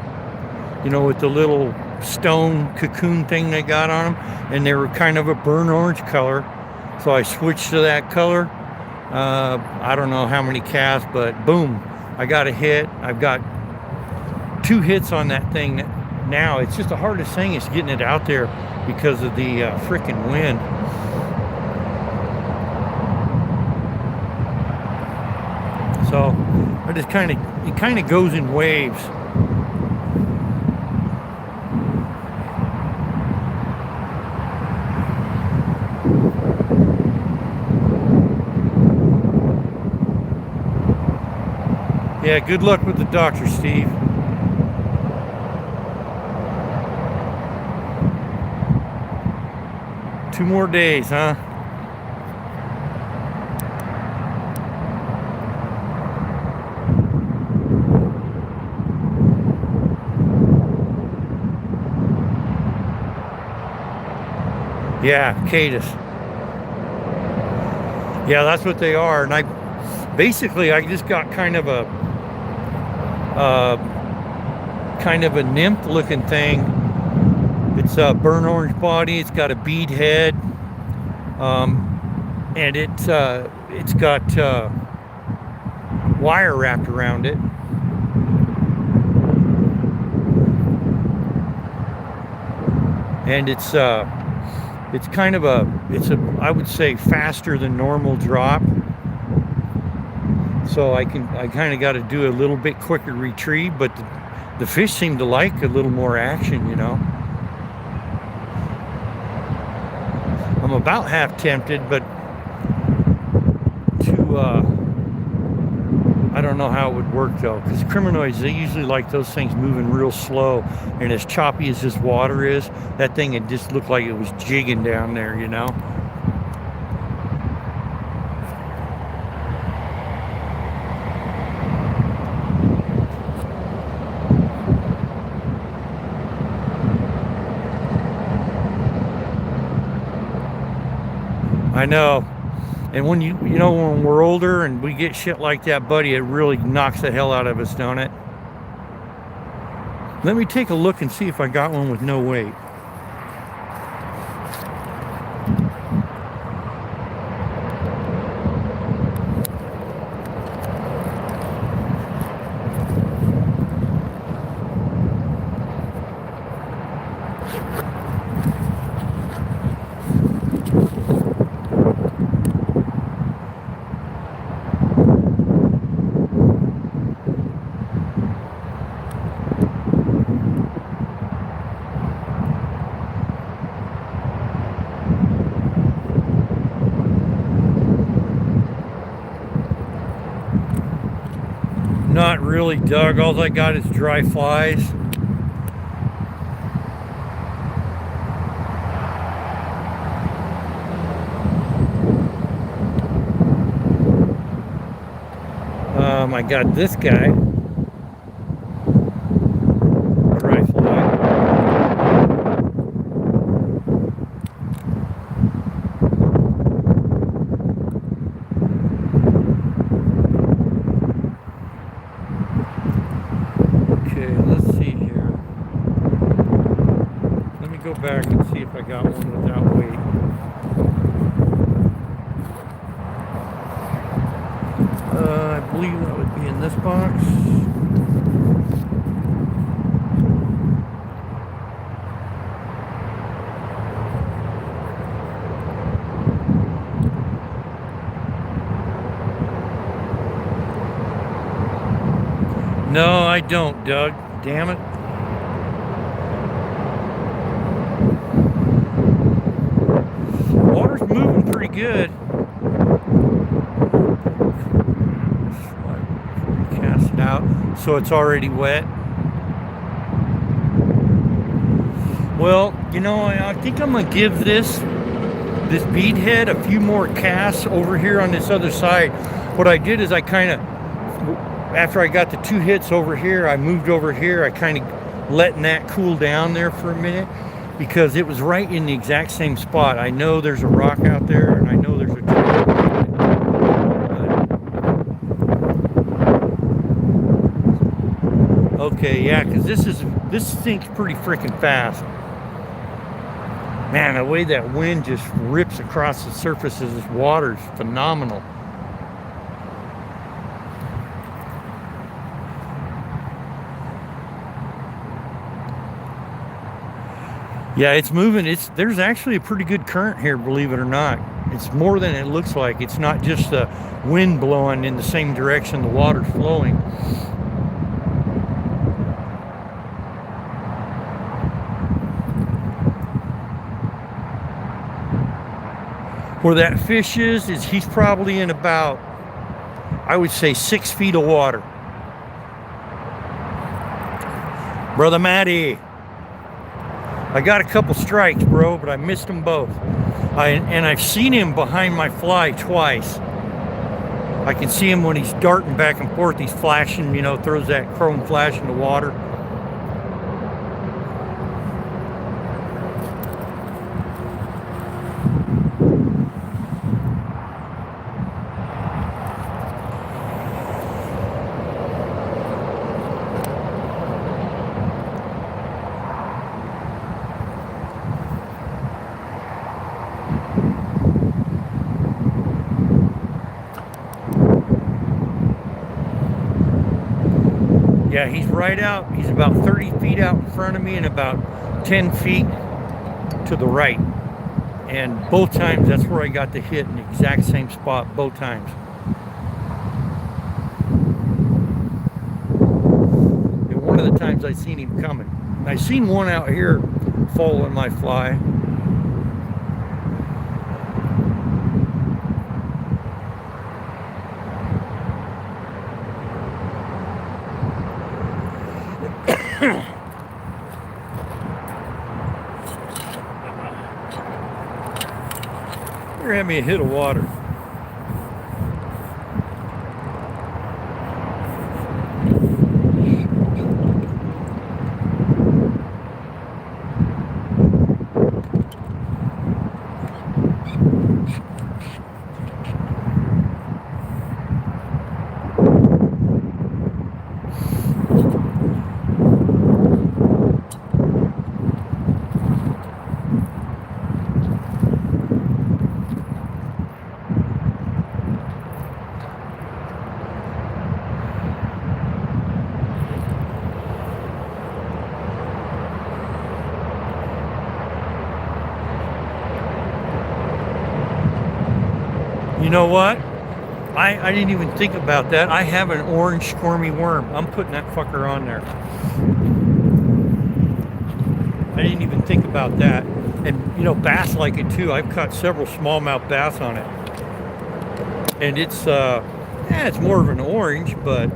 you know, with the little stone cocoon thing they got on them, and they were kind of a burnt orange color. So I switched to that color. I don't know how many casts, but boom, I got a hit. I've got 2 hits on that thing now. It's just the hardest thing is getting it out there because of the freaking wind. So I just it kind of goes in waves. Yeah, good luck with the doctor, Steve. Two more days, huh? Yeah, Cadus. Yeah, that's what they are. And I just got kind of a nymph looking thing. It's a burnt orange body. It's got a bead head, and it's got wire wrapped around it. And it's kind of I would say faster than normal drop. So I kind of got to do a little bit quicker retrieve, but the fish seem to like a little more action, you know. I'm about half tempted, but I don't know how it would work though, because Criminoids, they usually like those things moving real slow, and as choppy as this water is, that thing, it just looked like it was jigging down there, you know. I know. And when when we're older and we get shit like that, buddy, it really knocks the hell out of us, don't it? Let me take a look and see if I got one with no weight. Not really, Doug. All I got is dry flies. I got this guy. Dry fly. Okay, let's see here. Let me go back and see if I got one without weight. I believe that would be in this box. No, I don't, Doug. Damn it. Water's moving pretty good. Cast it out so it's already wet. Well, you know, I think I'm gonna give this bead head a few more casts over here on this other side. What I did is I kind of, after I got the 2 hits over here, I moved over here. I kind of letting that cool down there for a minute because it was right in the exact same spot. I know there's a rock out there, and I know there's a okay, yeah, because this sinks pretty freaking fast. Man, the way that wind just rips across the surface of this water is phenomenal. Yeah, it's moving. There's actually a pretty good current here, believe it or not. It's more than it looks like. It's not just the wind blowing in the same direction the water's flowing. Where that fish is he's probably in about, I would say, 6 feet of water. Brother Matty, I got a couple strikes, bro, but I missed them both. And I've seen him behind my fly twice. I can see him when he's darting back and forth. He's flashing, you know, throws that chrome flash in the water. Yeah, he's right out. He's about 30 feet out in front of me and about 10 feet to the right. And both times, that's where I got the hit in the exact same spot, both times. And one of the times I seen him coming. I seen one out here following my fly. You're having me a hit of water. You know what? I didn't even think about that. I have an orange squirmy worm. I'm putting that fucker on there. I didn't even think about that. And you know, bass like it too. I've caught several smallmouth bass on it. And it's it's more of an orange, but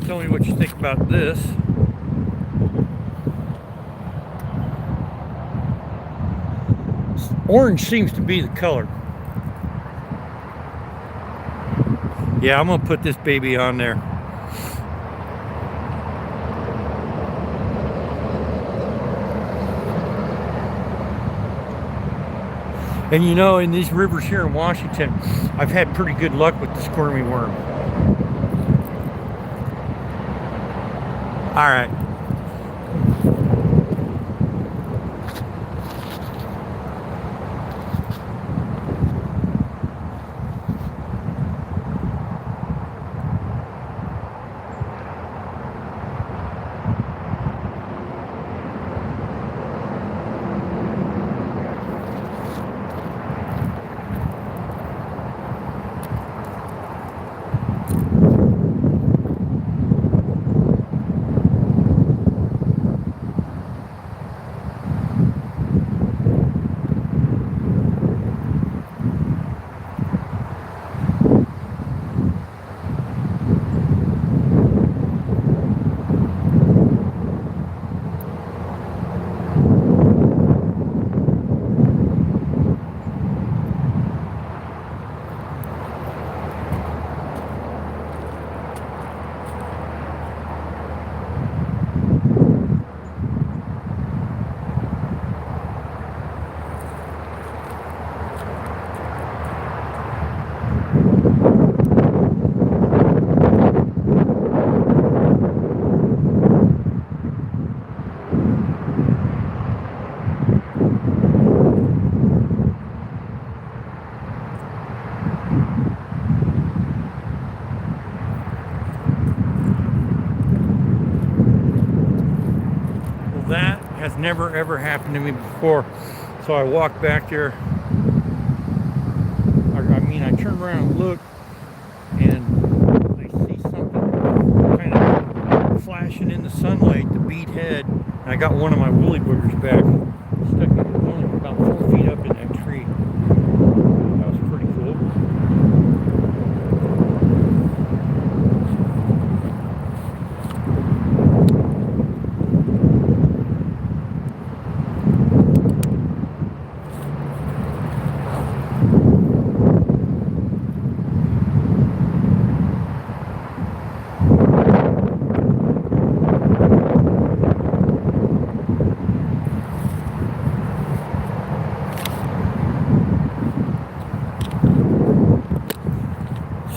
tell me what you think about this. Orange seems to be the color. Yeah, I'm gonna put this baby on there. And you know, in these rivers here in Washington, I've had pretty good luck with the squirmy worm. All right. has never ever happened to me before. So I walked back there. I turned around and looked, and I see something kind of flashing in the sunlight, the bead head, and I got one of my woolly boogers back. Stuck it only about 4 feet up in that tree. That was pretty cool.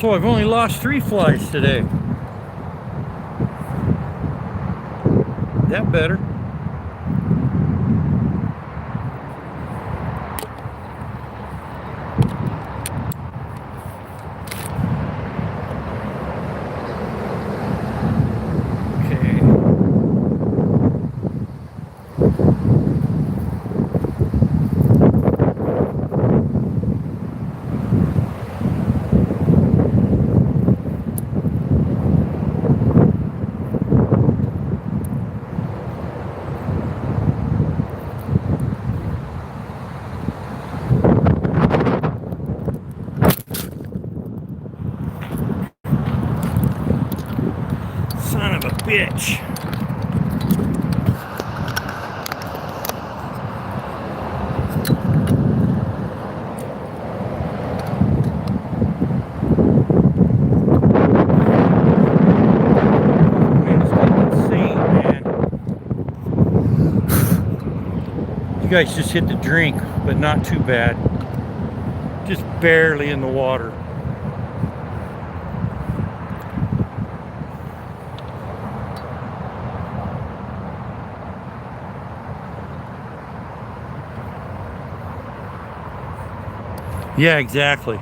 So I've only lost 3 flies today. That better. Son of a bitch. Insane, man. You guys just hit the drink, but not too bad. Just barely in the water. Yeah, exactly.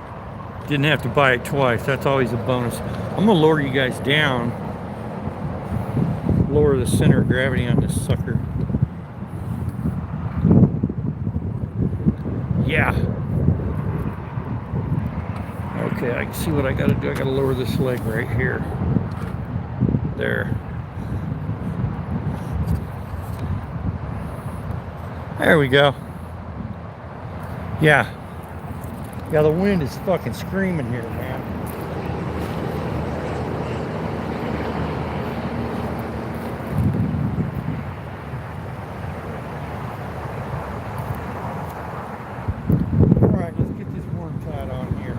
Didn't have to buy it twice. That's always a bonus. I'm gonna lower you guys down. Lower the center of gravity on this sucker. Yeah. Okay, I can see what I gotta do. I gotta lower this leg right here. There. There we go. Yeah. Yeah, the wind is fucking screaming here, man. All right, let's get this worm tied on here.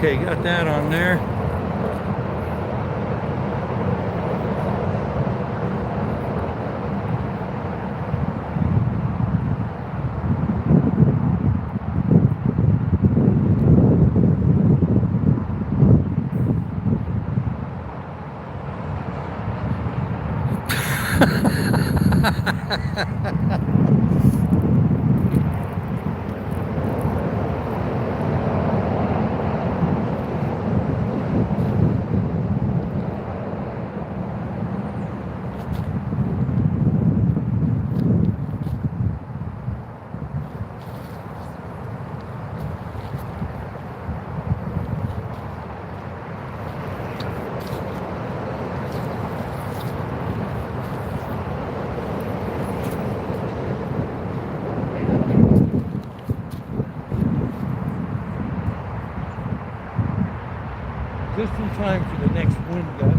Okay, got that on there. just in time for the next wind gust.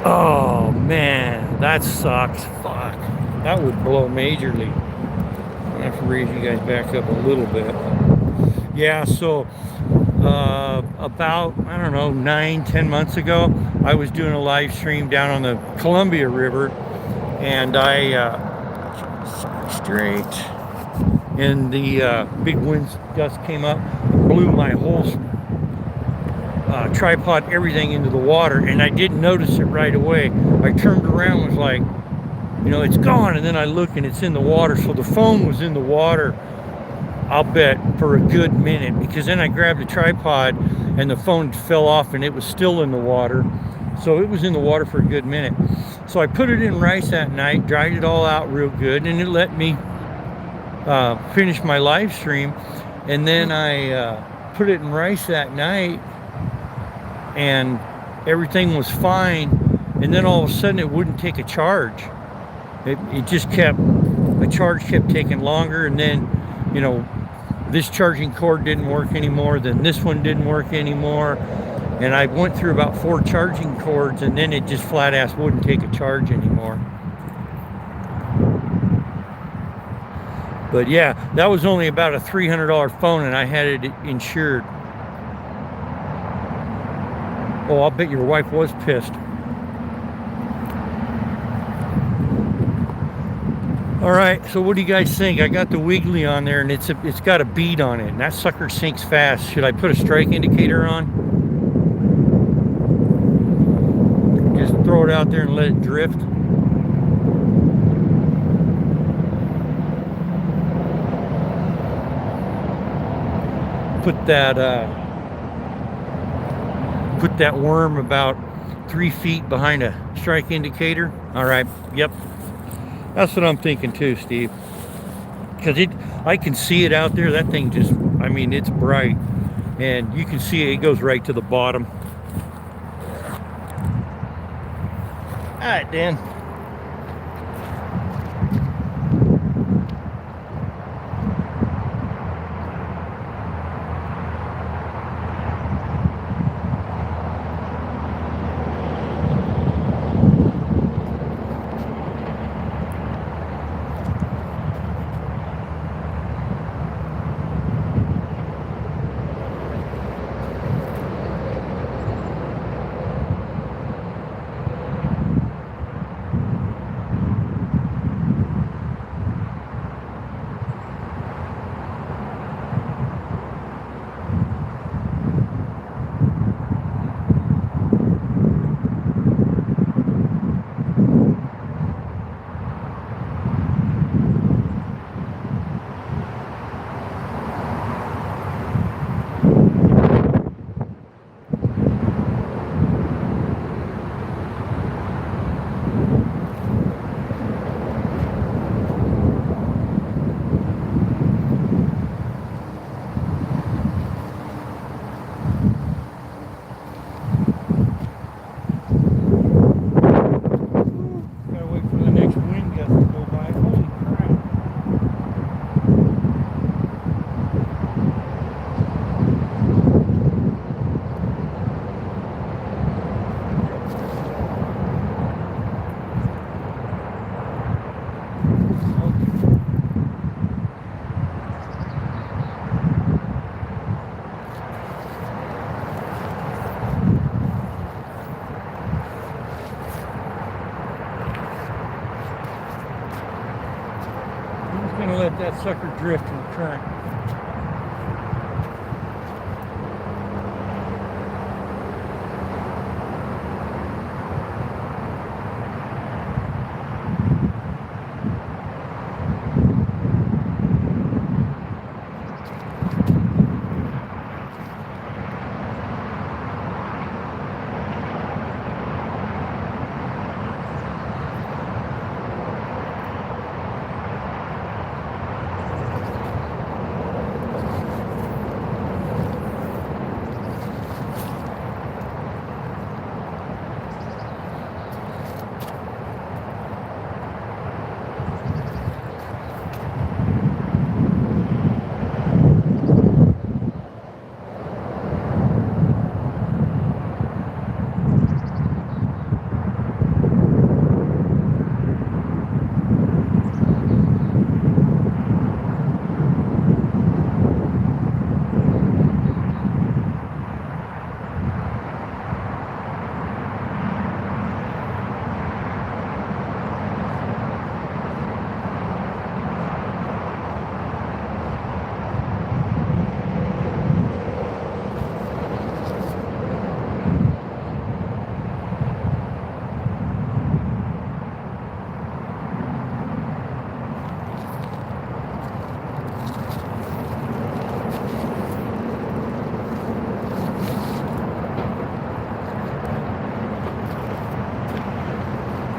Oh man, that sucks. Fuck. That would blow majorly. I have to raise you guys back up a little bit. Yeah, so about, I don't know, 9, 10 months ago, I was doing a live stream down on the Columbia River, and I straight, and the big wind gust came up, blew my whole tripod, everything into the water, and I didn't notice it right away. I turned around and was like, you know, it's gone, and then I look and it's in the water. So the phone was in the water, I'll bet, for a good minute, because then I grabbed the tripod and the phone fell off and it was still in the water. So it was in the water for a good minute. So I put it in rice that night, dried it all out real good, and it let me finish my live stream. And then I put it in rice that night, and everything was fine. And then all of a sudden it wouldn't take a charge. It just kept, the charge kept taking longer, and then, you know, this charging cord didn't work anymore, then this one didn't work anymore, and I went through about 4 charging cords, and then it just flat ass wouldn't take a charge anymore. But yeah, that was only about a $300 phone, and I had it insured. Oh, I'll bet your wife was pissed. All right, so what do you guys think? I got the Wiggly on there, and it's got a bead on it, and that sucker sinks fast. Should I put a strike indicator on? Just throw it out there and let it drift? Put that worm about 3 feet behind a strike indicator. All right, yep. That's what I'm thinking too, Steve. Because I can see it out there. That thing just, I mean, it's bright. And you can see it goes right to the bottom. All right, Dan. let that sucker drift in the current.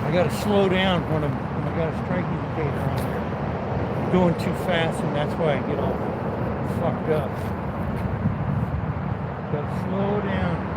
I gotta slow down when I got a strike indicator on here. I'm going too fast, and that's why I get all fucked up. Gotta slow down.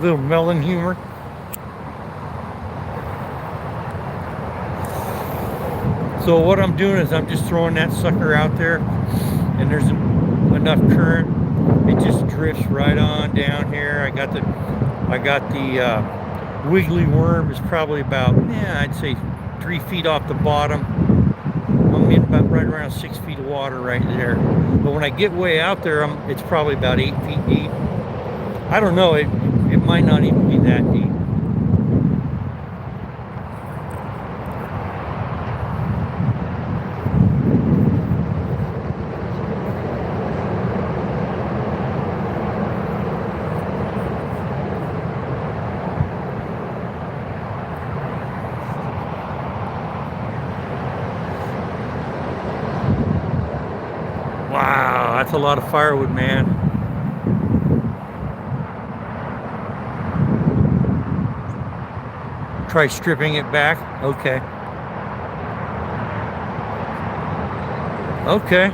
Little melon humor. So what I'm doing is I'm just throwing that sucker out there, and there's enough current. It just drifts right on down here. I got the wiggly worm is probably about, yeah, I'd say 3 feet off the bottom. I'm in about right around 6 feet of water right there. But when I get way out there, it's probably about 8 feet deep. I don't know. It might not even be that deep. Wow, that's a lot of firewood, man. Try stripping it back. Okay. Okay.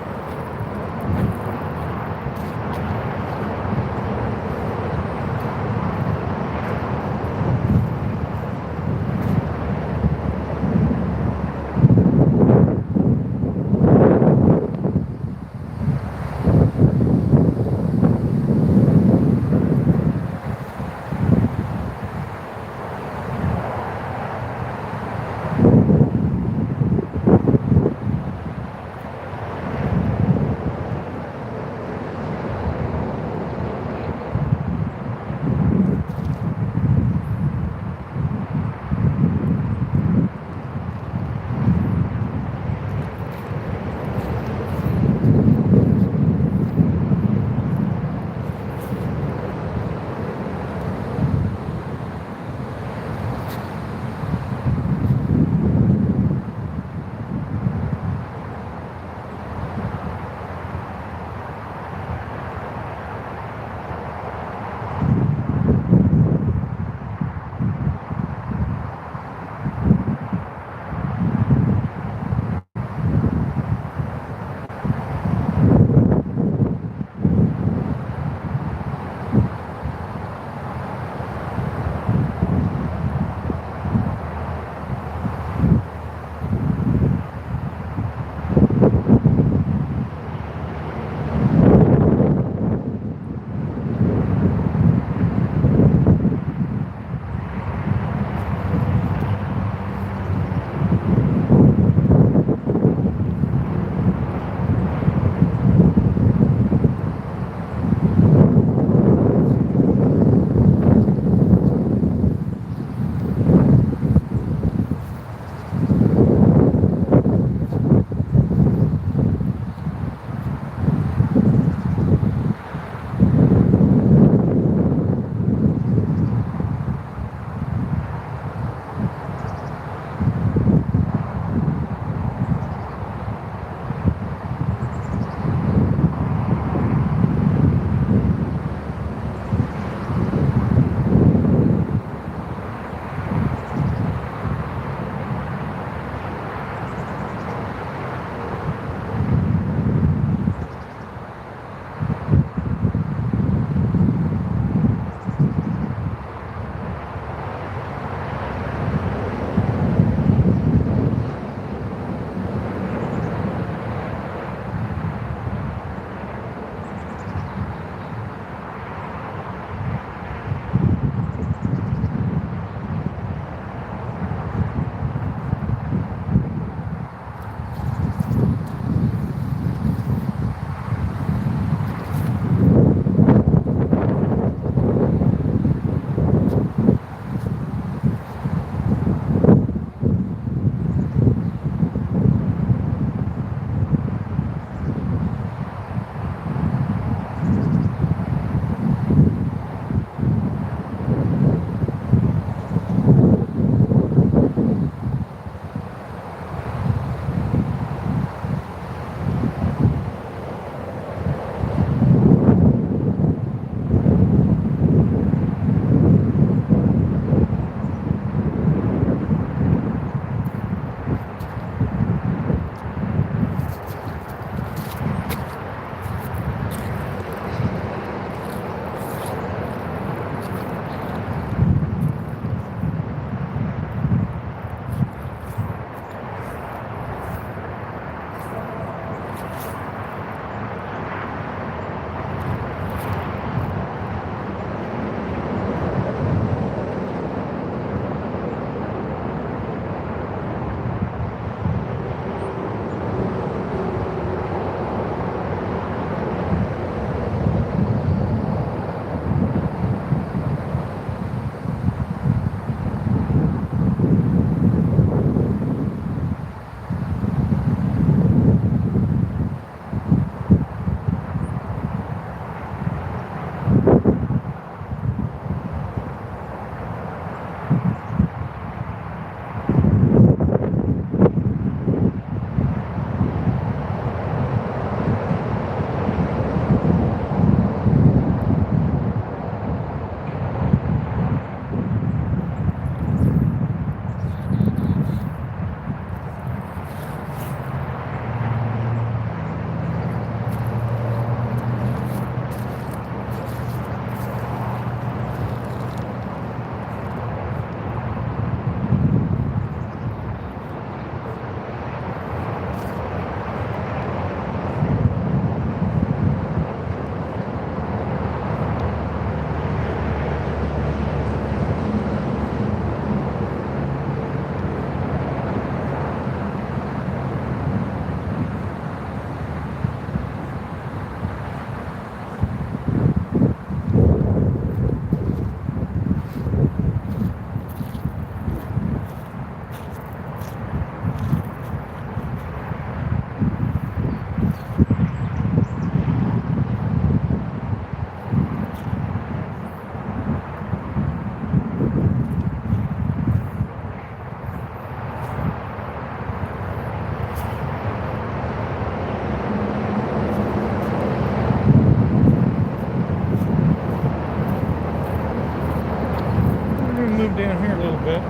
come down here a little bit.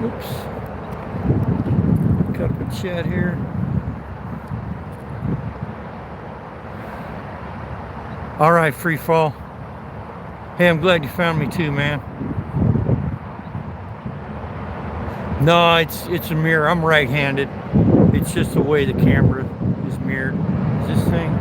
Oops. Cut up a shed here. All right, free fall. Hey, I'm glad you found me too, man. No, it's a mirror. I'm right-handed. It's just the way the camera is mirrored. Is this thing?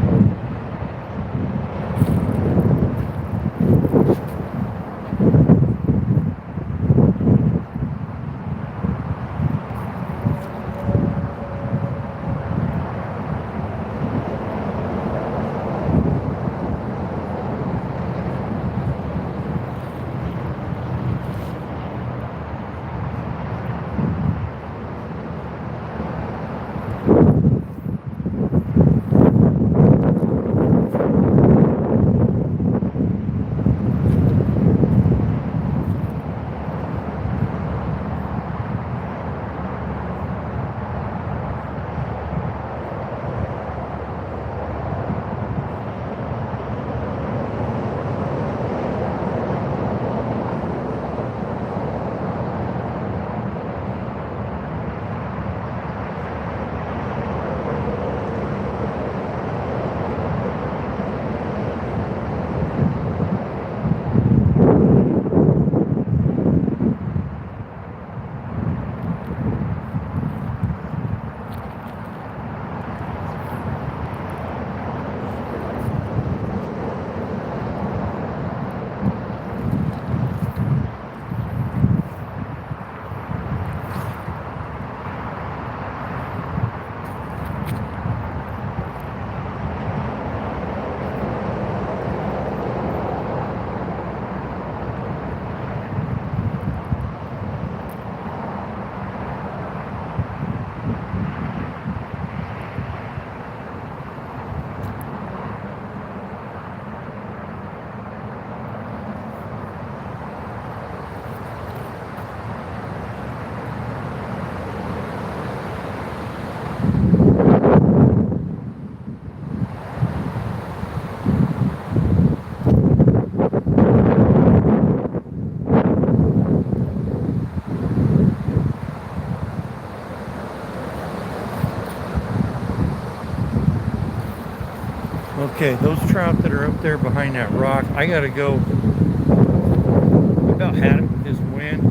Okay, those trout that are up there behind that rock, I gotta go. I about had it with this wind.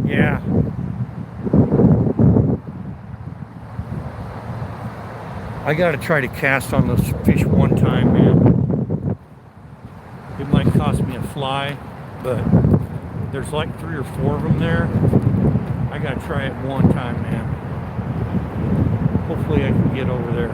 Yeah. I gotta try to cast on those fish one time, man. It might cost me a fly, but there's like 3 or 4 of them there. I gotta try it one time, man. Hopefully I can get over there.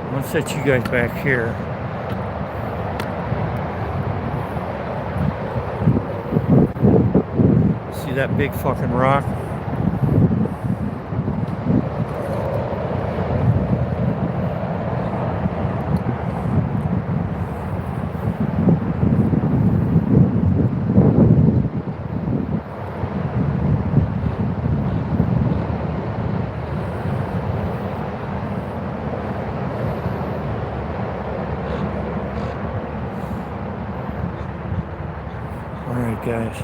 I'm gonna set you guys back here. See that big fucking rock? All right, guys.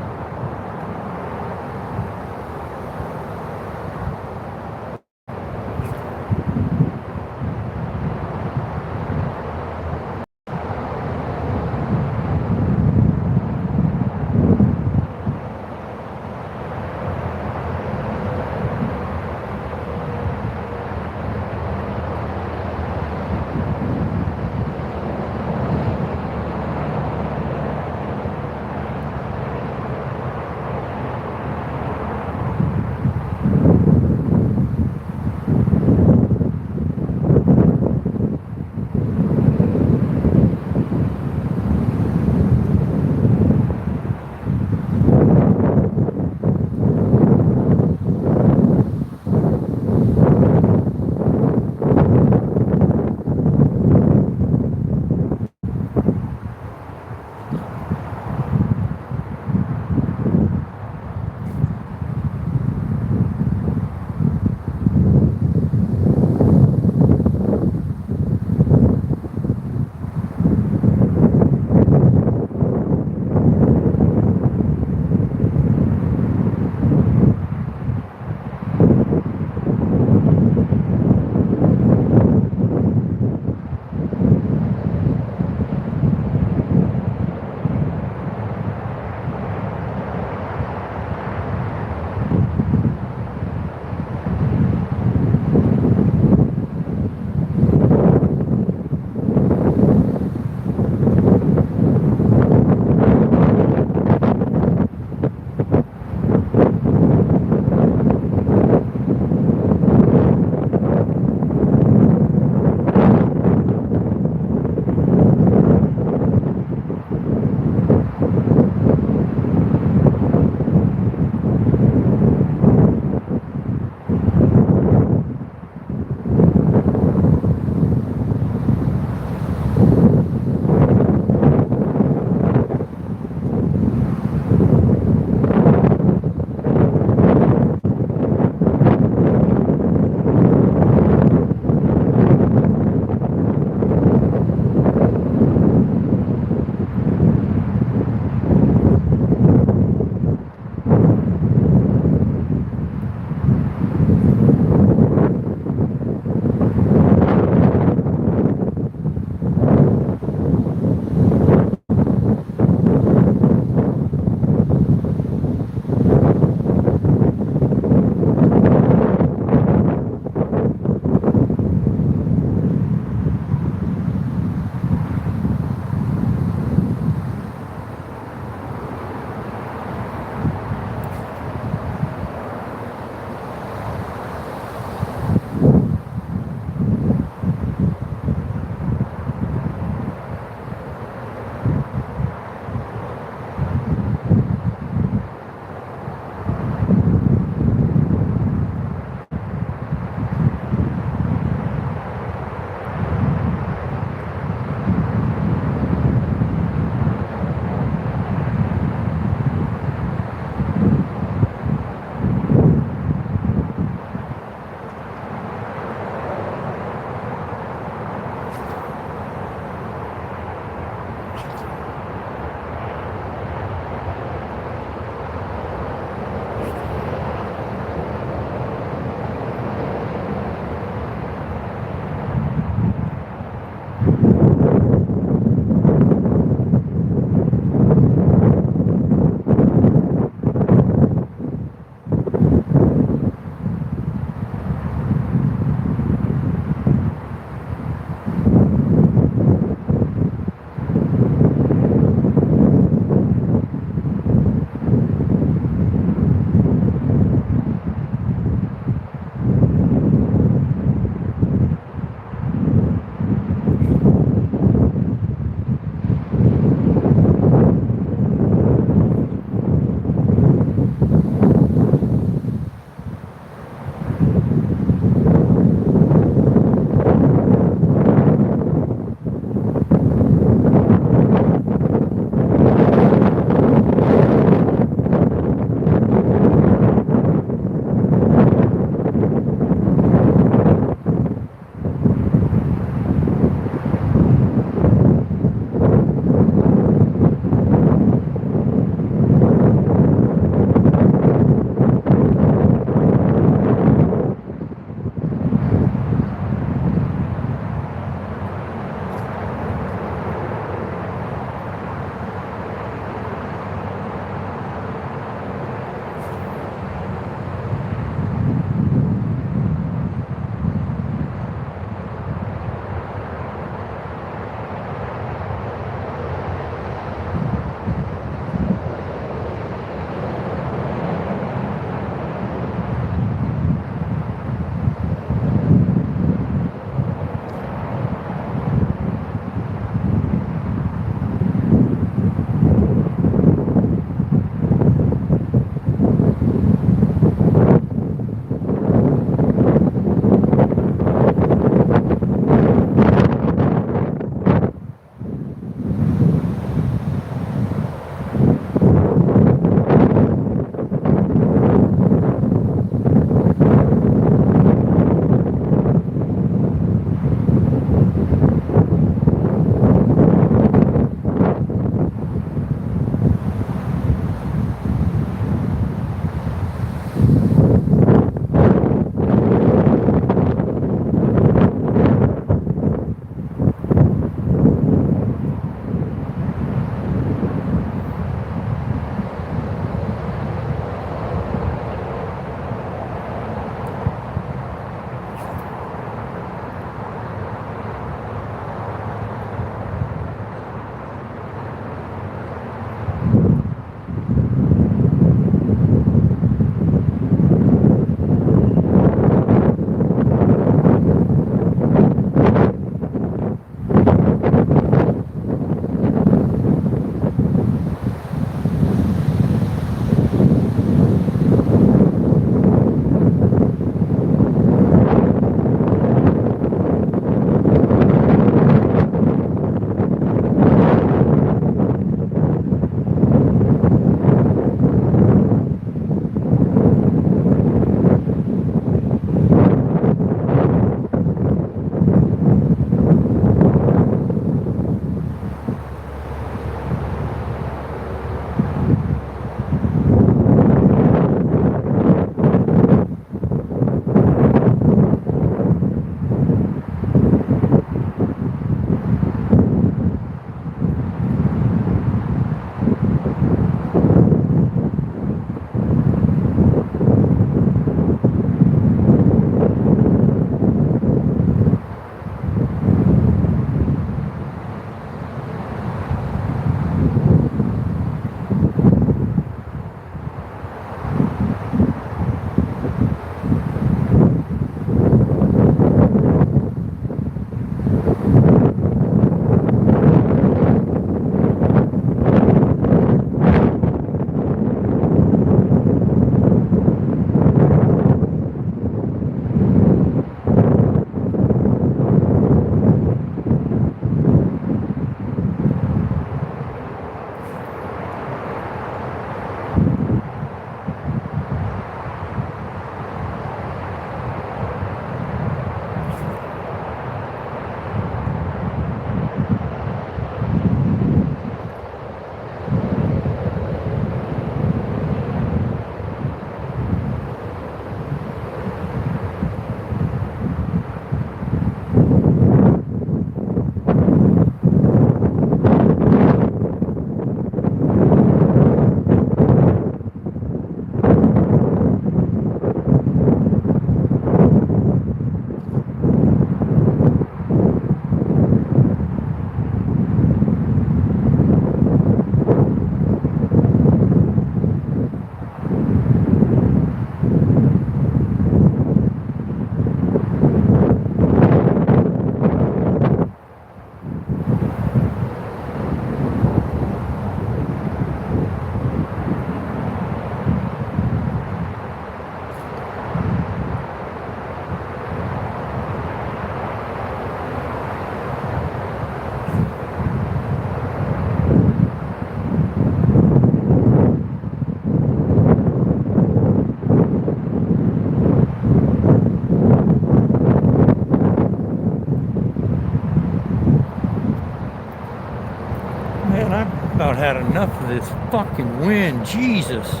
this fucking wind. Jesus. See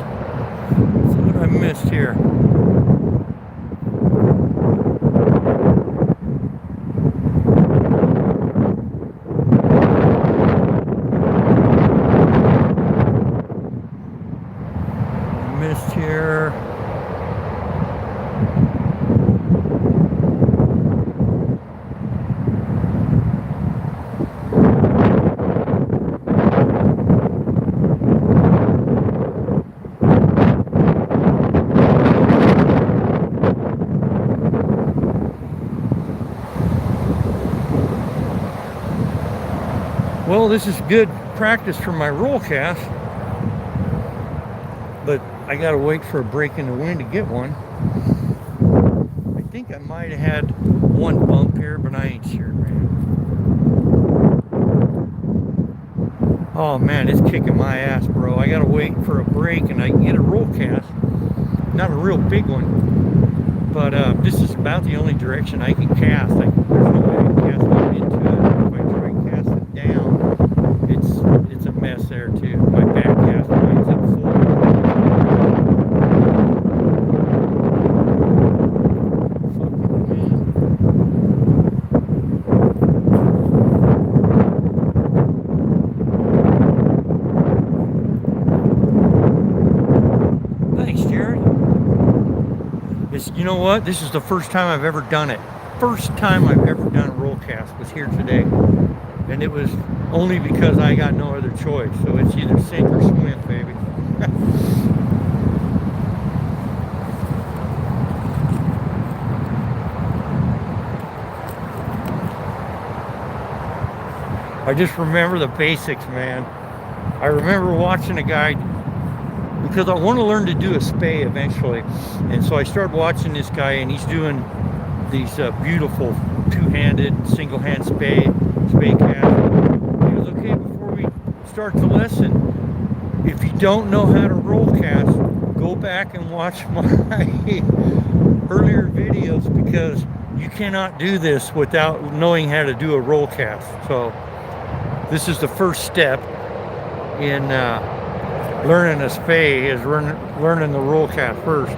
what I missed here. Missed here. Well, this is good practice for my roll cast, but I gotta wait for a break in the wind to get one. I think I might have had one bump here, but I ain't sure, man. Oh man, it's kicking my ass, bro. I gotta wait for a break and I can get a roll cast. Not a real big one, but this is about the only direction I can cast. There's no way I can cast up into it. If I try and cast it down, it's a mess there too. My back cast winds up full. Thanks, Jared. You know what? This is the first time I've ever done it. First time I've ever done a roll cast was here today. And it was only because I got no other choice. So it's either sink or swim, baby. I just remember the basics, man. I remember watching a guy, because I want to learn to do a spay eventually. And so I started watching this guy, and he's doing these beautiful two-handed, single-hand spay cast. He goes, okay, before we start the lesson, if you don't know how to roll cast, go back and watch my earlier videos, because you cannot do this without knowing how to do a roll cast. So this is the first step in learning a spay, is learning the roll cast first.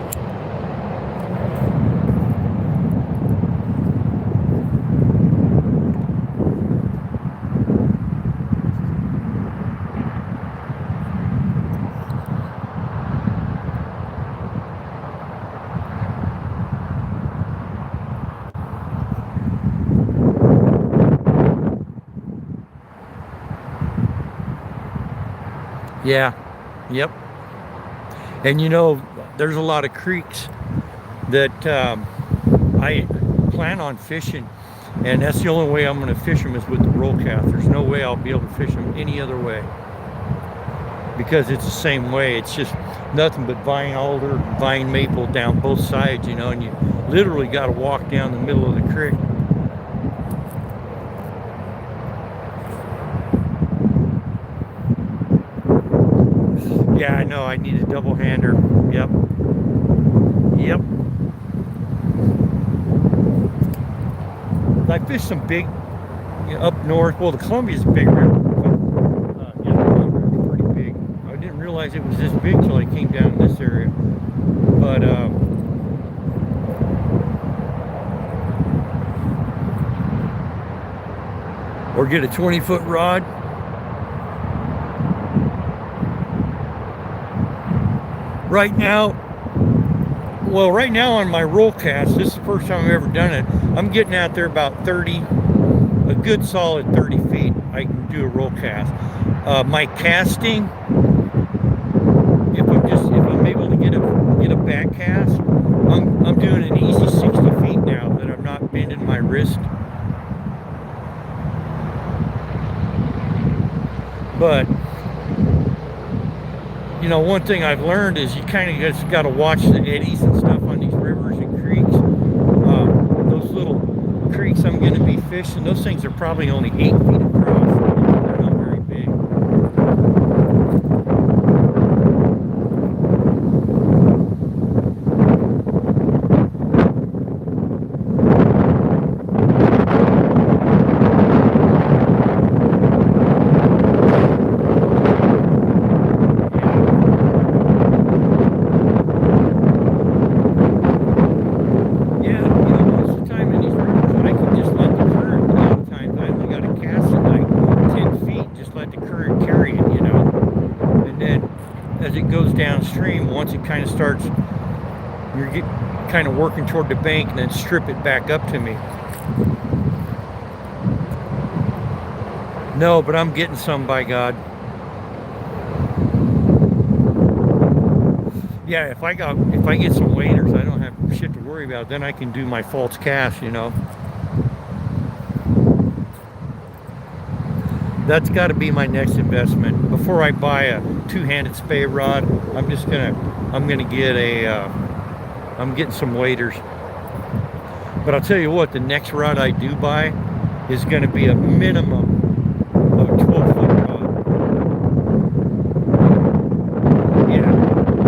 Yeah, yep. And you know, there's a lot of creeks that I plan on fishing, and that's the only way I'm going to fish them is with the roll cast. There's no way I'll be able to fish them any other way, because it's the same way. It's just nothing but vine alder, vine maple down both sides, you know, and you literally got to walk down the middle of the creek. Yeah, I know, I need a double hander. Yep. Yep. I fished some big, up north. Well, the Columbia's a big river. But, yeah, the Columbia's pretty big. I didn't realize it was this big till I came down in this area. But, or get a 20-foot rod. Right now on my roll cast, this is the first time I've ever done it, I'm getting out there about 30, a good solid 30 feet. I can do a roll cast. My casting, if I'm able to get a back cast, I'm doing an easy 60 feet now that I'm not bending my wrist. But you know, one thing I've learned is you kind of just got to watch the eddies and stuff on these rivers and creeks. Those little creeks I'm going to be fishing, those things are probably only 8 feet across. They're not very big. it starts, you're kind of working toward the bank and then strip it back up to me. No, but I'm getting some, by God. Yeah, if I get some waders, I don't have shit to worry about. Then I can do my false cast, you know. That's got to be my next investment. Before I buy a two-handed spey rod, I'm gonna get I'm getting some waders. But I'll tell you what, the next rod I do buy is gonna be a minimum of a 12-foot rod. Yeah,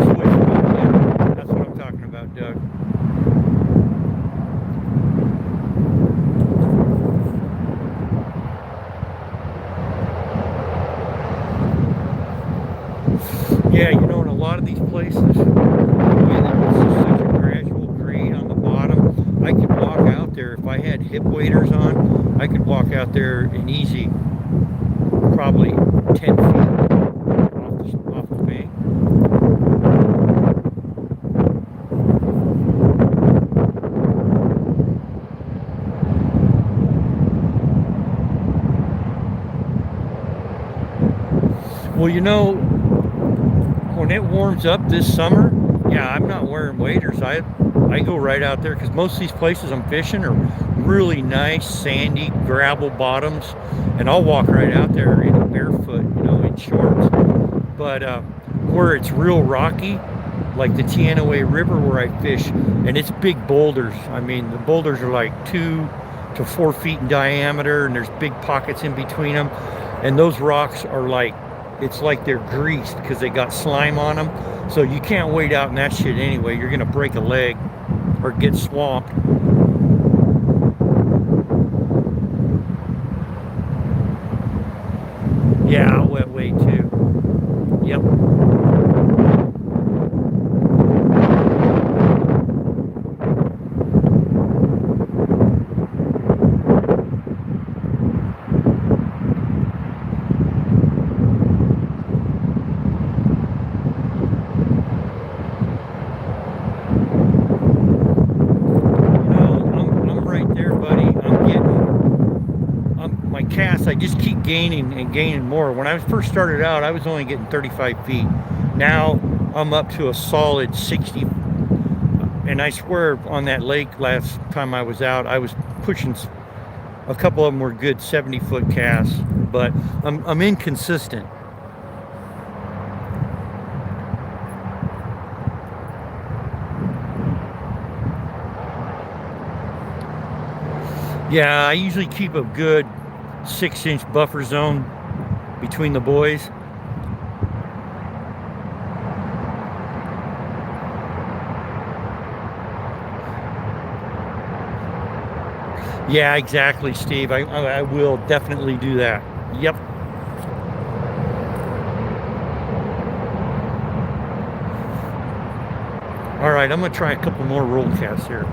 switch rod, yeah. That's what I'm talking about, Doug. Yeah, you know, in a lot of these places, the way that it's just such a gradual grade on the bottom, I could walk out there. If I had hip waders on, I could walk out there in easy, probably 10 feet off the bank. Well, you know, when it warms up this summer, yeah, I'm not wearing waders. I go right out there because most of these places I'm fishing are really nice sandy gravel bottoms, and I'll walk right out there in barefoot, you know, in shorts. But where it's real rocky, like the Teanaway River where I fish, and it's big boulders. I mean, the boulders are like 2 to 4 feet in diameter, and there's big pockets in between them, and those rocks are like, it's like they're greased because they got slime on them. So you can't wade out in that shit anyway. You're gonna break a leg or get swamped. Yeah, I'll wet wade too. Yep. I'm right there, buddy. My cast, I just keep gaining and gaining more. When I first started out, I was only getting 35 feet. Now I'm up to a solid 60. And I swear on that lake last time I was out, I was pushing, a couple of them were good 70-foot casts, but I'm inconsistent. Yeah, I usually keep a good 6-inch buffer zone between the boys. Yeah, exactly, Steve. I will definitely do that. Yep. All right, I'm gonna try a couple more roll casts here.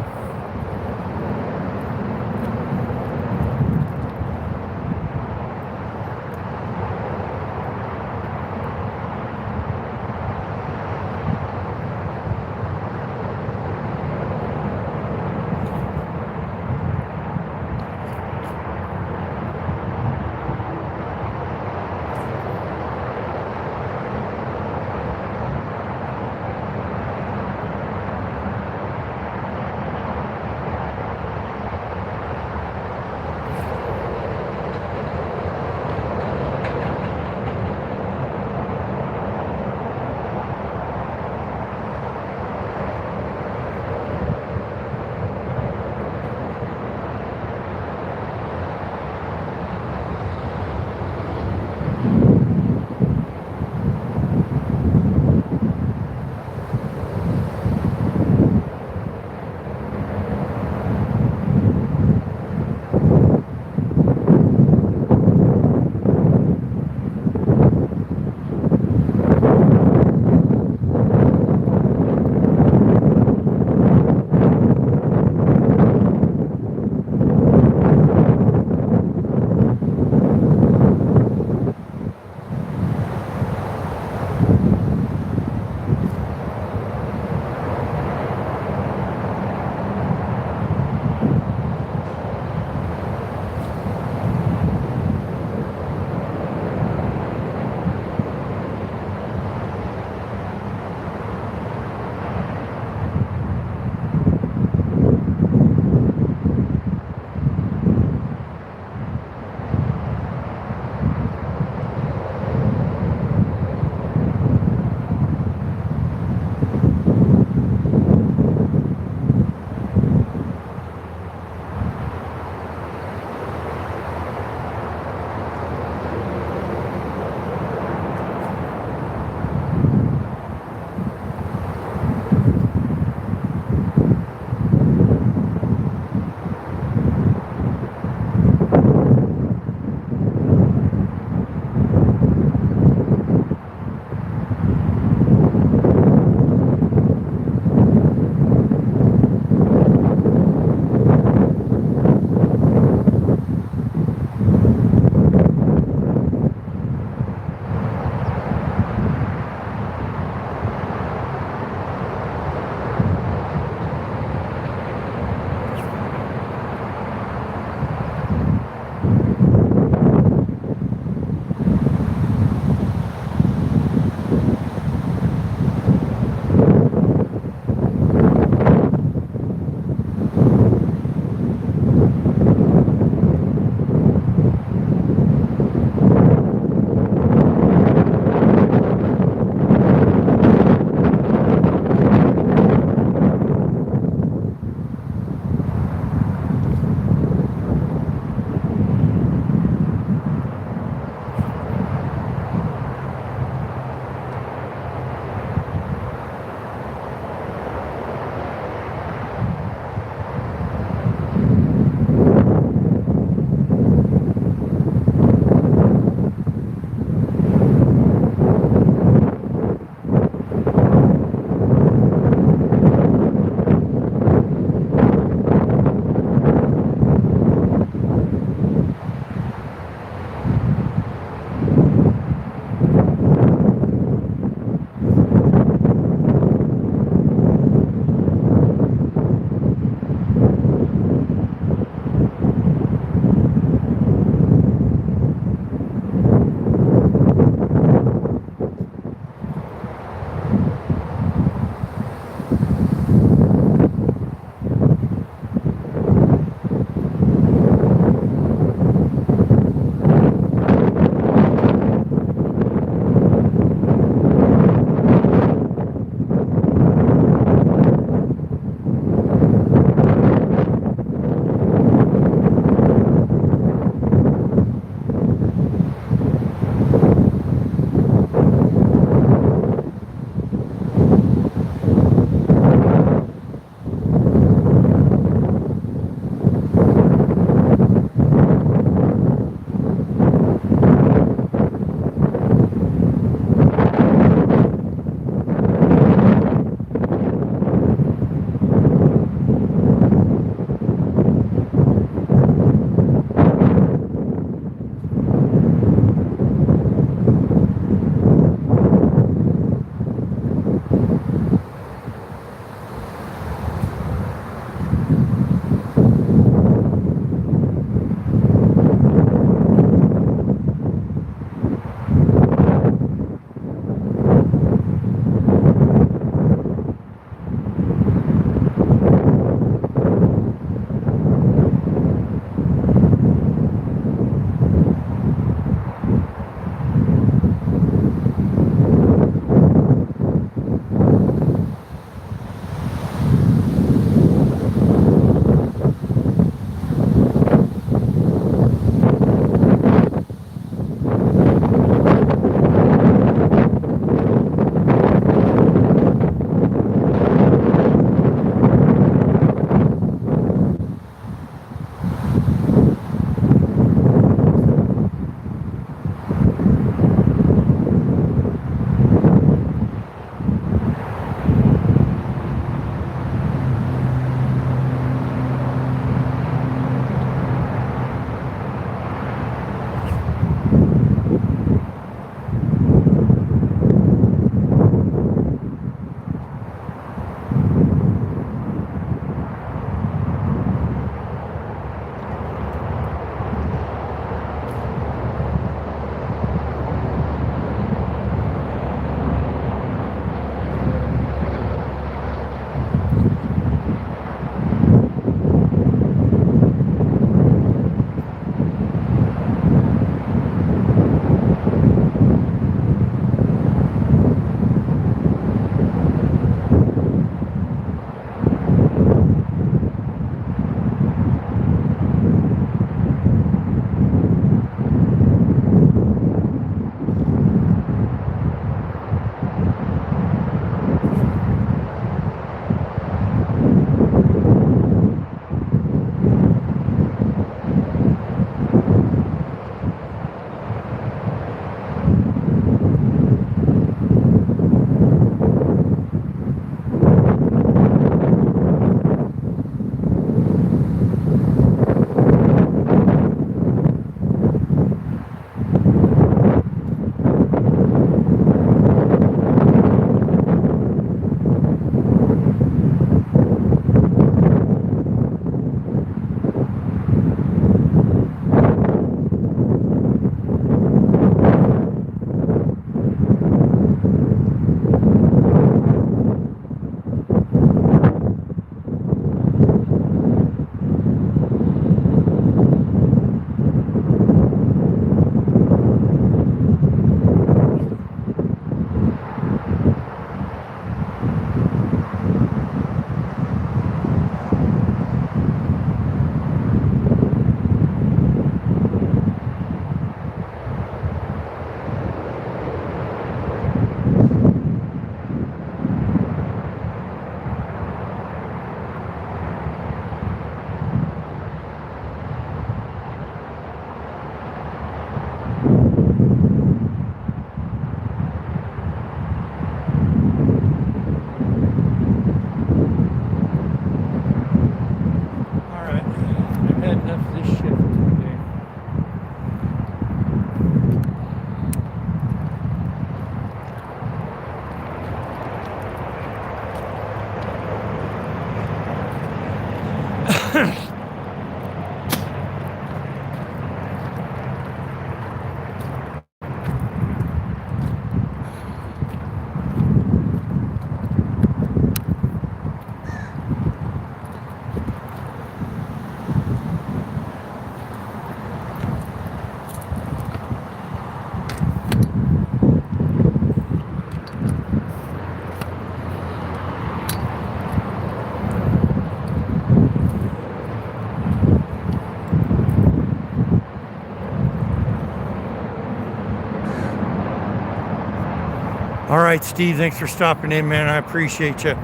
All right, Steve, thanks for stopping in, man. I appreciate you.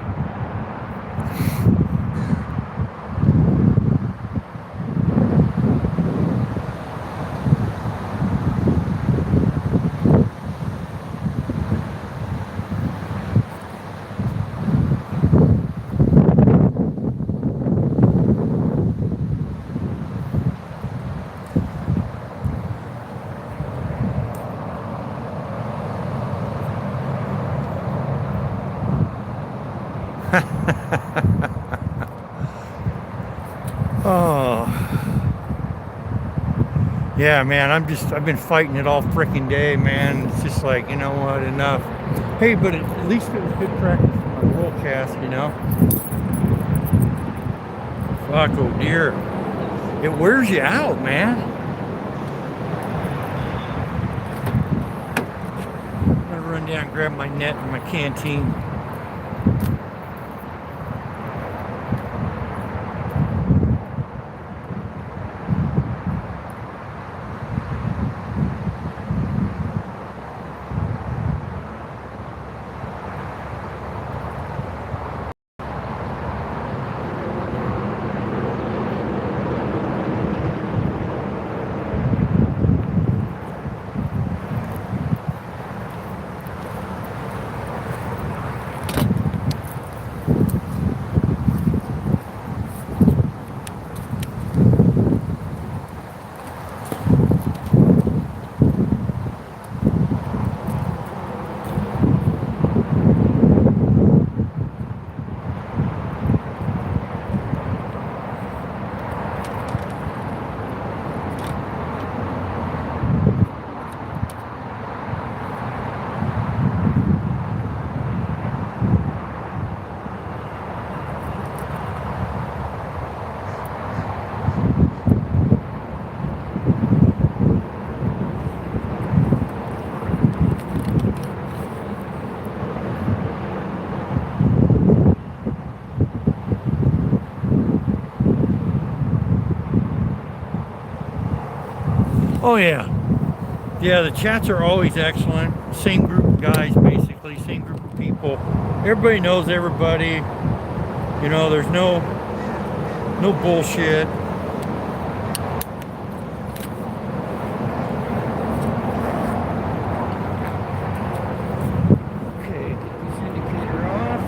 Oh, yeah, man. I've been fighting it all freaking day, man. It's just like, you know what, enough. Hey, but at least it was good practice for my roll cast, you know. Fuck, oh dear. It wears you out, man. I'm gonna run down and grab my net and my canteen. Oh yeah. Yeah, the chats are always excellent. Same group of guys, basically, same group of people. Everybody knows everybody. You know, there's no bullshit. Okay, get this indicator off.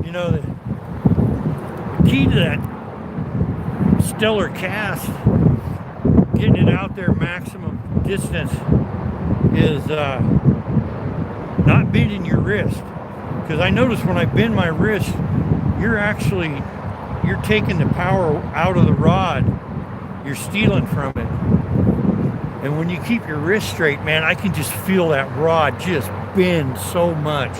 You know, the key to that stellar cast, getting it out there maximum distance, is not bending your wrist. Because I notice when I bend my wrist, you're taking the power out of the rod. You're stealing from it. And when you keep your wrist straight, man, I can just feel that rod just bend so much.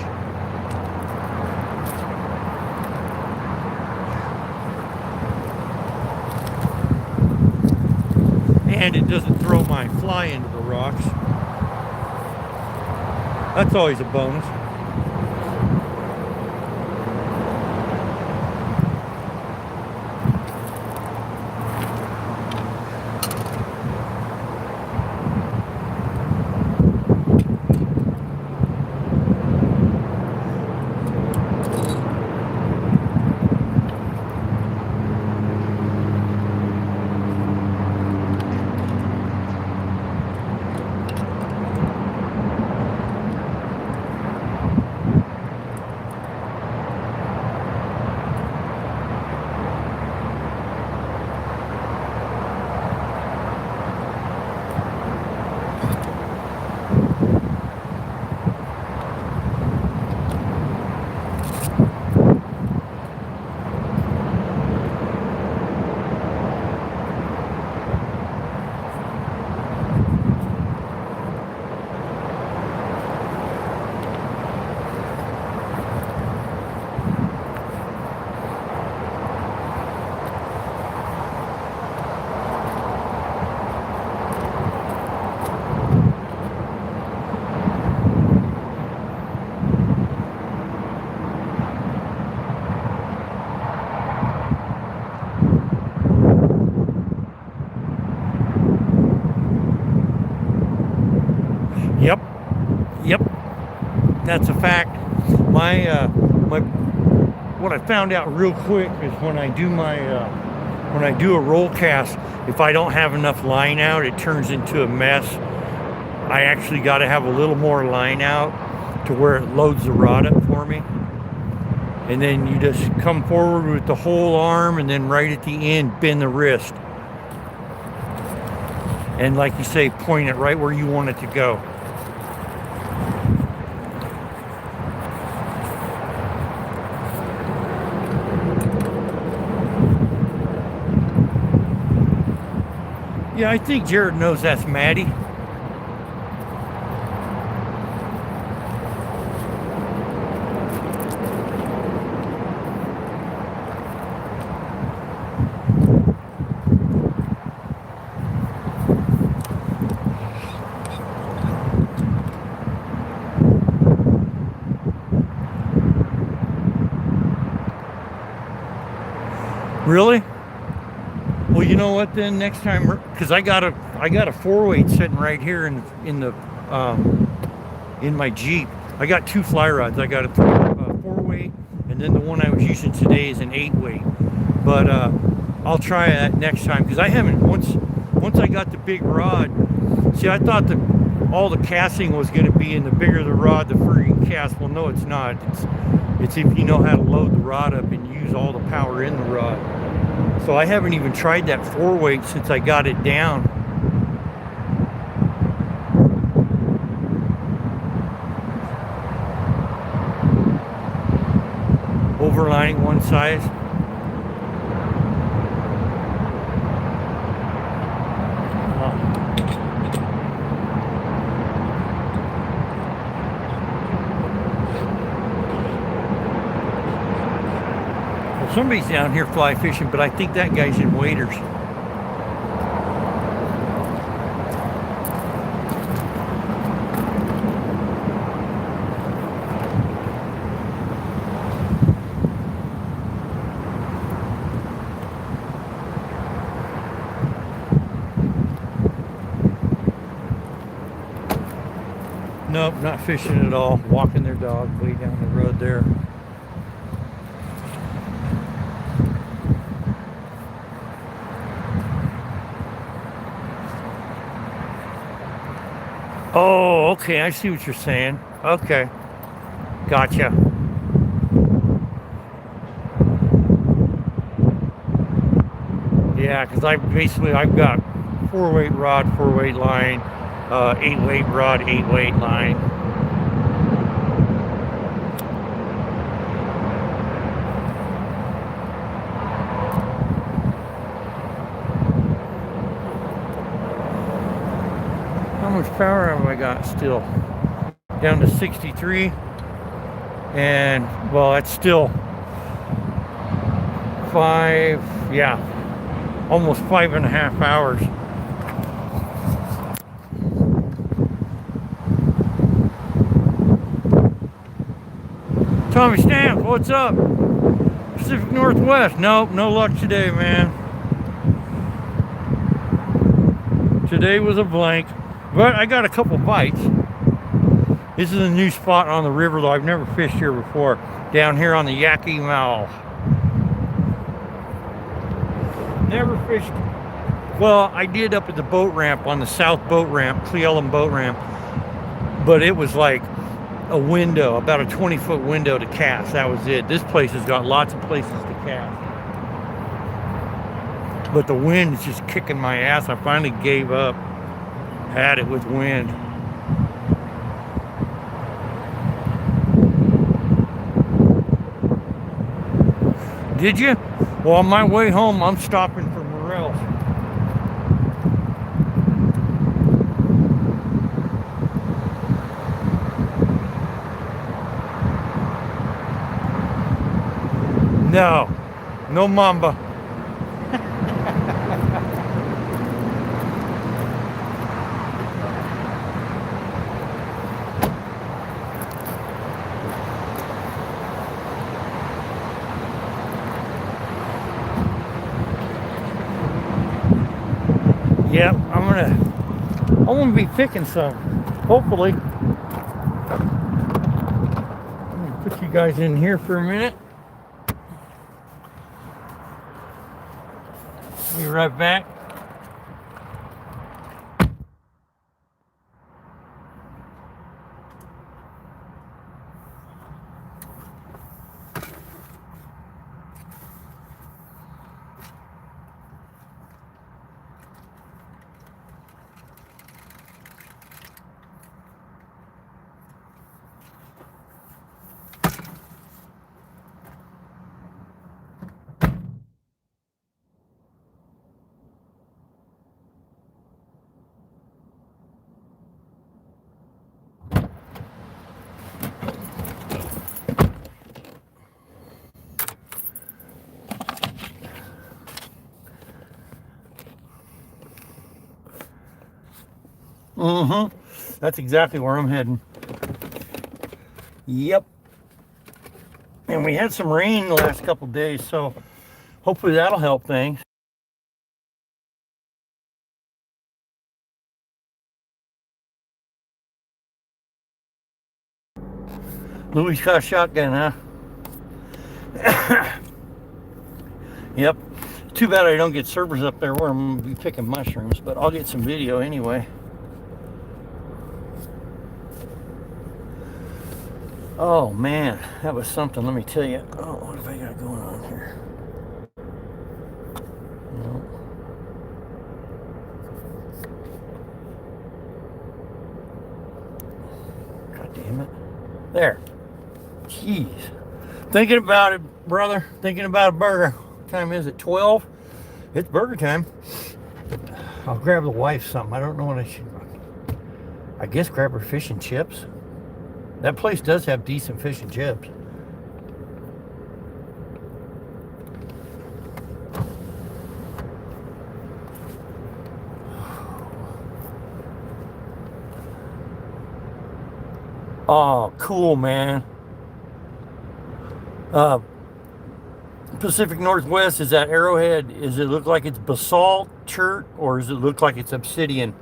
And it doesn't throw my fly into the rocks. That's always a bonus. that's a fact. My what I found out real quick is when I do a roll cast, if I don't have enough line out, it turns into a mess. I actually got to have a little more line out to where it loads the rod up for me. And then you just come forward with the whole arm, and then right at the end, bend the wrist. And like you say, point it right where you want it to go. Yeah, I think Jared knows that's Maddie. Really? Well, you know what? Then next time, because I got a 4-weight sitting right here in my Jeep. I got 2 fly rods. I got a 4-weight, and then the one I was using today is an 8-weight. But I'll try that next time, because I haven't once I got the big rod. See, I thought that all the casting was going to be in the bigger the rod, the further you cast. Well, no, it's not. It's if you know how to load the rod up and use all the power in the rod. So I haven't even tried that 4-weight since I got it down. Overlining one size. Somebody's down here fly fishing, but I think that guy's in waders. Nope, not fishing at all. Walking their dog way down the road there. Oh, okay, I see what you're saying. Okay, gotcha. Yeah, because I've got 4-weight rod, 4-weight line, 8-weight rod, 8-weight line. How much power have I got still? Down to 63. And, well, that's still 5, almost 5.5 hours. Tommy Stamp, what's up? Pacific Northwest. Nope, no luck today, man. Today was a blank. But I got a couple bites. This is a new spot on the river, though. I've never fished here before. Down here on the Yakima. Never fished. Well, I did up at the boat ramp, on the south boat ramp, Cle Elum boat ramp. But it was like a window, about a 20-foot window to cast. That was it. This place has got lots of places to cast. But the wind is just kicking my ass. I finally gave up. Had it with wind. Did you? Well, on my way home, I'm stopping for Morels. No mamba. Yep, I'm gonna be picking some, hopefully. you guys in here for a minute. Be right back. That's exactly where I'm heading. Yep. And we had some rain the last couple days, so hopefully that'll help things. Louis got a shotgun, huh? Yep. Too bad I don't get servers up there where I'm going to be picking mushrooms, but I'll get some video anyway. Oh man, that was something, let me tell you. Oh, what have I got going on here? No. God damn it. There. Jeez. Thinking about it, brother. Thinking about a burger. What time is it? 12? It's burger time. I'll grab the wife something. I don't know what I should. I guess grab her fish and chips. That place does have decent fish and chips. Oh, cool, man. Pacific Northwest, is that Arrowhead? Does it look like it's basalt chert, or does it look like it's obsidian?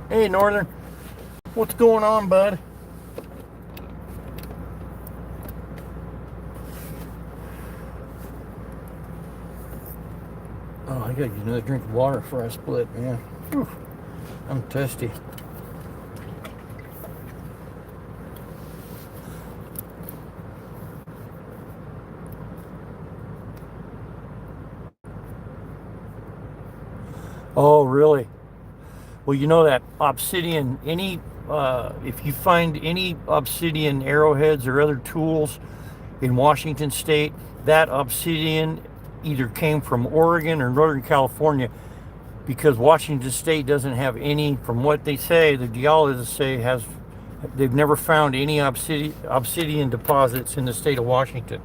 Hey, Northern. What's going on, bud? Oh, I gotta get another drink of water before I split, man. Whew. I'm thirsty. Oh, really? Well, you know that obsidian, if you find any obsidian arrowheads or other tools in Washington State, that obsidian either came from Oregon or Northern California, because Washington State doesn't have any, from what they say, the geologists say, they've never found any obsidian deposits in the state of Washington.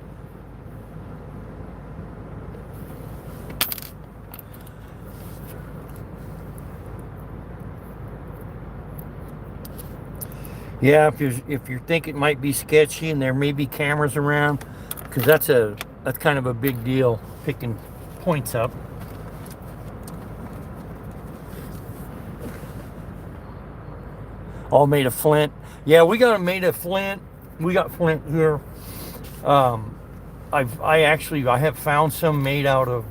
Yeah, if you think it might be sketchy and there may be cameras around, because that's kind of a big deal, picking points up. All made of flint. Yeah, we got them made of flint. We got flint here. I have found some made out of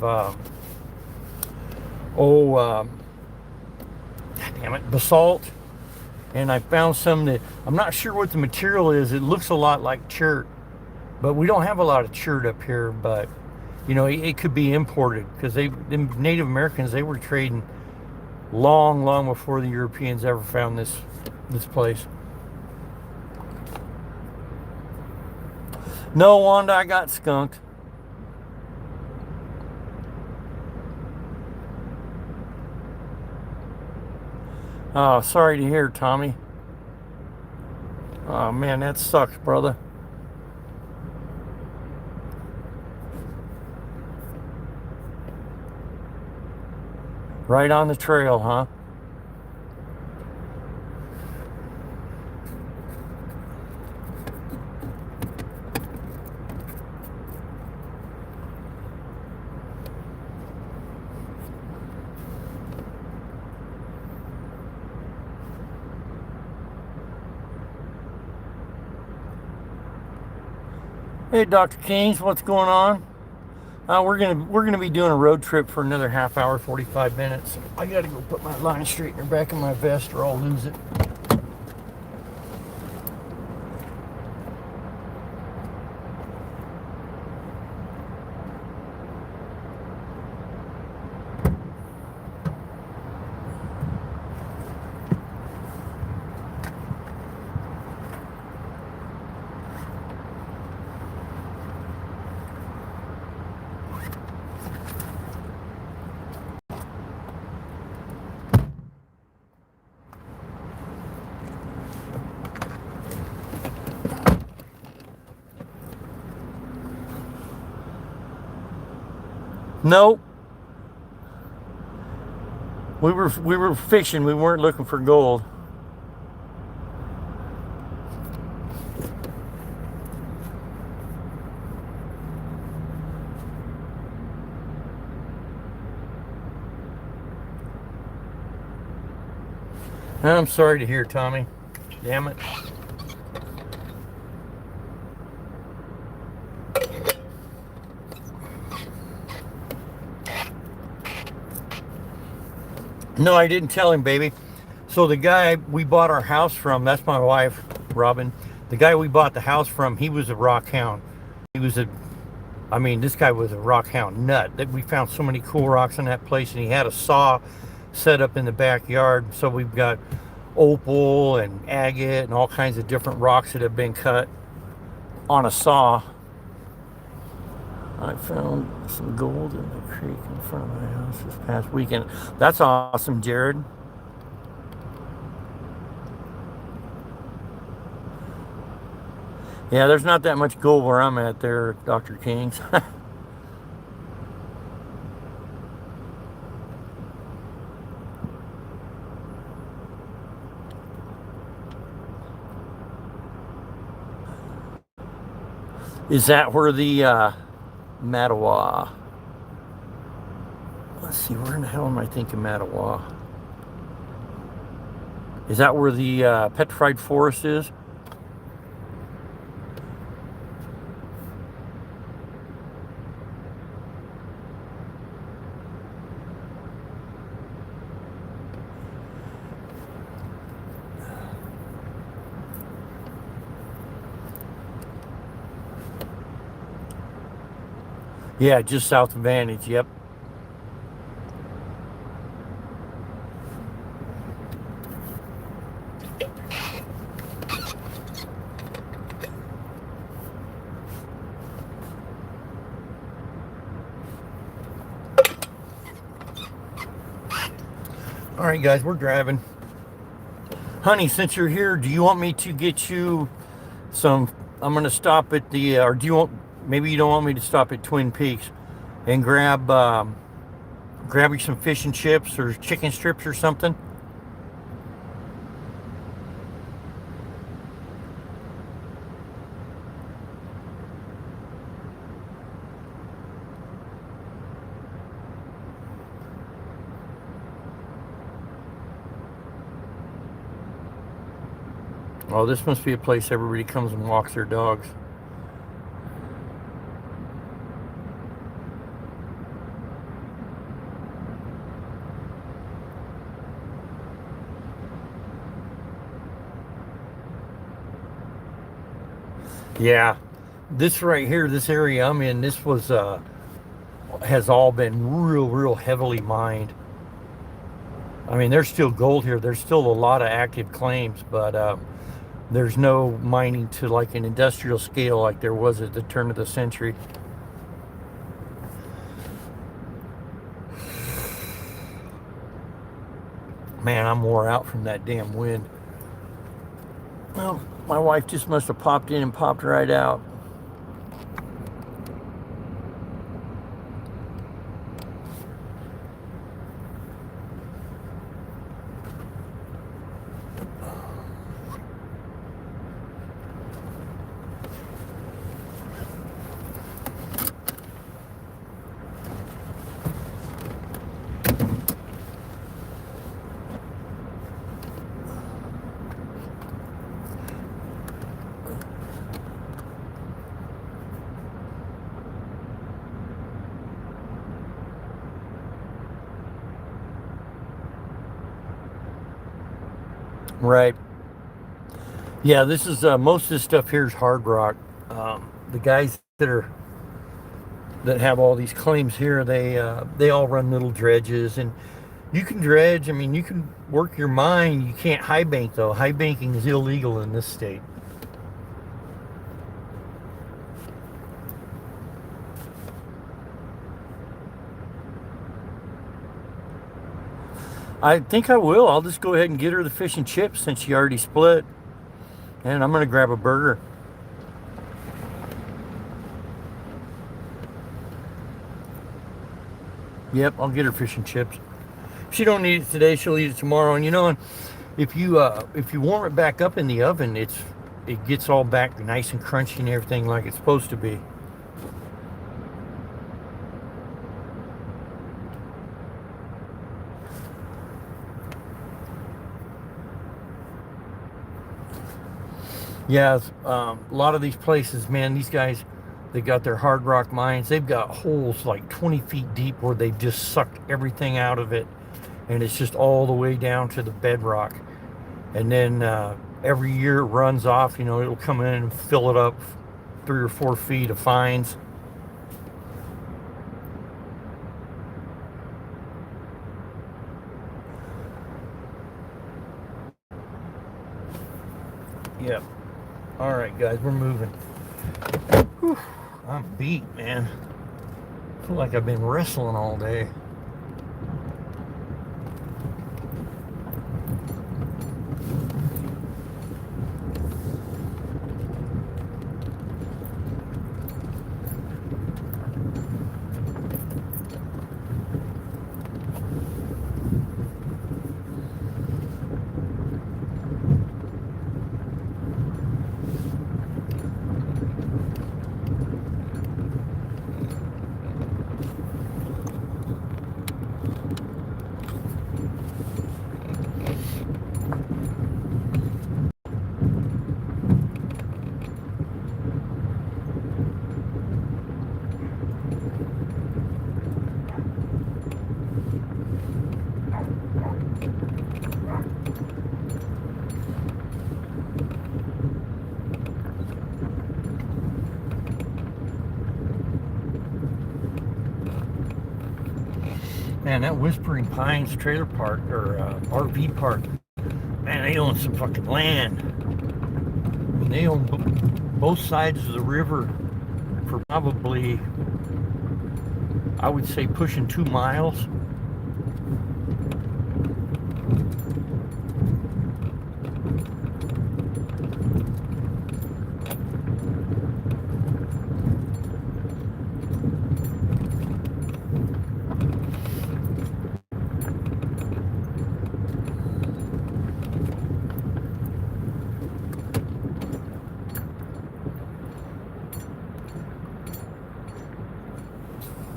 damn it, basalt. And I found some that, I'm not sure what the material is. It looks a lot like chert, but we don't have a lot of chert up here. But you know, it could be imported, because the Native Americans, they were trading long before the Europeans ever found this place. No, Wanda, I got skunked. Oh, sorry to hear, Tommy. Oh man, that sucks, brother. Right on the trail, huh? Hey, Dr. Kings, what's going on? We're gonna be doing a road trip for another half hour, 45 minutes. I gotta go put my line straightener back in my vest, or I'll lose it. Nope. We were fishing. We weren't looking for gold. I'm sorry to hear, Tommy. Damn it. No, I didn't tell him, baby. So the guy we bought our house from, that's my wife, Robin. The guy we bought the house from, he was a rock hound. This guy was a rock hound nut. That we found so many cool rocks in that place, and he had a saw set up in the backyard. So we've got opal and agate and all kinds of different rocks that have been cut on a saw. I found some gold in the creek in front of my house this past weekend. That's awesome, Jared. Yeah, there's not that much gold where I'm at there, Dr. Kings. Is that where the Mattawa? Let's see, where in the hell am I thinking Mattawa? Is that where the petrified forest is? Yeah, just south of Vantage, yep. All right, guys, we're driving. Honey, since you're here, do you want me to get you some? I'm going to stop at the, or do you want, maybe you don't want me to stop at Twin Peaks and grab you some fish and chips or chicken strips or something? Oh, this must be a place everybody comes and walks their dogs. Yeah, this right here, this area I'm in, this was has all been real heavily mined. I mean, there's still gold here. There's still a lot of active claims, but there's no mining to like an industrial scale like there was at the turn of the century. Man, I'm wore out from that damn wind. Well, my wife just must have popped in and popped right out. Right. Yeah, this is most of this stuff here is hard rock. The guys that have all these claims here, they all run little dredges, and you can dredge. I mean, you can work your mine. You can't high bank though. High banking is illegal in this state. I think I will. I'll just go ahead and get her the fish and chips since she already split, and I'm gonna grab a burger. Yep, I'll get her fish and chips. If she don't eat it today, she'll eat it tomorrow. And you know, if you warm it back up in the oven, it gets all back nice and crunchy and everything like it's supposed to be. Yeah, a lot of these places, man, these guys, they got their hard rock mines. They've got holes like 20 feet deep where they just sucked everything out of it, and it's just all the way down to the bedrock. And then every year it runs off. You know, it'll come in and fill it up 3 or 4 feet of fines. Yep. All right, guys, we're moving. Whew, I'm beat, man. I feel like I've been wrestling all day. Man, that Whispering Pines trailer park or RV park, man, they own some fucking land. I mean, they own both sides of the river for probably, I would say, pushing 2 miles.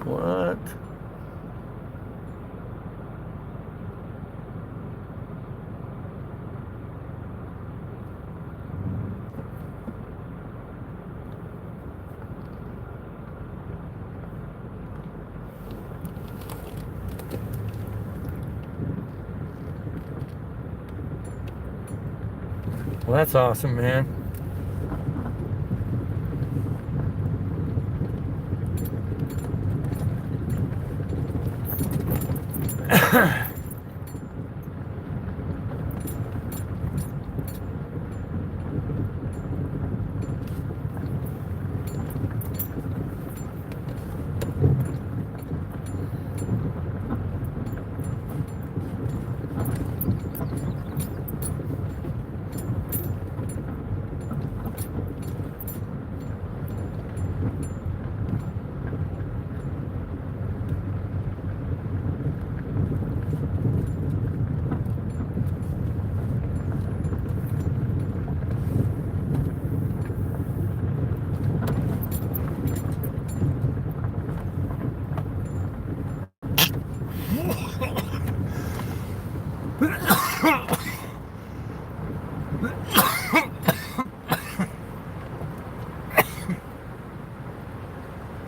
What? Well, that's awesome, man.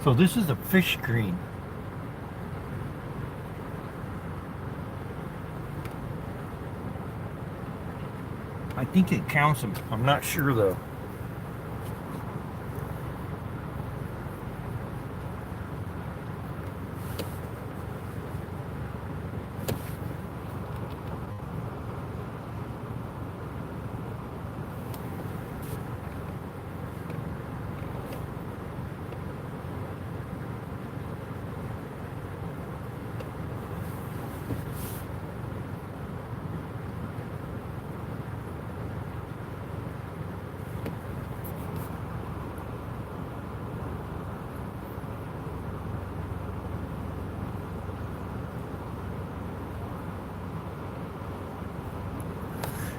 So this is a fish screen. I think it counts them. I'm not sure though.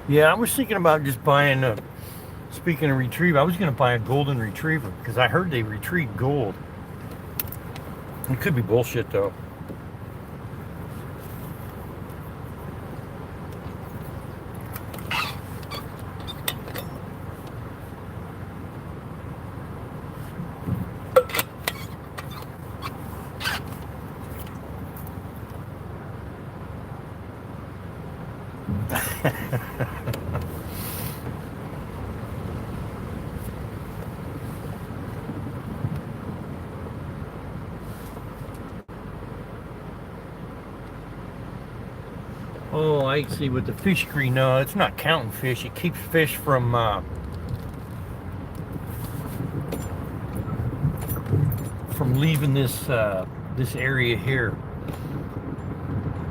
Yeah, I was thinking about just buying a, speaking of retrieve, I was going to buy a golden retriever because I heard they retrieve gold. It could be bullshit though. Oh, I see. With the fish screen, no, it's not counting fish. It keeps fish from leaving this area here.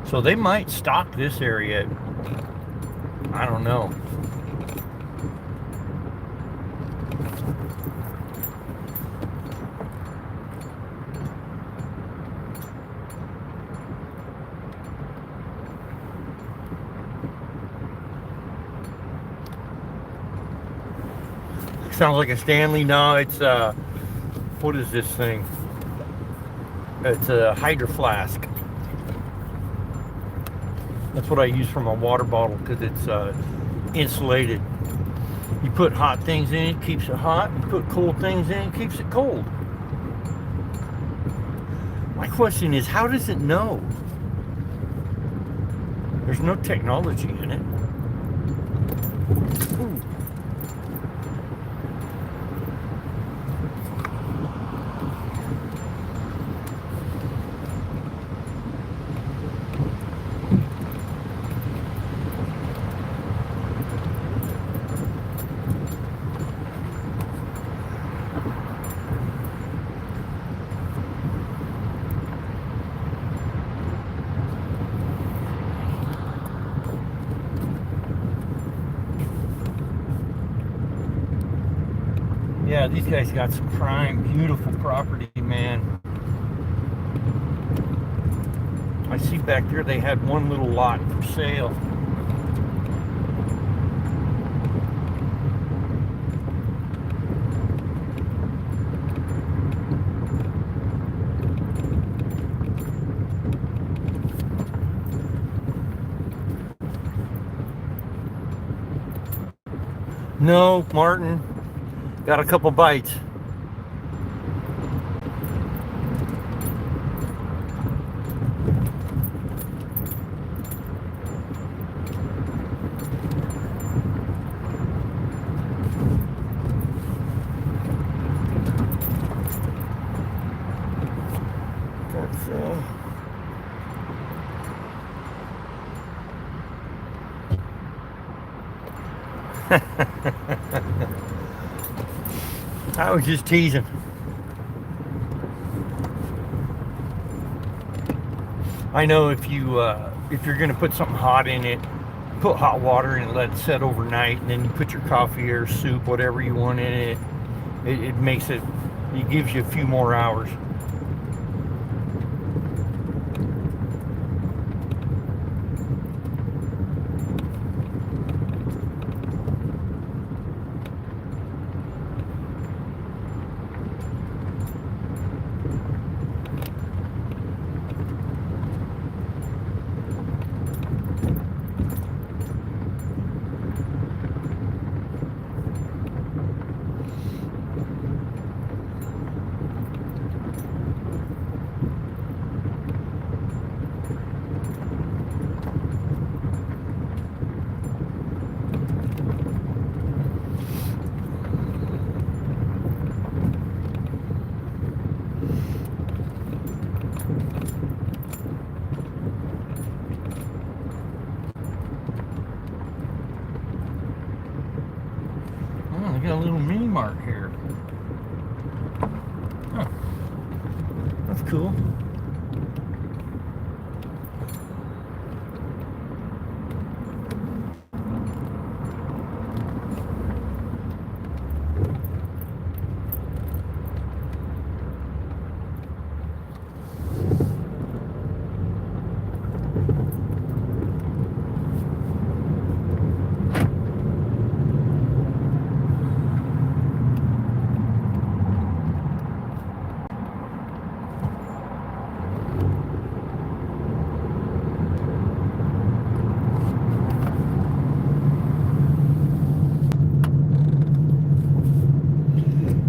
So they might stock this area. I don't know. Sounds like a Stanley. No, it's what is this thing? It's a Hydro Flask. That's what I use for my water bottle because it's insulated. You put hot things in it, keeps it hot. You put cold things in it, keeps it cold. My question is, how does it know? There's no technology in it. Ooh. Yeah, these guys got some prime, beautiful property, man. I see back there they had one little lot for sale. No, Martin. Got a couple bites. I was just teasing. I know if you're gonna put something hot in it, put hot water in it, let it set overnight, and then you put your coffee or soup, whatever you want in it. It makes it. It gives you a few more hours. got a little mini mart here. Huh. That's cool.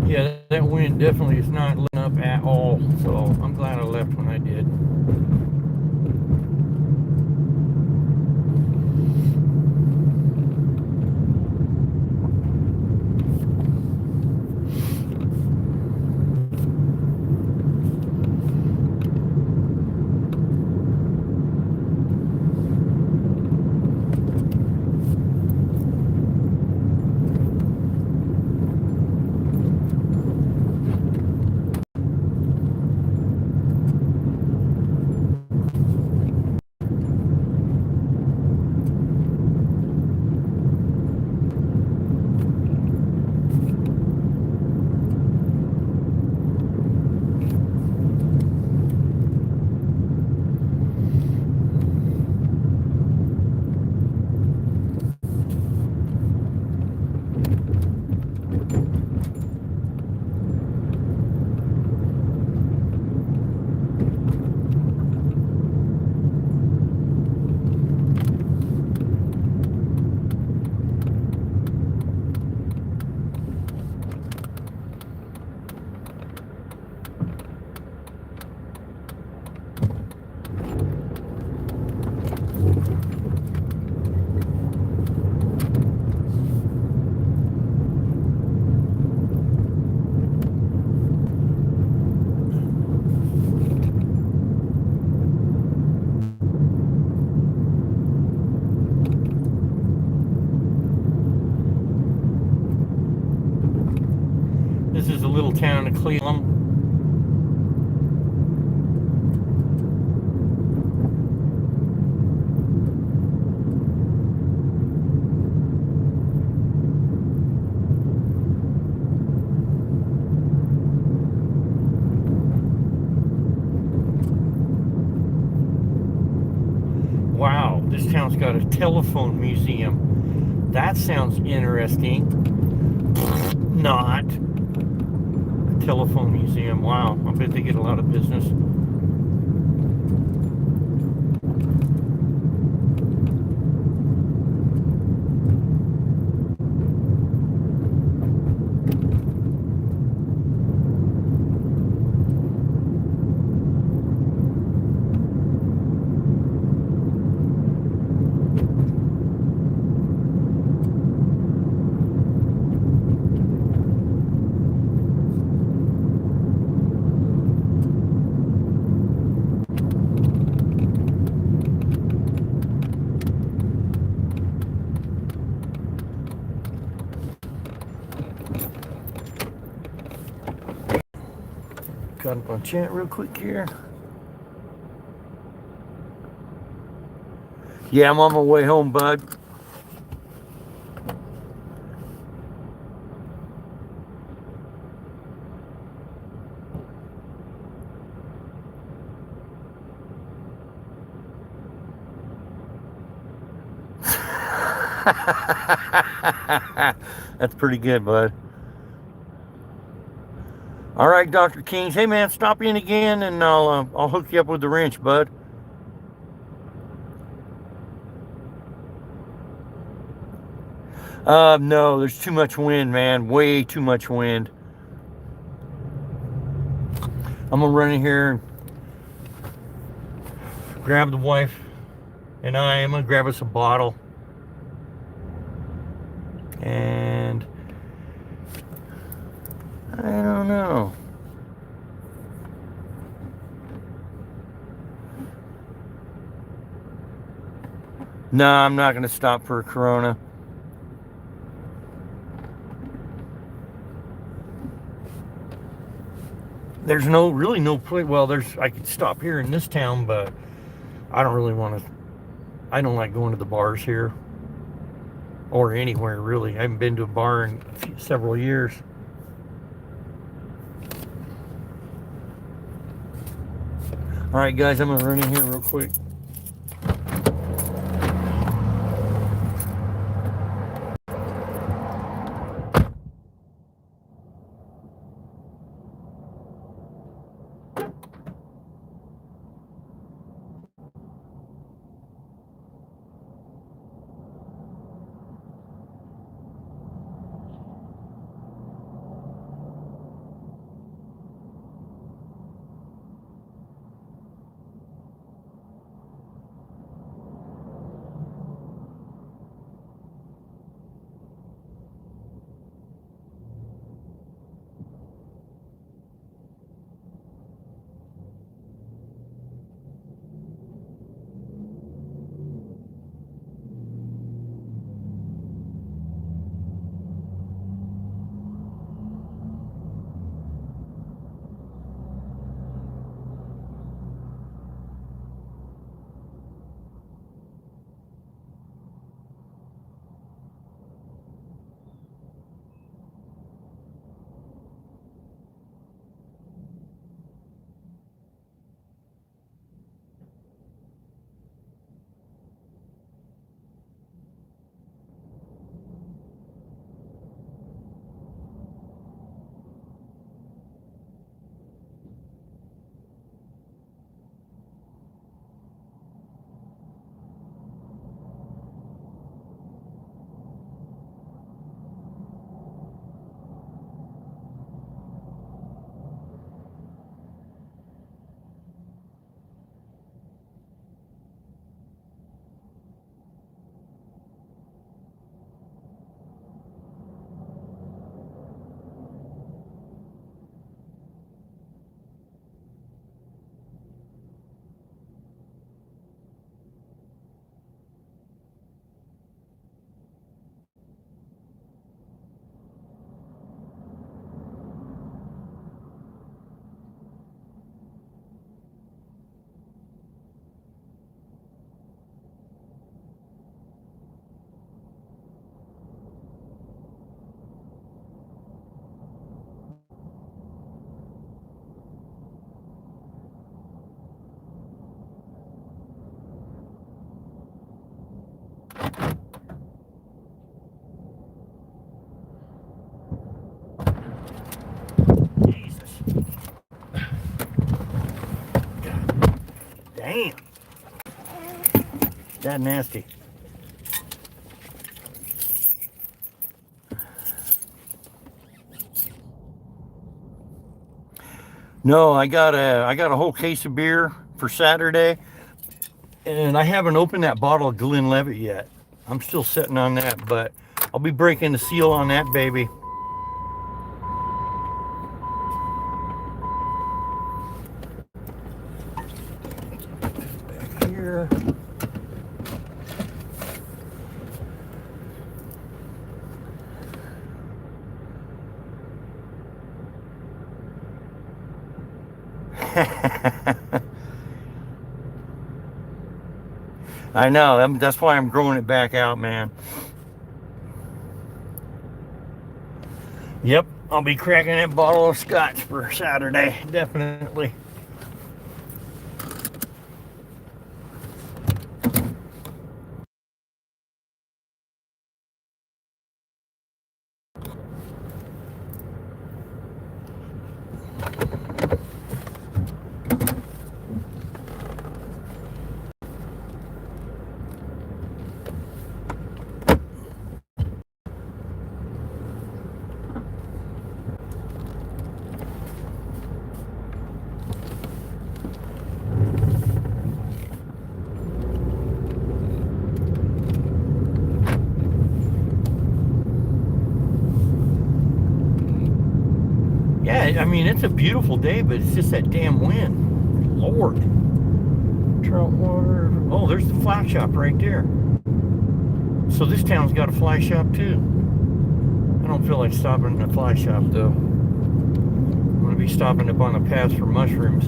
Yeah, that wind definitely is not letting up at all, so I'm glad I left when I did. This is a little town of Cleveland. Wow, this town's got a telephone museum. That sounds interesting. Not. A telephone museum. Wow, I bet they get a lot of business. Got up on chat real quick here. Yeah, I'm on my way home, bud. That's pretty good, bud. All right, Dr. Kings. Hey, man, stop in again, and I'll hook you up with the wrench, bud. No, there's too much wind, man. Way too much wind. I'm gonna run in here and grab the wife, and I'm gonna grab us a bottle. And I don't know. No, I'm not going to stop for a Corona. There's really no place. Well, I could stop here in this town, but I don't really want to. I don't like going to the bars here or anywhere really. I haven't been to a bar in several years. All right, guys, I'm gonna run in here real quick. Damn. That nasty. No, I got a whole case of beer for Saturday, and I haven't opened that bottle of Glenlivet yet. I'm still sitting on that, but I'll be breaking the seal on that baby. Back here. I know, that's why I'm growing it back out, man. Yep, I'll be cracking that bottle of scotch for Saturday, definitely. I mean, it's a beautiful day, but it's just that damn wind. Lord. Trout water. Oh, there's the fly shop right there. So this town's got a fly shop too. I don't feel like stopping at a fly shop though. I'm gonna be stopping up on the pass for mushrooms.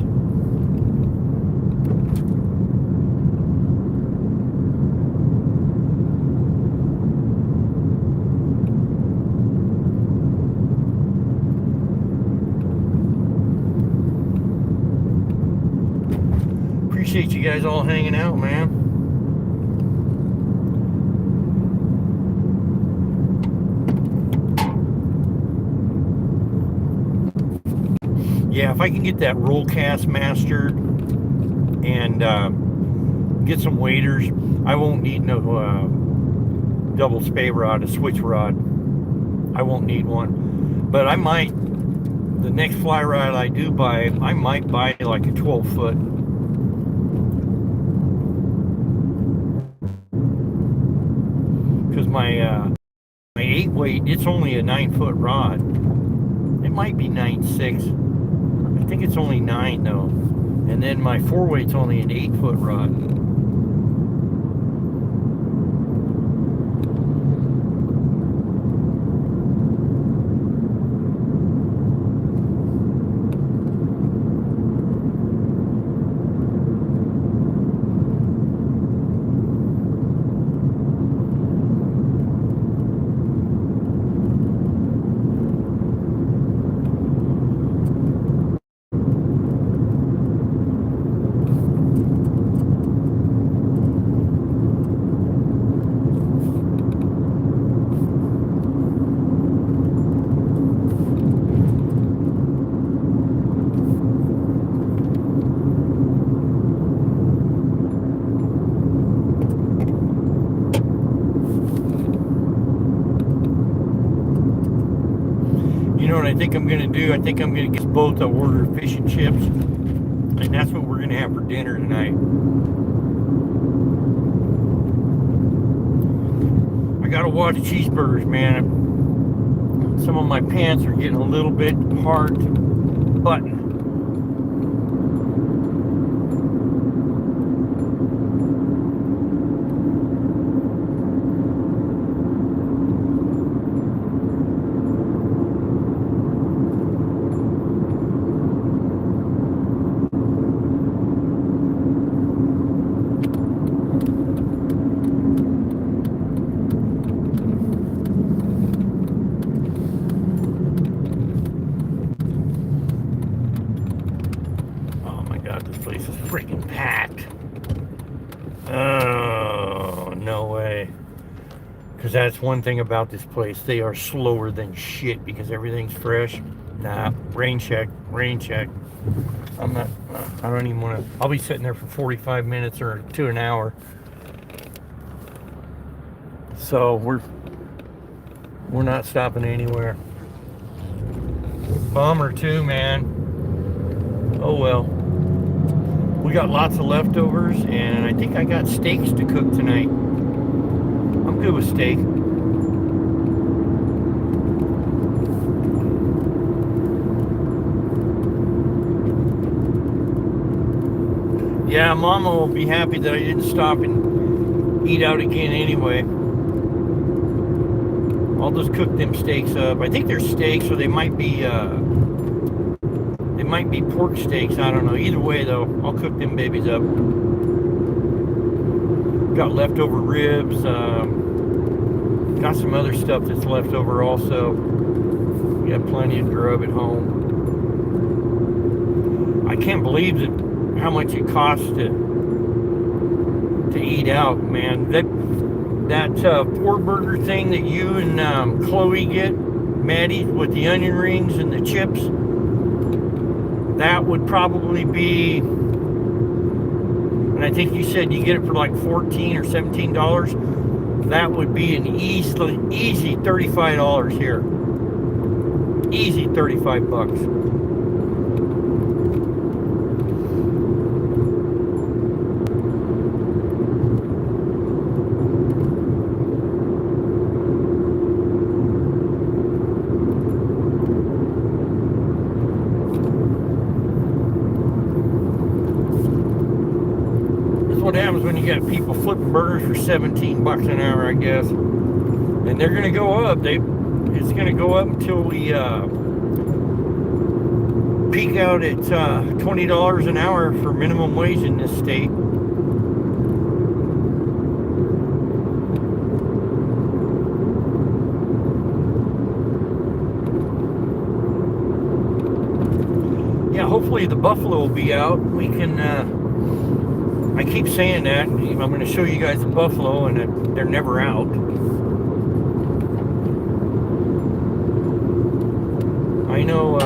Appreciate you guys all hanging out, man. Yeah, if I can get that roll cast mastered and get some waders, I won't need no double spay rod, a switch rod. I won't need one. But I might, the next fly rod I do buy, I might buy like a 12 foot. Because my 8 weight, it's only a 9 foot rod. It might be 9.6. I think it's only 9 though. And then my 4 weight's only an 8 foot rod. You know what I think I'm going to do? I think I'm going to get both a order of fish and chips. And that's what we're going to have for dinner tonight. I got to watch cheeseburgers, man. Some of my pants are getting a little bit hard to button. Place is freaking packed. Oh, no way. Because that's one thing about this place. They are slower than shit because everything's fresh. Nah, rain check. I'm not, I don't even want to, I'll be sitting there for 45 minutes or to an hour. So we're not stopping anywhere. Bummer too, man. Oh well. We got lots of leftovers, and I think I got steaks to cook tonight. I'm good with steak. Yeah, Mama will be happy that I didn't stop and eat out again anyway. I'll just cook them steaks up. I think they're steaks, so they might be pork steaks. I don't know. Either way, though, I'll cook them babies up. Got leftover ribs. Got some other stuff that's left over also. We got plenty of grub at home. I can't believe that how much it costs to eat out, man. That 4-burger thing that you and Chloe get, Maddie, with the onion rings and the chips, that would probably be, and I think you said you get it for like $14 or $17. That would be an easy $35 here. Easy 35 bucks. What happens when you got people flipping burgers for 17 bucks an hour, I guess. And they're going to go up. It's going to go up until we peak out at $20 an hour for minimum wage in this state. Yeah, hopefully the buffalo will be out. We can, I keep saying that. I'm going to show you guys the buffalo, and they're never out. I know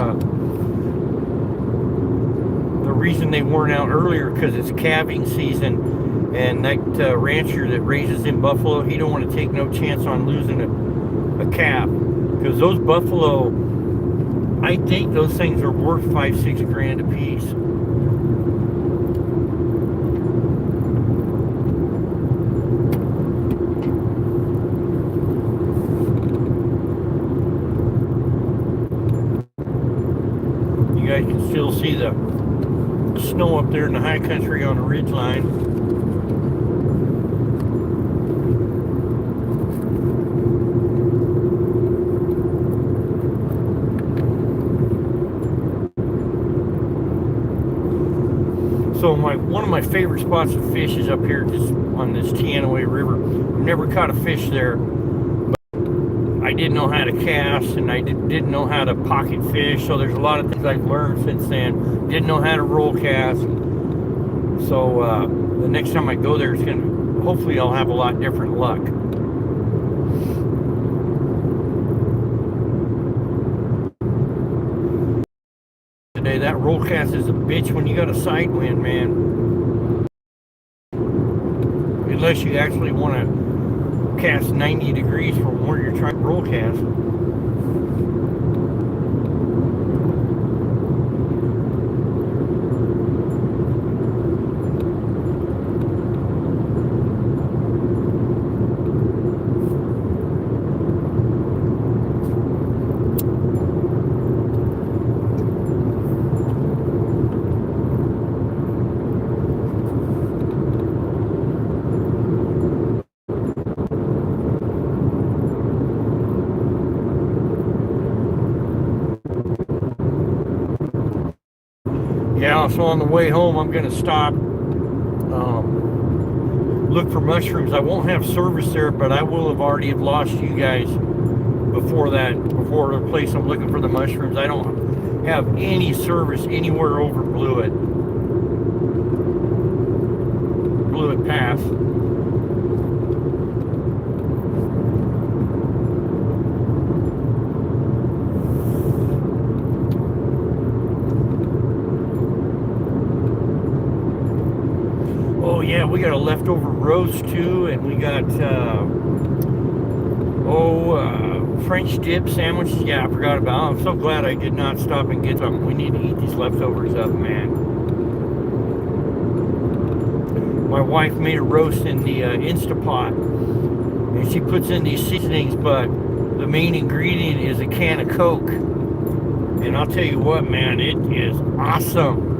the reason they weren't out earlier because it's calving season, and that rancher that raises in buffalo, he don't want to take no chance on losing a calf, because those buffalo, I think those things are worth $5-6 grand a piece. You guys can still see the snow up there in the high country on the ridge line. So one of my favorite spots to fish is up here just on this Teanaway River. I've never caught a fish there, but I didn't know how to cast, and I didn't know how to pocket fish. So there's a lot of things I've learned since then. Didn't know how to roll cast. So the next time I go there, hopefully I'll have a lot different luck. Today, that roll cast is a bitch when you got a side wind, man. Unless you actually want to cast 90 degrees from where you're trying to roll cast. Yeah, so on the way home, I'm going to stop, look for mushrooms. I won't have service there, but I will have already lost you guys before the place I'm looking for the mushrooms. I don't have any service anywhere over Blewett Pass. Oh yeah, we got a leftover roast too, and we got French dip sandwiches. Yeah, I forgot about them. I'm so glad I did not stop and get them. We need to eat these leftovers up, man. My wife made a roast in the Instapot, and she puts in these seasonings, but the main ingredient is a can of Coke. And I'll tell you what, man, it is awesome.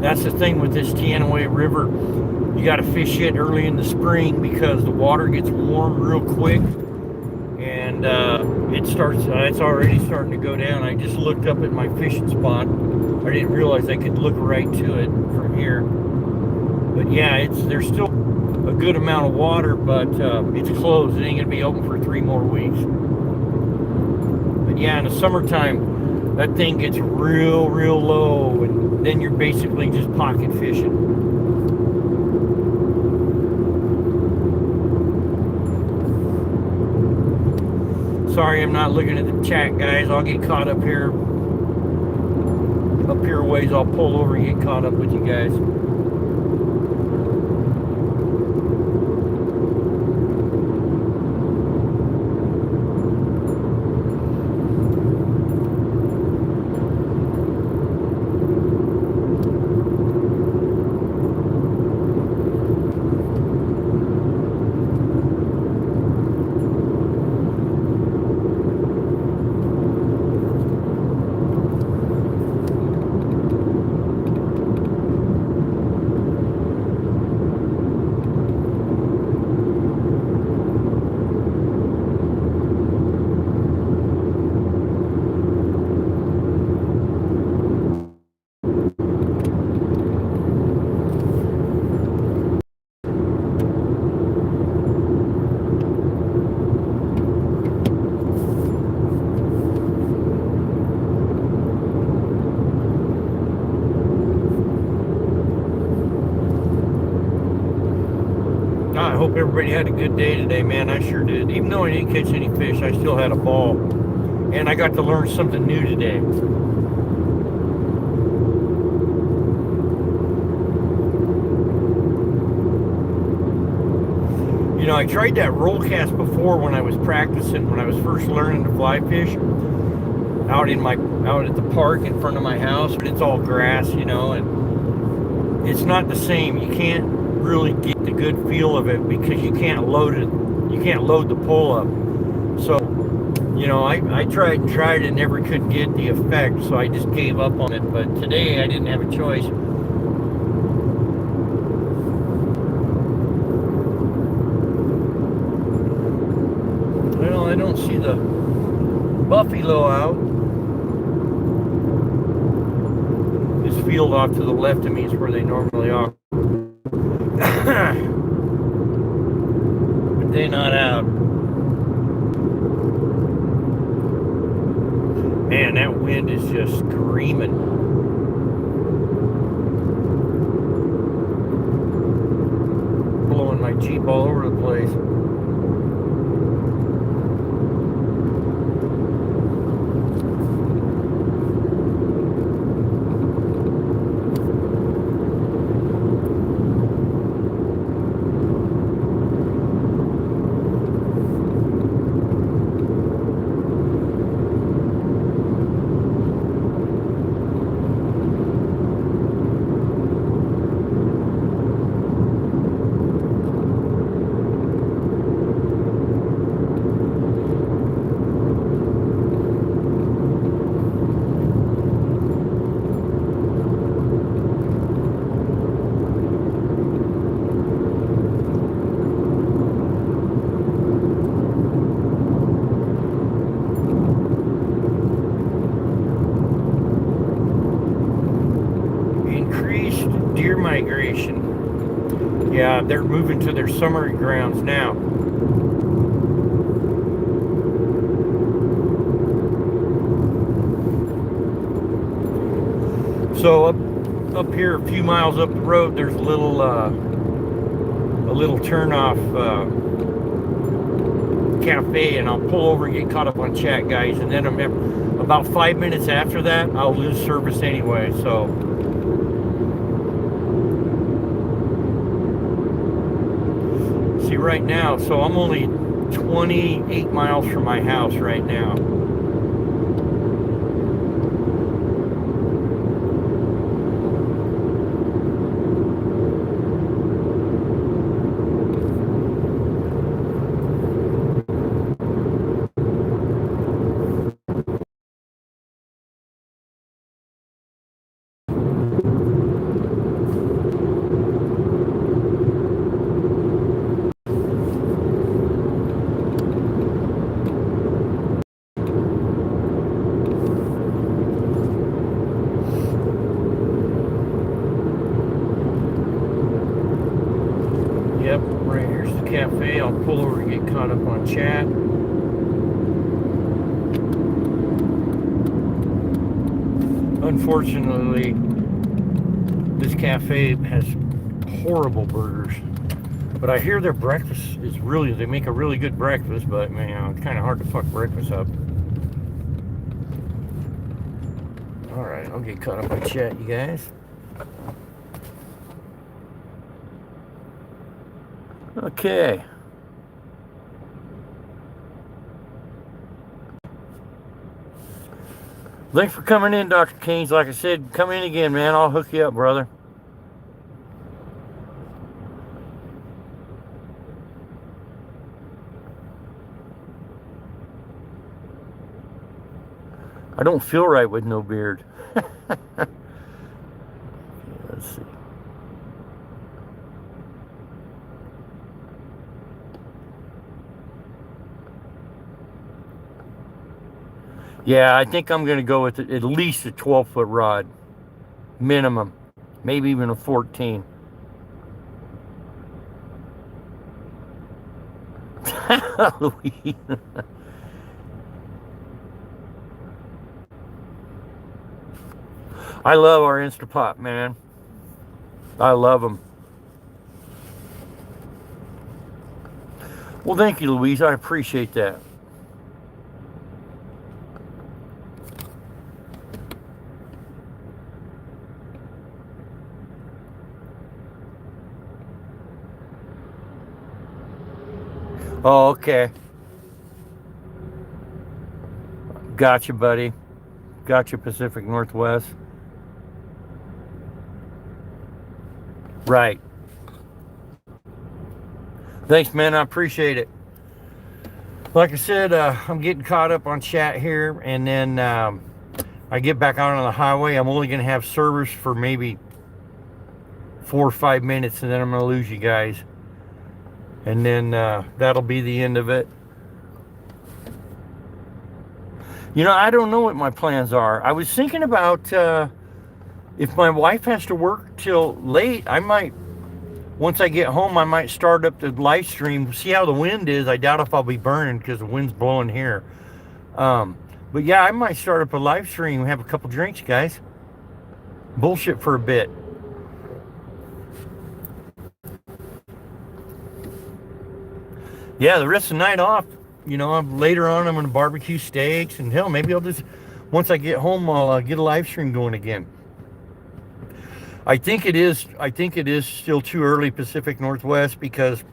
That's the thing with this Teanaway River. You got to fish it early in the spring because the water gets warm real quick, and it's already starting to go down. I just looked up at my fishing spot. I didn't realize I could look right to it from here. But yeah, there's still a good amount of water, but it's closed. It ain't gonna be open for 3 more weeks. But yeah, in the summertime, that thing gets real low, and then you're basically just pocket fishing. Sorry, I'm not looking at the chat, guys. I'll get caught up here. Up here ways, I'll pull over and get caught up with you guys. hope everybody had a good day today, man. I sure did. Even though I didn't catch any fish, I still had a ball. And I got to learn something new today. You know, I tried that roll cast before when I was practicing, when I was first learning to fly fish out at the park in front of my house. But it's all grass, you know, and it's not the same. You can't really get the good feel of it because you can't load it. You can't load the pole up. So, you know, I tried and never could get the effect, so I just gave up on it. But today I didn't have a choice. Well, I don't see the buffalo out. This field off to the left of me is where they normally are. But they're not out. Man, that wind is just screaming. Blowing my Jeep all over the place. Deer migration. Yeah, they're moving to their summer grounds now. So up here, a few miles up the road, there's a little turnoff cafe, and I'll pull over and get caught up on chat, guys. And then about 5 minutes after that, I'll lose service anyway. So. Right now, so I'm only 28 miles from my house right now. Cafe. I'll pull over and get caught up on chat. Unfortunately, this cafe has horrible burgers, but I hear their breakfast is they make a really good breakfast, but man, it's kind of hard to fuck breakfast up. All right, I'll get caught up on chat, you guys. Okay. Thanks for coming in, Dr. Keynes. Like I said, come in again, man. I'll hook you up, brother. I don't feel right with no beard. Let's see. Yeah, I think I'm going to go with at least a 12-foot rod. Minimum. Maybe even a 14. Halloween. I love our Instapot, man. I love them. Well, thank you, Louise. I appreciate that. Oh, okay. Gotcha, buddy. Gotcha, Pacific Northwest. Right. Thanks, man. I appreciate it. Like I said, I'm getting caught up on chat here, and then I get back out on the highway. I'm only going to have service for maybe 4 or 5 minutes, and then I'm going to lose you guys. And then that'll be the end of it. You know, I don't know what my plans are. I was thinking about if my wife has to work till late, I might, once I get home, I might start up the live stream, see how the wind is. I doubt if I'll be burning because the wind's blowing here. But yeah, I might start up a live stream and have a couple drinks, guys. Bullshit for a bit. Yeah, the rest of the night off. You know, later on I'm going to barbecue steaks, and hell, maybe I'll just, once I get home, I'll get a live stream going again. I think it is still too early Pacific Northwest, because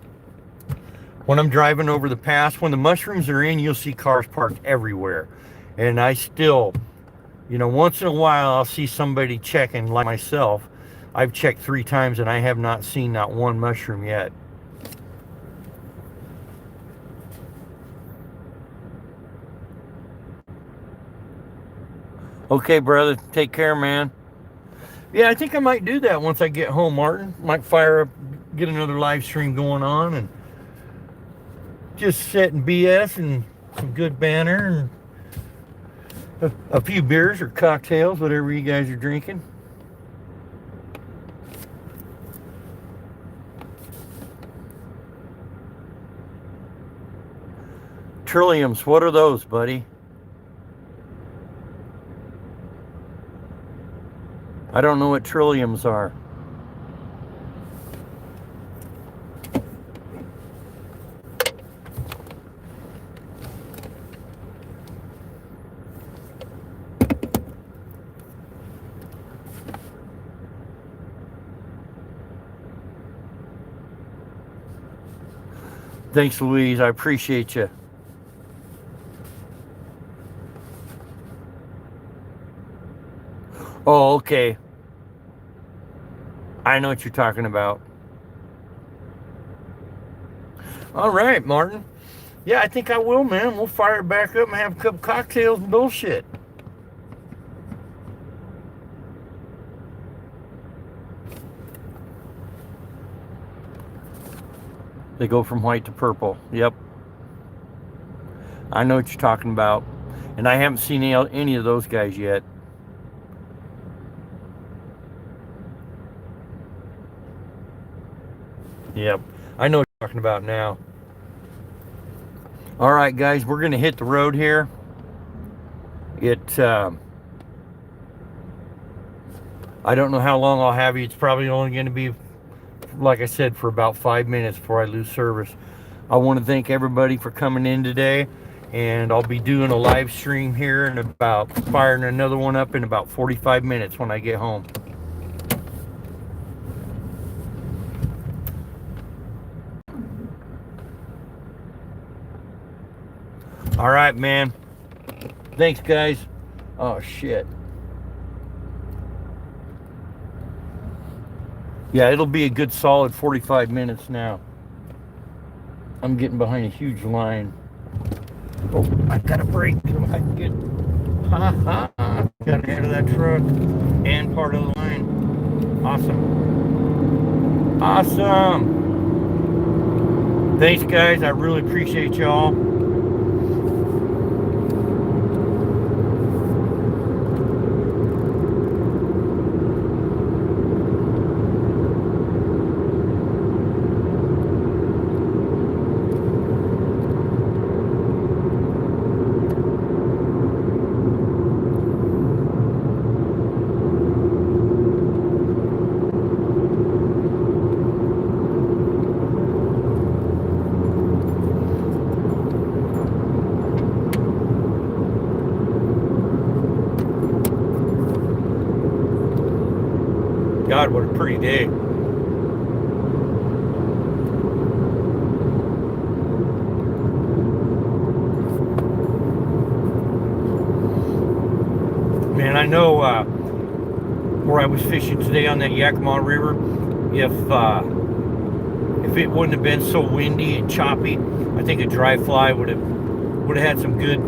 when I'm driving over the pass, when the mushrooms are in, you'll see cars parked everywhere. And I still, you know, once in a while I'll see somebody checking, like myself. I've checked 3 times and I have not seen not one mushroom yet. Okay, brother. Take care, man. Yeah, I think I might do that once I get home, Martin. Might fire up, get another live stream going on, and just sit and BS and some good banner and a few beers or cocktails, whatever you guys are drinking. Trilliums, what are those, buddy? I don't know what trilliums are. Thanks, Louise. I appreciate you. Oh, okay. I know what you're talking about. All right, Martin. Yeah, I think I will, man. We'll fire it back up and have a couple cocktails and bullshit. They go from white to purple. Yep. I know what you're talking about. And I haven't seen any of those guys yet. Yep. I know what you're talking about now. All right, guys. We're going to hit the road here. I don't know how long I'll have you. It's probably only going to be, like I said, for about 5 minutes before I lose service. I want to thank everybody for coming in today, and I'll be doing a live stream here and about firing another one up in about 45 minutes when I get home. All right, man. Thanks, guys. Oh, shit. Yeah, it'll be a good solid 45 minutes now. I'm getting behind a huge line. Oh, I gotta brake so I can get... Got ahead of that truck and part of the line. Awesome. Awesome. Thanks, guys. I really appreciate y'all. God, what a pretty day. Man, I know where I was fishing today on that Yakima River, if it wouldn't have been so windy and choppy, I think a dry fly would have had some good